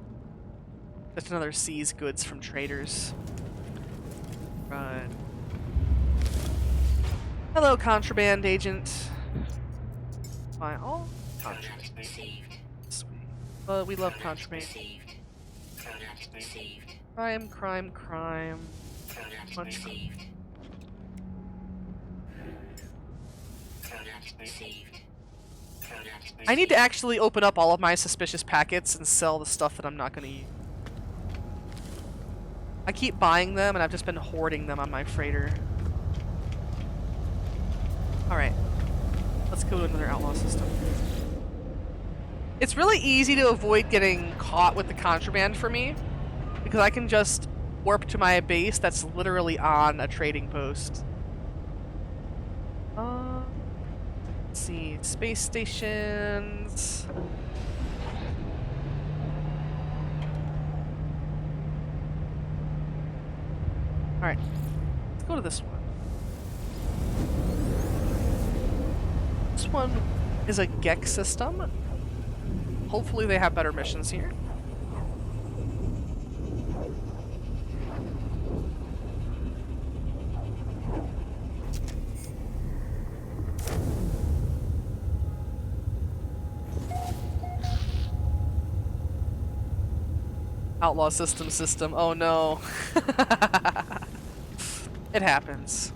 Just another seize goods from traders. Right. Hello, contraband agent. Fine. Oh, Product received. sweet. Well, we love Product contraband. received. Product received. Crime, crime, crime. Product Much- received. Product received. Product I need to received. actually open up all of my suspicious packets and sell the stuff that I'm not going to use. I keep buying them, and I've just been hoarding them on my freighter. Alright. Let's go to another outlaw system. It's really easy to avoid getting caught with the contraband for me, because I can just warp to my base that's literally on a trading post. Let's see. Space stations. Alright. Let's go to this one. This one is a Gex system. Hopefully they have better missions here. Outlaw system. Oh no. It happens.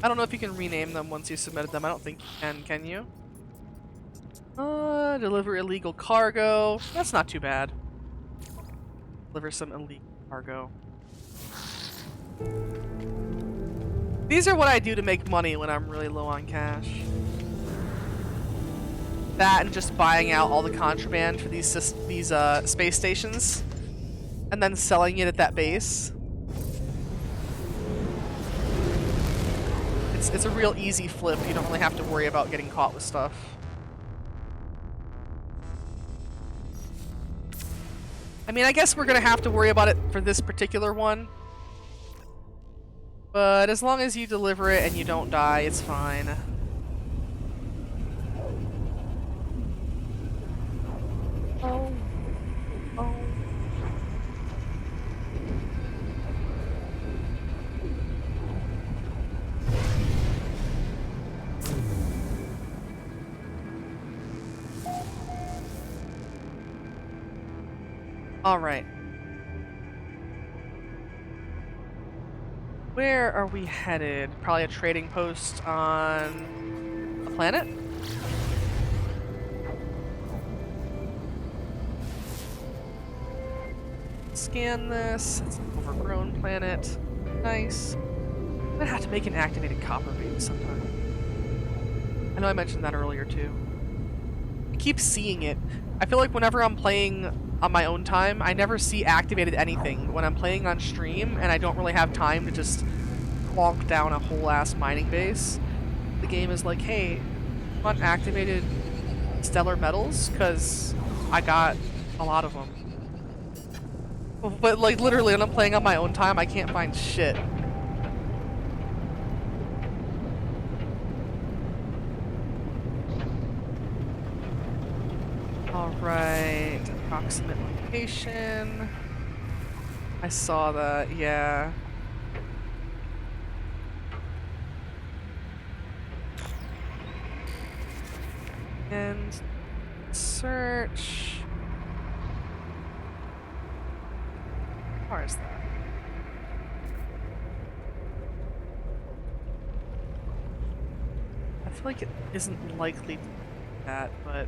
I don't know if you can rename them once you submitted them. I don't think you can you? Deliver illegal cargo. That's not too bad. Deliver some illegal cargo. These are what I do to make money when I'm really low on cash. That and just buying out all the contraband for these space stations, and then selling it at that base. It's a real easy flip. You don't really have to worry about getting caught with stuff. I mean, I guess we're gonna have to worry about it for this particular one. But as long as you deliver it and you don't die, it's fine. Oh. Oh. All right. Where are we headed? Probably a trading post on a planet? Scan this. It's an overgrown planet. Nice. I'm gonna have to make an activated copper beam sometime. I know I mentioned that earlier too. I keep seeing it. I feel like whenever I'm playing on my own time, I never see activated anything when I'm playing on stream, and I don't really have time to just plonk down a whole ass mining base. The game is like, hey, want activated stellar metals? Because I got a lot of them. But like literally when I'm playing on my own time, I can't find shit. Alright, approximate location. I saw that, yeah. And search. How far is that? I feel like it isn't likely to do that, but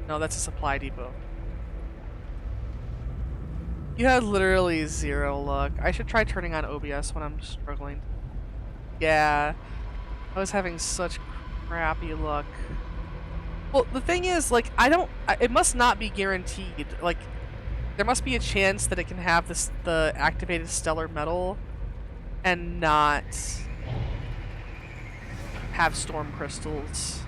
no, that's a supply depot. You had literally 0 luck. I should try turning on OBS when I'm struggling. Yeah. I was having such crappy luck. Well, the thing is, like, it must not be guaranteed. Like, there must be a chance that it can have the activated stellar metal and not have storm crystals.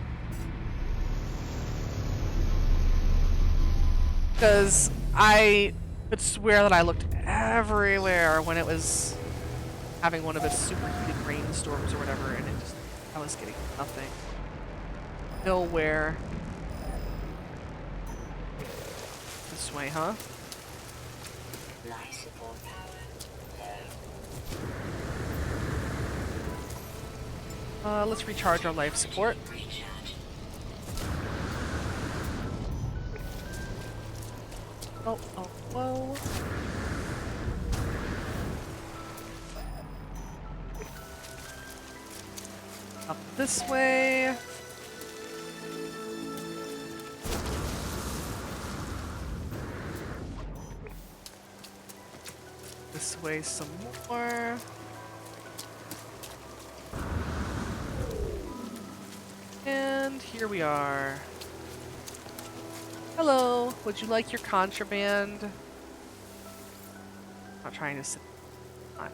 Because I could swear that I looked everywhere when it was having one of its superheated rainstorms or whatever, and I was getting nothing. Nowhere. This way, huh? Life support power. Let's recharge our life support. Recharge. Oh, whoa. Up this way. This way some more. And here we are. Hello, would you like your contraband? Not trying to sit. On.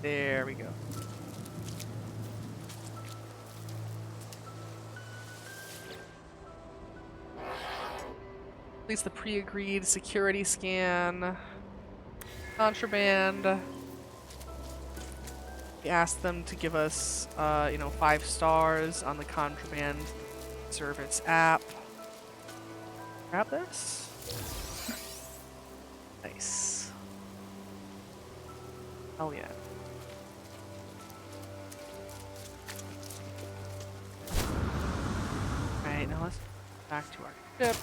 There we go. Please the pre-agreed security scan. Contraband. We asked them to give us, 5 stars on the contraband service app. Grab this. Nice. Oh yeah. Alright, now let's go back to our ship.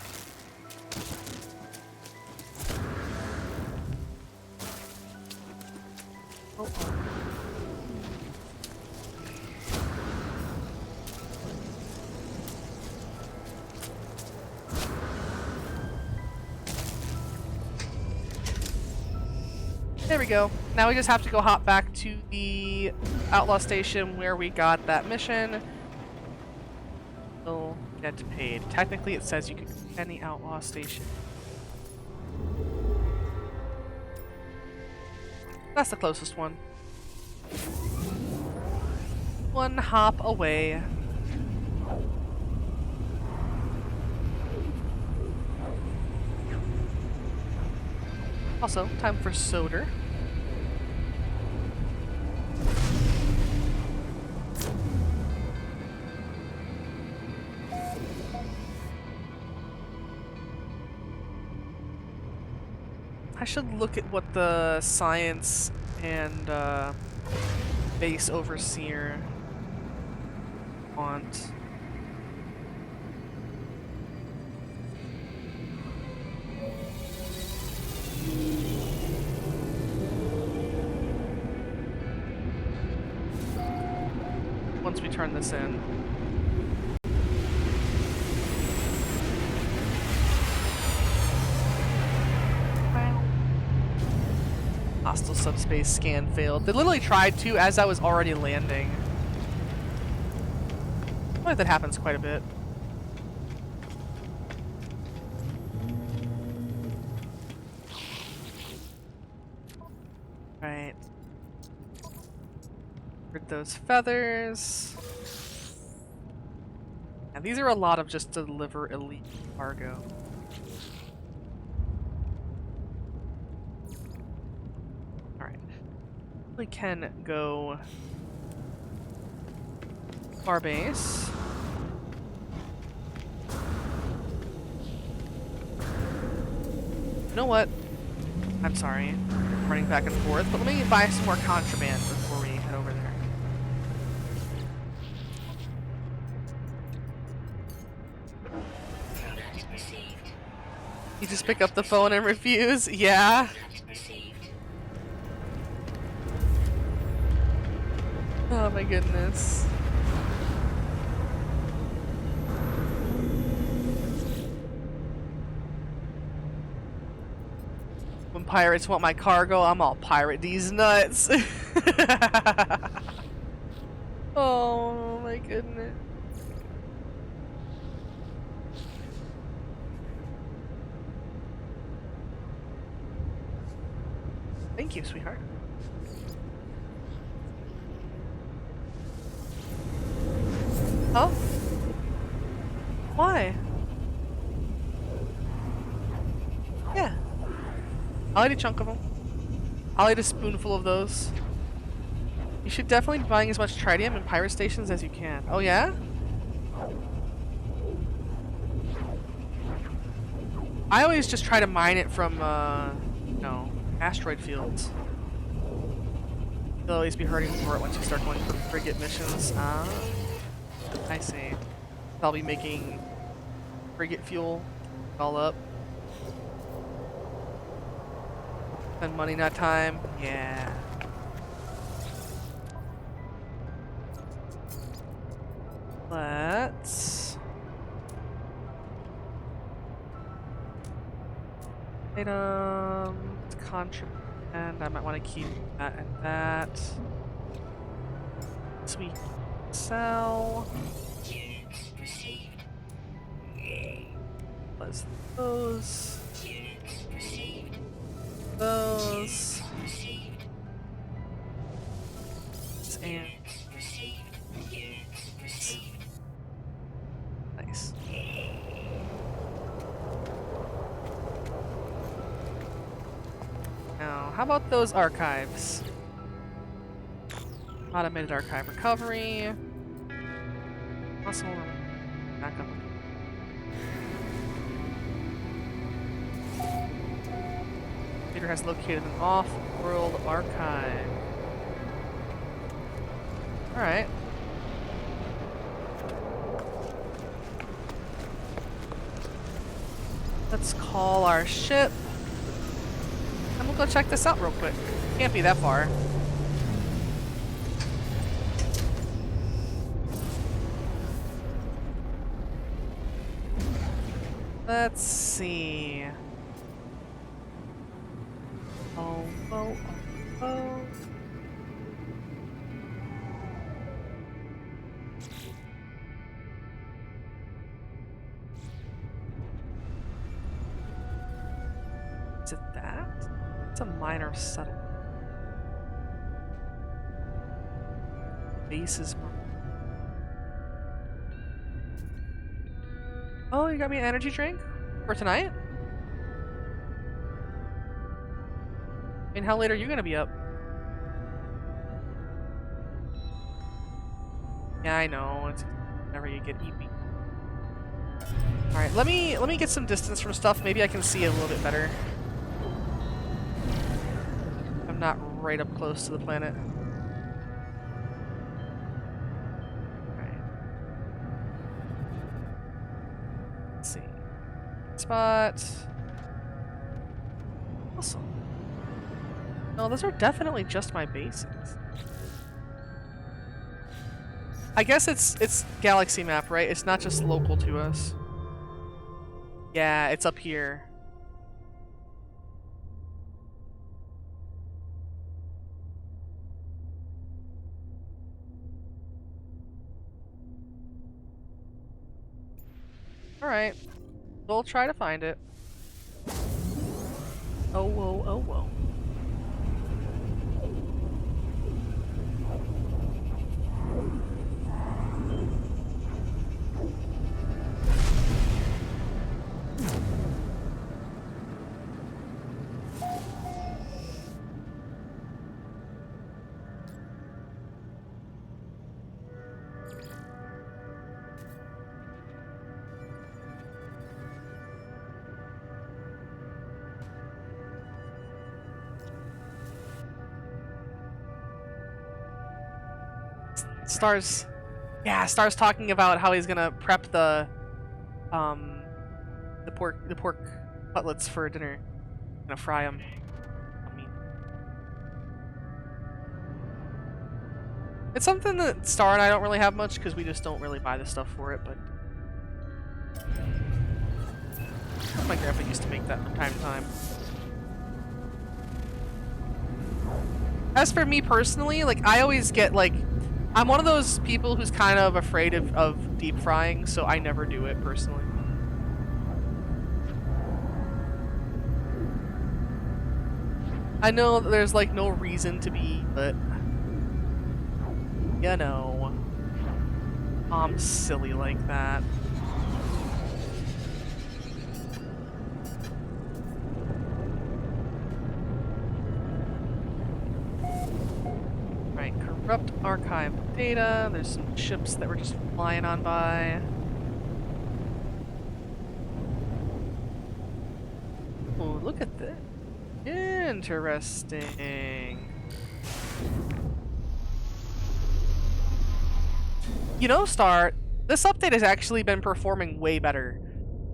Oh. There we go. Now we just have to go hop back to the outlaw station where we got that mission. We'll get paid. Technically it says you can go to any outlaw station. That's the closest one. One hop away. Also, time for soda. I should look at what the science and base overseer want. Once we turn this in. Hostile subspace scan failed. They literally tried to as I was already landing. I feel like that happens quite a bit. Right. Rid those feathers. And these are a lot of just to deliver elite cargo. We can go to our base. You know what? I'm sorry. I'm running back and forth, but let me buy some more contraband before we head over there. Product received. You just pick up the phone and refuse? Yeah. Product received. Oh my goodness. When pirates want my cargo, I'm all pirate these nuts. Oh my goodness. Thank you, sweetheart. Oh? Why? Yeah. I'll eat a chunk of them. I'll eat a spoonful of those. You should definitely be buying as much tritium and pirate stations as you can. Oh yeah? I always just try to mine it from, you know, asteroid fields. You'll always be hurting for it once you start going for frigate missions. I see. I'll be making frigate fuel all up. Spend money, not time. Yeah. Let's... Items, contraband, I might want to keep that and that. Sweet. Sell. Units received. Plus those. Units received. Those. Received. And Units received. Units received. nice. Now, how about those archives? Automated archive recovery. Also, backup. Computer has located an off-world archive. Alright. Let's call our ship. And we'll go check this out real quick. Can't be that far. Let's see. Oh. Is it that? It's a minor settlement. Base is marked. Oh, you got me an energy drink for tonight? I mean, how late are you gonna be up? Yeah, I know. It's whenever you get eepy. All right, let me get some distance from stuff. Maybe I can see a little bit better. I'm not right up close to the planet. Alright. Let's see. Spot. Awesome. No, those are definitely just my bases. I guess it's galaxy map, right? It's not just local to us. Yeah, it's up here. Alright. We'll try to find it. Oh, whoa, oh, whoa. Star's, yeah, Star's talking about how he's gonna prep the pork cutlets for dinner. Gonna fry them. I mean, it's something that Star and I don't really have much because we just don't really buy the stuff for it. But my grandpa used to make that from time to time. As for me personally, like I always get like, I'm one of those people who's kind of afraid of deep frying, so I never do it personally. I know that there's like no reason to be, but you know, I'm silly like that. Right, corrupt archive data. There's some ships that were just flying on by. Oh, look at this. Interesting. You know, Star, this update has actually been performing way better.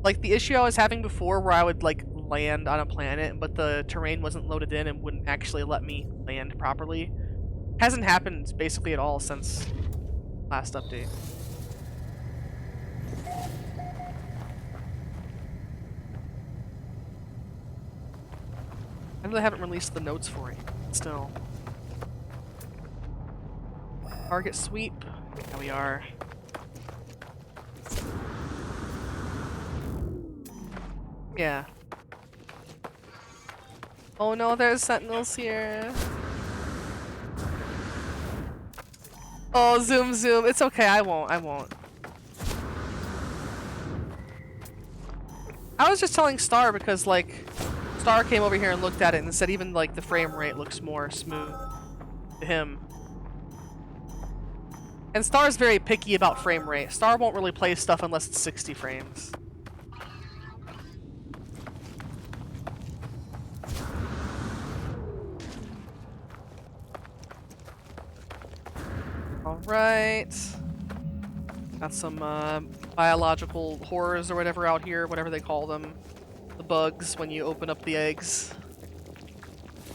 Like, the issue I was having before where I would, like, land on a planet, but the terrain wasn't loaded in and wouldn't actually let me land properly, hasn't happened basically at all since last update. I really haven't released the notes for it still. Target sweep. There we are. Yeah. Oh no, there's sentinels here. Oh, zoom, zoom. It's okay, I won't. I was just telling Star because, like, Star came over here and looked at it and said even, like, the frame rate looks more smooth to him. And Star's very picky about frame rate. Star won't really play stuff unless it's 60 frames. Alright. Got some biological horrors or whatever out here, whatever they call them. The bugs when you open up the eggs.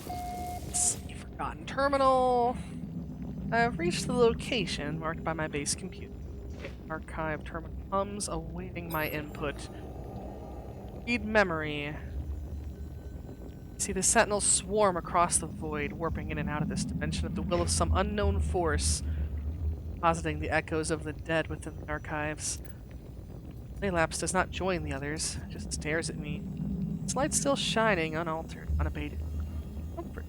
Let's see, forgotten terminal. I have reached the location marked by my base computer. Archive terminal comes, awaiting my input. Read memory. See the sentinels swarm across the void, warping in and out of this dimension at the will of some unknown force, positing the echoes of the dead within the archives. Relapse does not join the others, just stares at me. Its light still shining, unaltered, unabated. Comfort.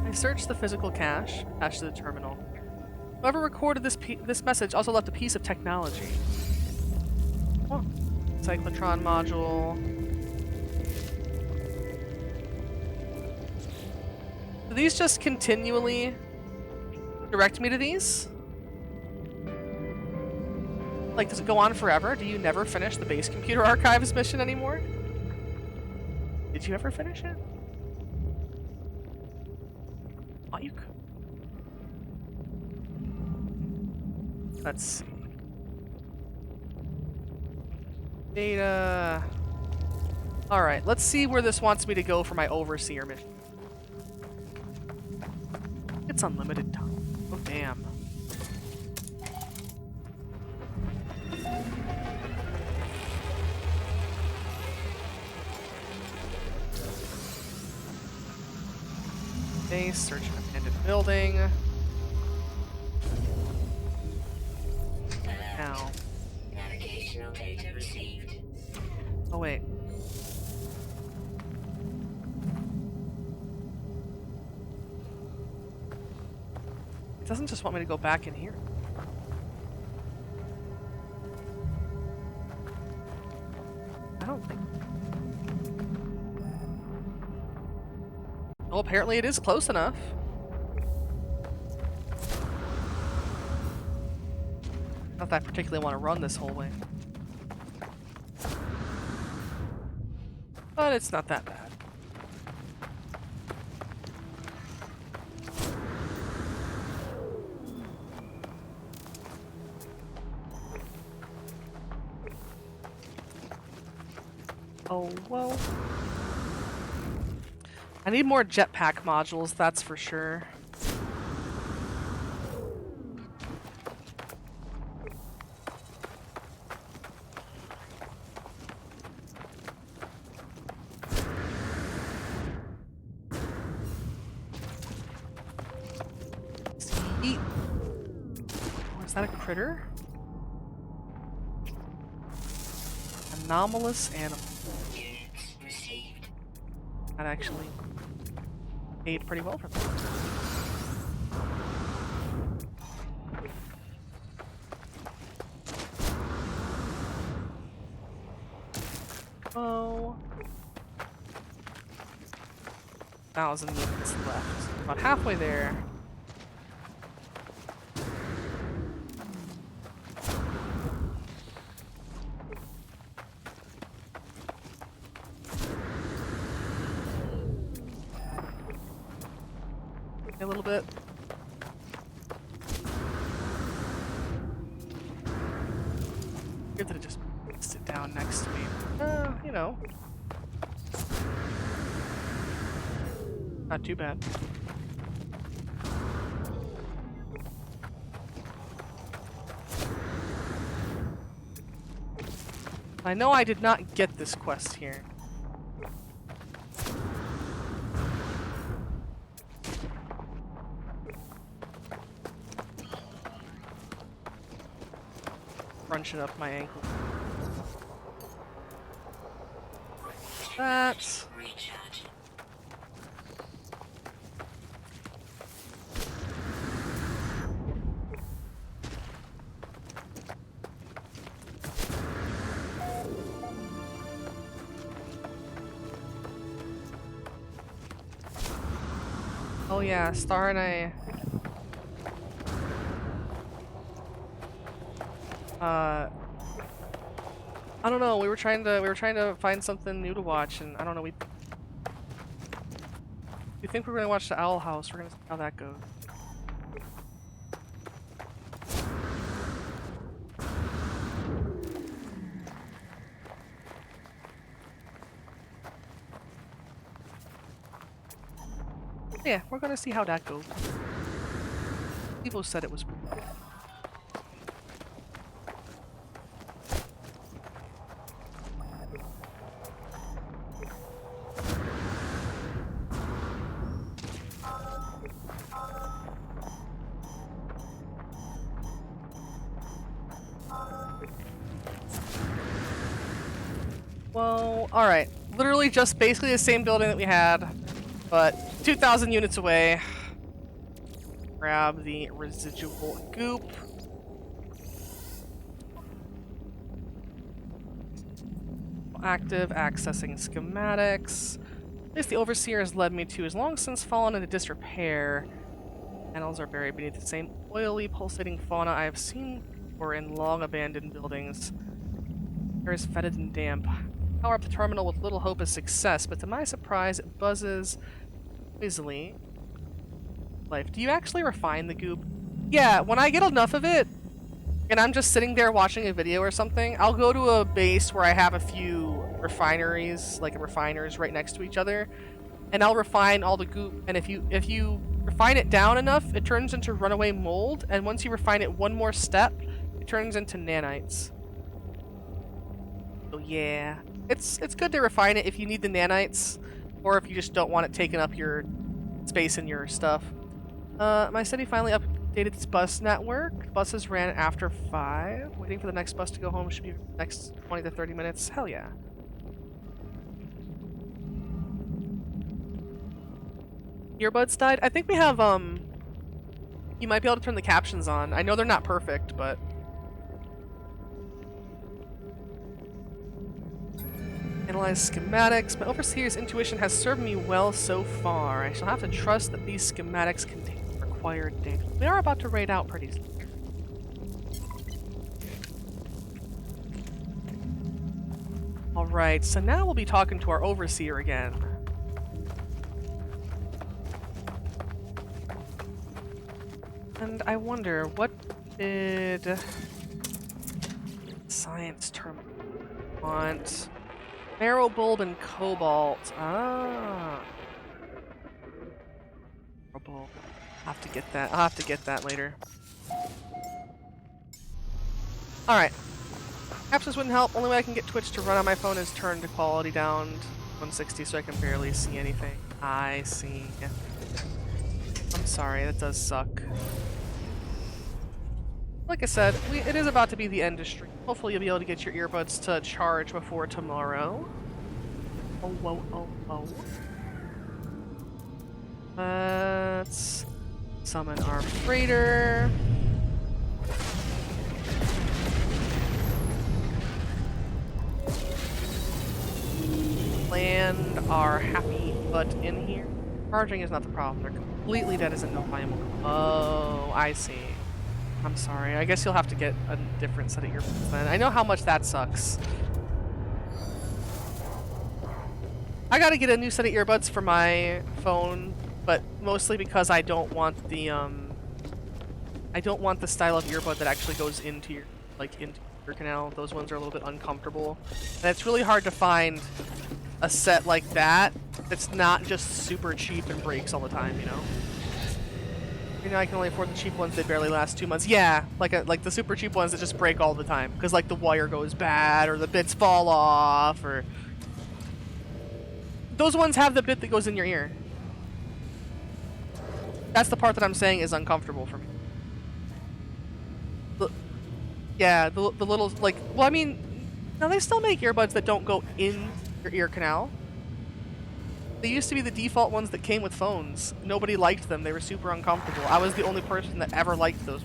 I searched the physical cache attached to the terminal. Whoever recorded this message also left a piece of technology. Oh, cyclotron module. Do these just continually direct me to these? Like, does it go on forever? Do you never finish the base computer archives mission anymore? Did you ever finish it? Oh, you could. Let's see. Data. Alright, let's see where this wants me to go for my overseer mission. It's unlimited time. Oh, damn. Base, search an abandoned building. Now. Navigational data received. Oh, wait. It doesn't just want me to go back in here. I don't think. Well, apparently it is close enough. Not that I particularly want to run this whole way. But it's not that bad. Oh, well. I need more jetpack modules, that's for sure. Is that a critter? Anomalous animal. Units received. That actually paid pretty well for that. Oh. 1,000 units left. About halfway there. A little bit. Good that it just sit down next to me. You know. Not too bad. I know I did not get this quest here. Crunching up my ankle. That's Recharge. oh yeah, Star and I don't know, we were trying to find something new to watch, and I don't know, we think we're gonna watch the Owl House. We're gonna see how that goes. Yeah, we're gonna see how that goes. People said it was. Well, alright. Literally just basically the same building that we had, but 2,000 units away. Grab the residual goop. Active, accessing schematics. This the Overseer has led me to has long since fallen into disrepair. Panels are buried beneath the same oily, pulsating fauna I have seen before in long abandoned buildings. Air is fetid and damp. Power up the terminal with little hope of success, but to my surprise, it buzzes noisily. Life. Do you actually refine the goop? Yeah, when I get enough of it, and I'm just sitting there watching a video or something, I'll go to a base where I have a few refineries, like refiners right next to each other, and I'll refine all the goop, and if you refine it down enough, it turns into runaway mold, and once you refine it one more step, it turns into nanites. So yeah, it's good to refine it if you need the nanites, or if you just don't want it taking up your space in your stuff. My city finally updated its bus network. Buses ran after 5. Waiting for the next bus to go home should be next 20 to 30 minutes. Hell yeah. Earbuds died? I think we have, you might be able to turn the captions on. I know they're not perfect, but... Analyze schematics. My Overseer's intuition has served me well so far. I shall have to trust that these schematics contain the required data. We are about to raid out pretty soon. Alright, so now we'll be talking to our Overseer again. And I wonder, what did Science Terminal want? Marrow bulb and cobalt. Ah. Marrow bulb. I'll have to get that. I'll have to get that later. Alright. Captions wouldn't help. Only way I can get Twitch to run on my phone is turn the quality down to 160 so I can barely see anything. I see. I'm sorry, that does suck. like I said, it is about to be the end of stream. Hopefully you'll be able to get your earbuds to charge before tomorrow. Oh, whoa, oh, oh. Let's summon our freighter. Land our happy butt in here. Charging is not the problem. They're completely dead as a no flammable. Oh, I see. I'm sorry. I guess you'll have to get a different set of earbuds then. I know how much that sucks. I gotta get a new set of earbuds for my phone, but mostly because I don't want the style of earbud that actually goes into your into your canal. Those ones are a little bit uncomfortable. And it's really hard to find a set like that that's not just super cheap and breaks all the time, you know? You know, I can only afford the cheap ones that barely last 2 months. Yeah, like the super cheap ones that just break all the time because like the wire goes bad or the bits fall off or those ones have the bit that goes in your ear. That's the part that I'm saying is uncomfortable for me. Yeah, the little like, well, I mean, now they still make earbuds that don't go in your ear canal. They used to be the default ones that came with phones. Nobody liked them. They were super uncomfortable. I was the only person that ever liked those.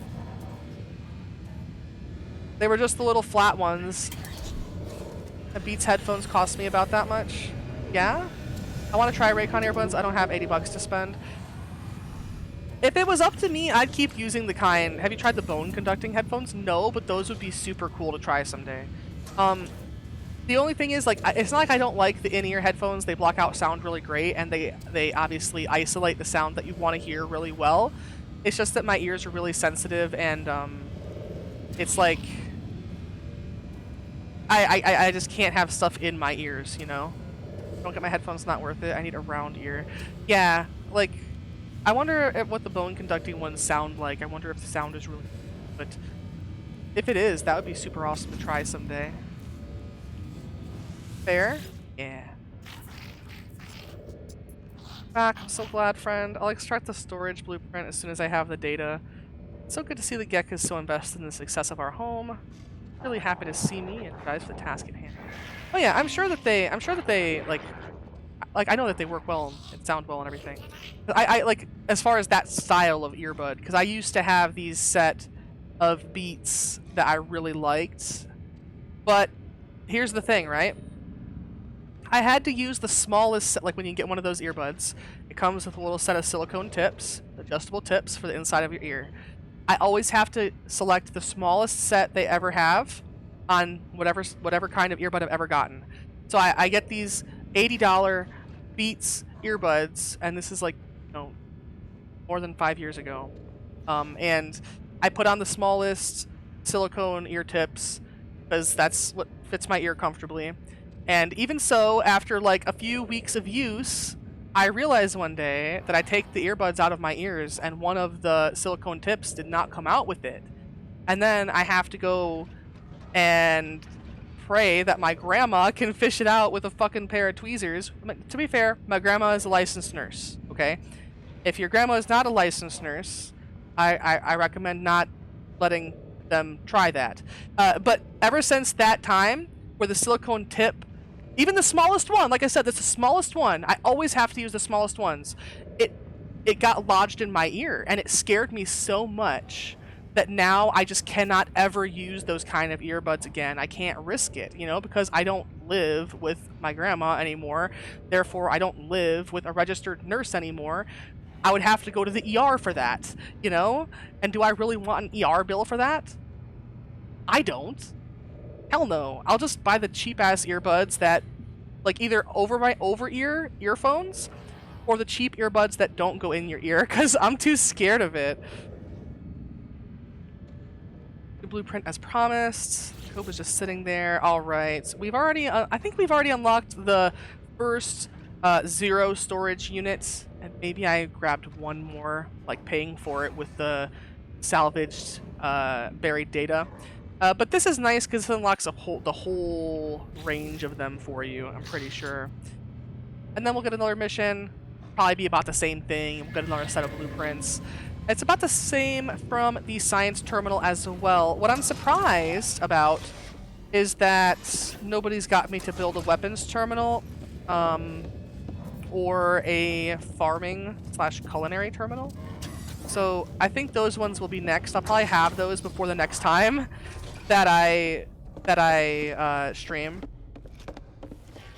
They were just the little flat ones. The Beats headphones cost me about that much. Yeah? I want to try Raycon earbuds. I don't have 80 bucks to spend. If it was up to me, I'd keep using the kind. Have you tried the bone conducting headphones? No, but those would be super cool to try someday. The only thing is, like, it's not like I don't like the in-ear headphones. They block out sound really great, and they obviously isolate the sound that you want to hear really well. It's just that my ears are really sensitive, and it's like I just can't have stuff in my ears, you know? Don't get my headphones, not worth it. I need a round ear. Yeah, like, I wonder what the bone conducting ones sound like. I wonder if the sound is really good. But if it is, that would be super awesome to try someday. Fair? Yeah. Back, I'm so glad, friend. I'll extract the storage blueprint as soon as I have the data. It's so good to see the Gek is so invested in the success of our home. Really happy to see me and drives the task at hand. Oh yeah, I'm sure that they like I know that they work well and sound well and everything. I like, as far as that style of earbud, because I used to have these set of Beats that I really liked. But here's the thing, right? I had to use the smallest, like when you get one of those earbuds, it comes with a little set of silicone tips, adjustable tips for the inside of your ear. I always have to select the smallest set they ever have on whatever kind of earbud I've ever gotten. So I get these $80 Beats earbuds, and this is like, you know, more than 5 years ago. And I put on the smallest silicone ear tips because that's what fits my ear comfortably. And even so, after like a few weeks of use, I realized one day that I take the earbuds out of my ears and one of the silicone tips did not come out with it. And then I have to go and pray that my grandma can fish it out with a fucking pair of tweezers. To be fair, my grandma is a licensed nurse, okay? If your grandma is not a licensed nurse, I recommend not letting them try that. But ever since that time, where the silicone tip, even the smallest one, like I said, that's the smallest one. I always have to use the smallest ones. It got lodged in my ear, and it scared me so much that now I just cannot ever use those kind of earbuds again. I can't risk it, you know, because I don't live with my grandma anymore. Therefore, I don't live with a registered nurse anymore. I would have to go to the ER for that, you know? And do I really want an ER bill for that? I don't. Hell no. I'll just buy the cheap-ass earbuds that, like, either over my over-ear earphones or the cheap earbuds that don't go in your ear, because I'm too scared of it. The blueprint as promised. Cope is just sitting there. All right. We've already, I think we've already unlocked the first 0 storage unit, and maybe I grabbed one more, like paying for it with the salvaged buried data. But this is nice because it unlocks the whole range of them for you, I'm pretty sure. And then we'll get another mission. Probably be about the same thing. We'll get another set of blueprints. It's about the same from the science terminal as well. What I'm surprised about is that nobody's got me to build a weapons terminal, or a farming / culinary terminal. So I think those ones will be next. I'll probably have those before the next time that I stream.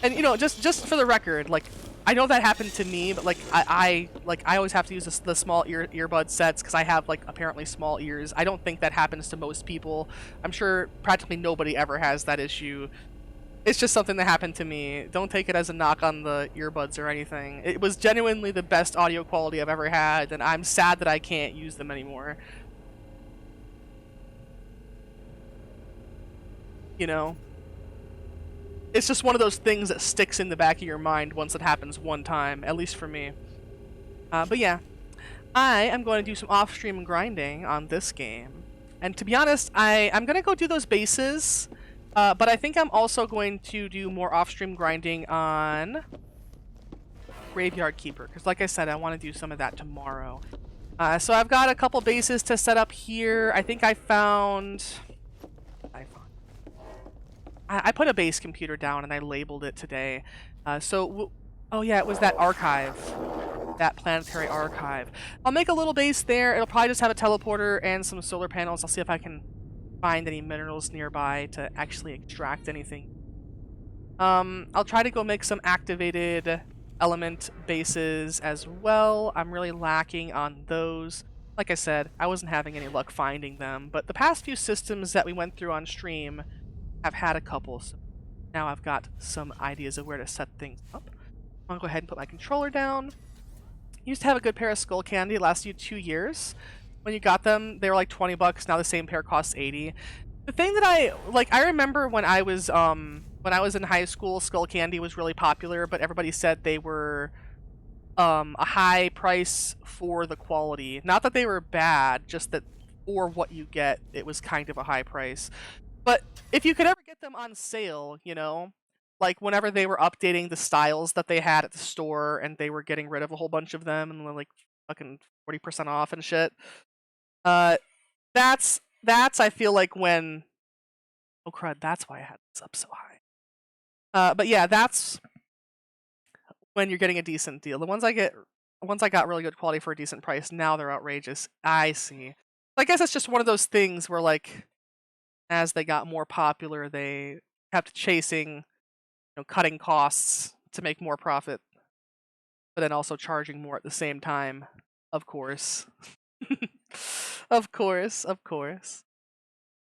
And you know, just for the record, like, I know that happened to me, but like I always have to use the small earbud sets because I have like apparently small ears. I don't think that happens to most people. I'm sure practically nobody ever has that issue. It's just something that happened to me. Don't take it as a knock on the earbuds or anything. It was genuinely the best audio quality I've ever had, and I'm sad that I can't use them anymore. You know? It's just one of those things that sticks in the back of your mind once it happens one time, at least for me. But yeah, I am going to do some off-stream grinding on this game. And to be honest, I'm going to go do those bases, but I think I'm also going to do more off-stream grinding on Graveyard Keeper, because like I said, I want to do some of that tomorrow. So I've got a couple bases to set up here. I think I put a base computer down and I labeled it today. Oh yeah, it was that archive. That planetary archive. I'll make a little base there. It'll probably just have a teleporter and some solar panels. I'll see if I can find any minerals nearby to actually extract anything. I'll try to go make some activated element bases as well. I'm really lacking on those. Like I said, I wasn't having any luck finding them, but the past few systems that we went through on stream have had a couple, so now I've got some ideas of where to set things up. I'm gonna go ahead and put my controller down. Used to have a good pair of Skull Candy. It lasted you 2 years. When you got them, they were like 20 bucks. Now the same pair costs 80. The thing that I remember when I was in high school, Skull Candy was really popular, but everybody said they were a high price for the quality. Not that they were bad, just that for what you get, it was kind of a high price. But if you could ever get them on sale, you know, like whenever they were updating the styles that they had at the store and they were getting rid of a whole bunch of them and like fucking 40% off and shit. That's I feel like when, oh crud, that's why I had this up so high. But yeah, that's when you're getting a decent deal. The ones I got really good quality for a decent price, now they're outrageous. I see. I guess it's just one of those things where like, as they got more popular, they kept chasing, you know, cutting costs to make more profit, but then also charging more at the same time, of course. Of course.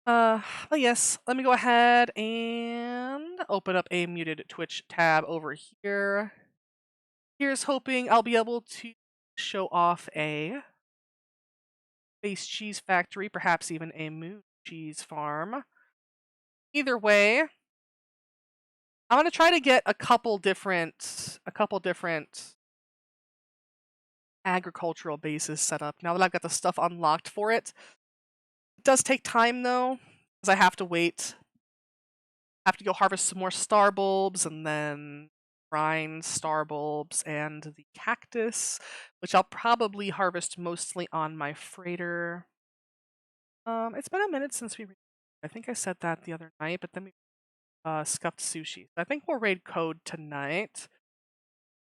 But yes, let me go ahead and open up a muted Twitch tab over here. Here's hoping I'll be able to show off a Space Cheese Factory, perhaps even a Moon Cheese Farm. Either way, I'm gonna try to get a couple different agricultural bases set up now that I've got the stuff unlocked for it. It does take time though, because I have to wait. I have to go harvest some more star bulbs and then grind star bulbs and the cactus, which I'll probably harvest mostly on my freighter. It's been a minute since I think I said that the other night, but then we scuffed sushi. I think we'll raid Code tonight.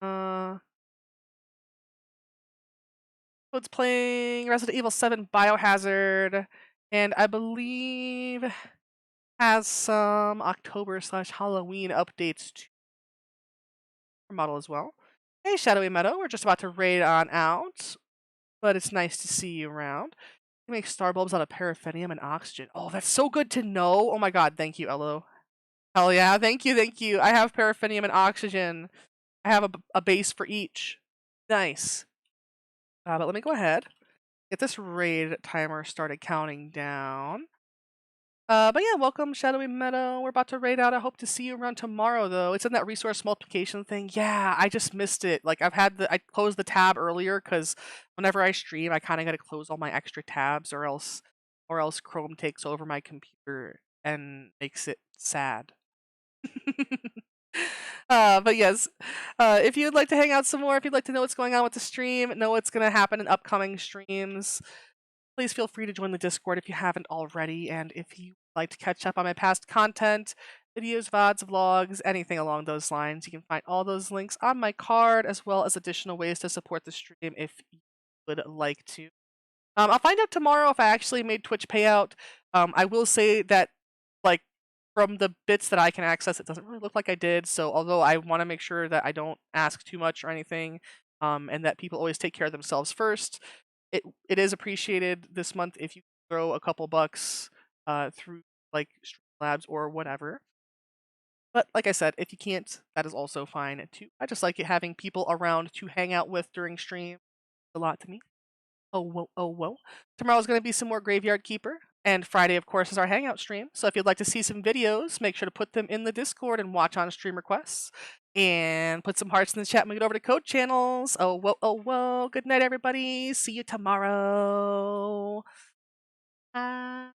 Code's playing Resident Evil 7 Biohazard, and I believe has some October/Halloween updates to our model as well. Hey, Shadowy Meadow, we're just about to raid on out, but it's nice to see you around. You make star bulbs out of paraffinium and oxygen. Oh, that's so good to know. Oh my god, thank you, Elo. Hell yeah, thank you. I have paraffinium and oxygen. I have a base for each. Nice. But let me go ahead. Get this raid timer started counting down. But yeah, welcome Shadowy Meadow. We're about to raid out. I hope to see you around tomorrow though. It's in that resource multiplication thing. Yeah, I just missed it. Like I closed the tab earlier because whenever I stream, I kind of got to close all my extra tabs or else Chrome takes over my computer and makes it sad. But yes, if you'd like to hang out some more, if you'd like to know what's going on with the stream, know what's going to happen in upcoming streams, please feel free to join the Discord if you haven't already. And if you would like to catch up on my past content, videos, VODs, vlogs, anything along those lines, you can find all those links on my card, as well as additional ways to support the stream if you would like to. I'll find out tomorrow if I actually made Twitch payout. I will say that, like, from the bits that I can access, it doesn't really look like I did. So although I want to make sure that I don't ask too much or anything, and that people always take care of themselves first, it is appreciated this month if you throw a couple bucks through like Streamlabs or whatever. But like I said, if you can't, that is also fine too. I just like it having people around to hang out with during stream. A lot to me. Oh, whoa, oh, whoa. Tomorrow's going to be some more Graveyard Keeper. And Friday, of course, is our Hangout stream. So if you'd like to see some videos, make sure to put them in the Discord and watch on stream requests. And put some hearts in the chat when we get over to Code Channels. Oh, whoa, oh, whoa. Good night, everybody. See you tomorrow. Bye.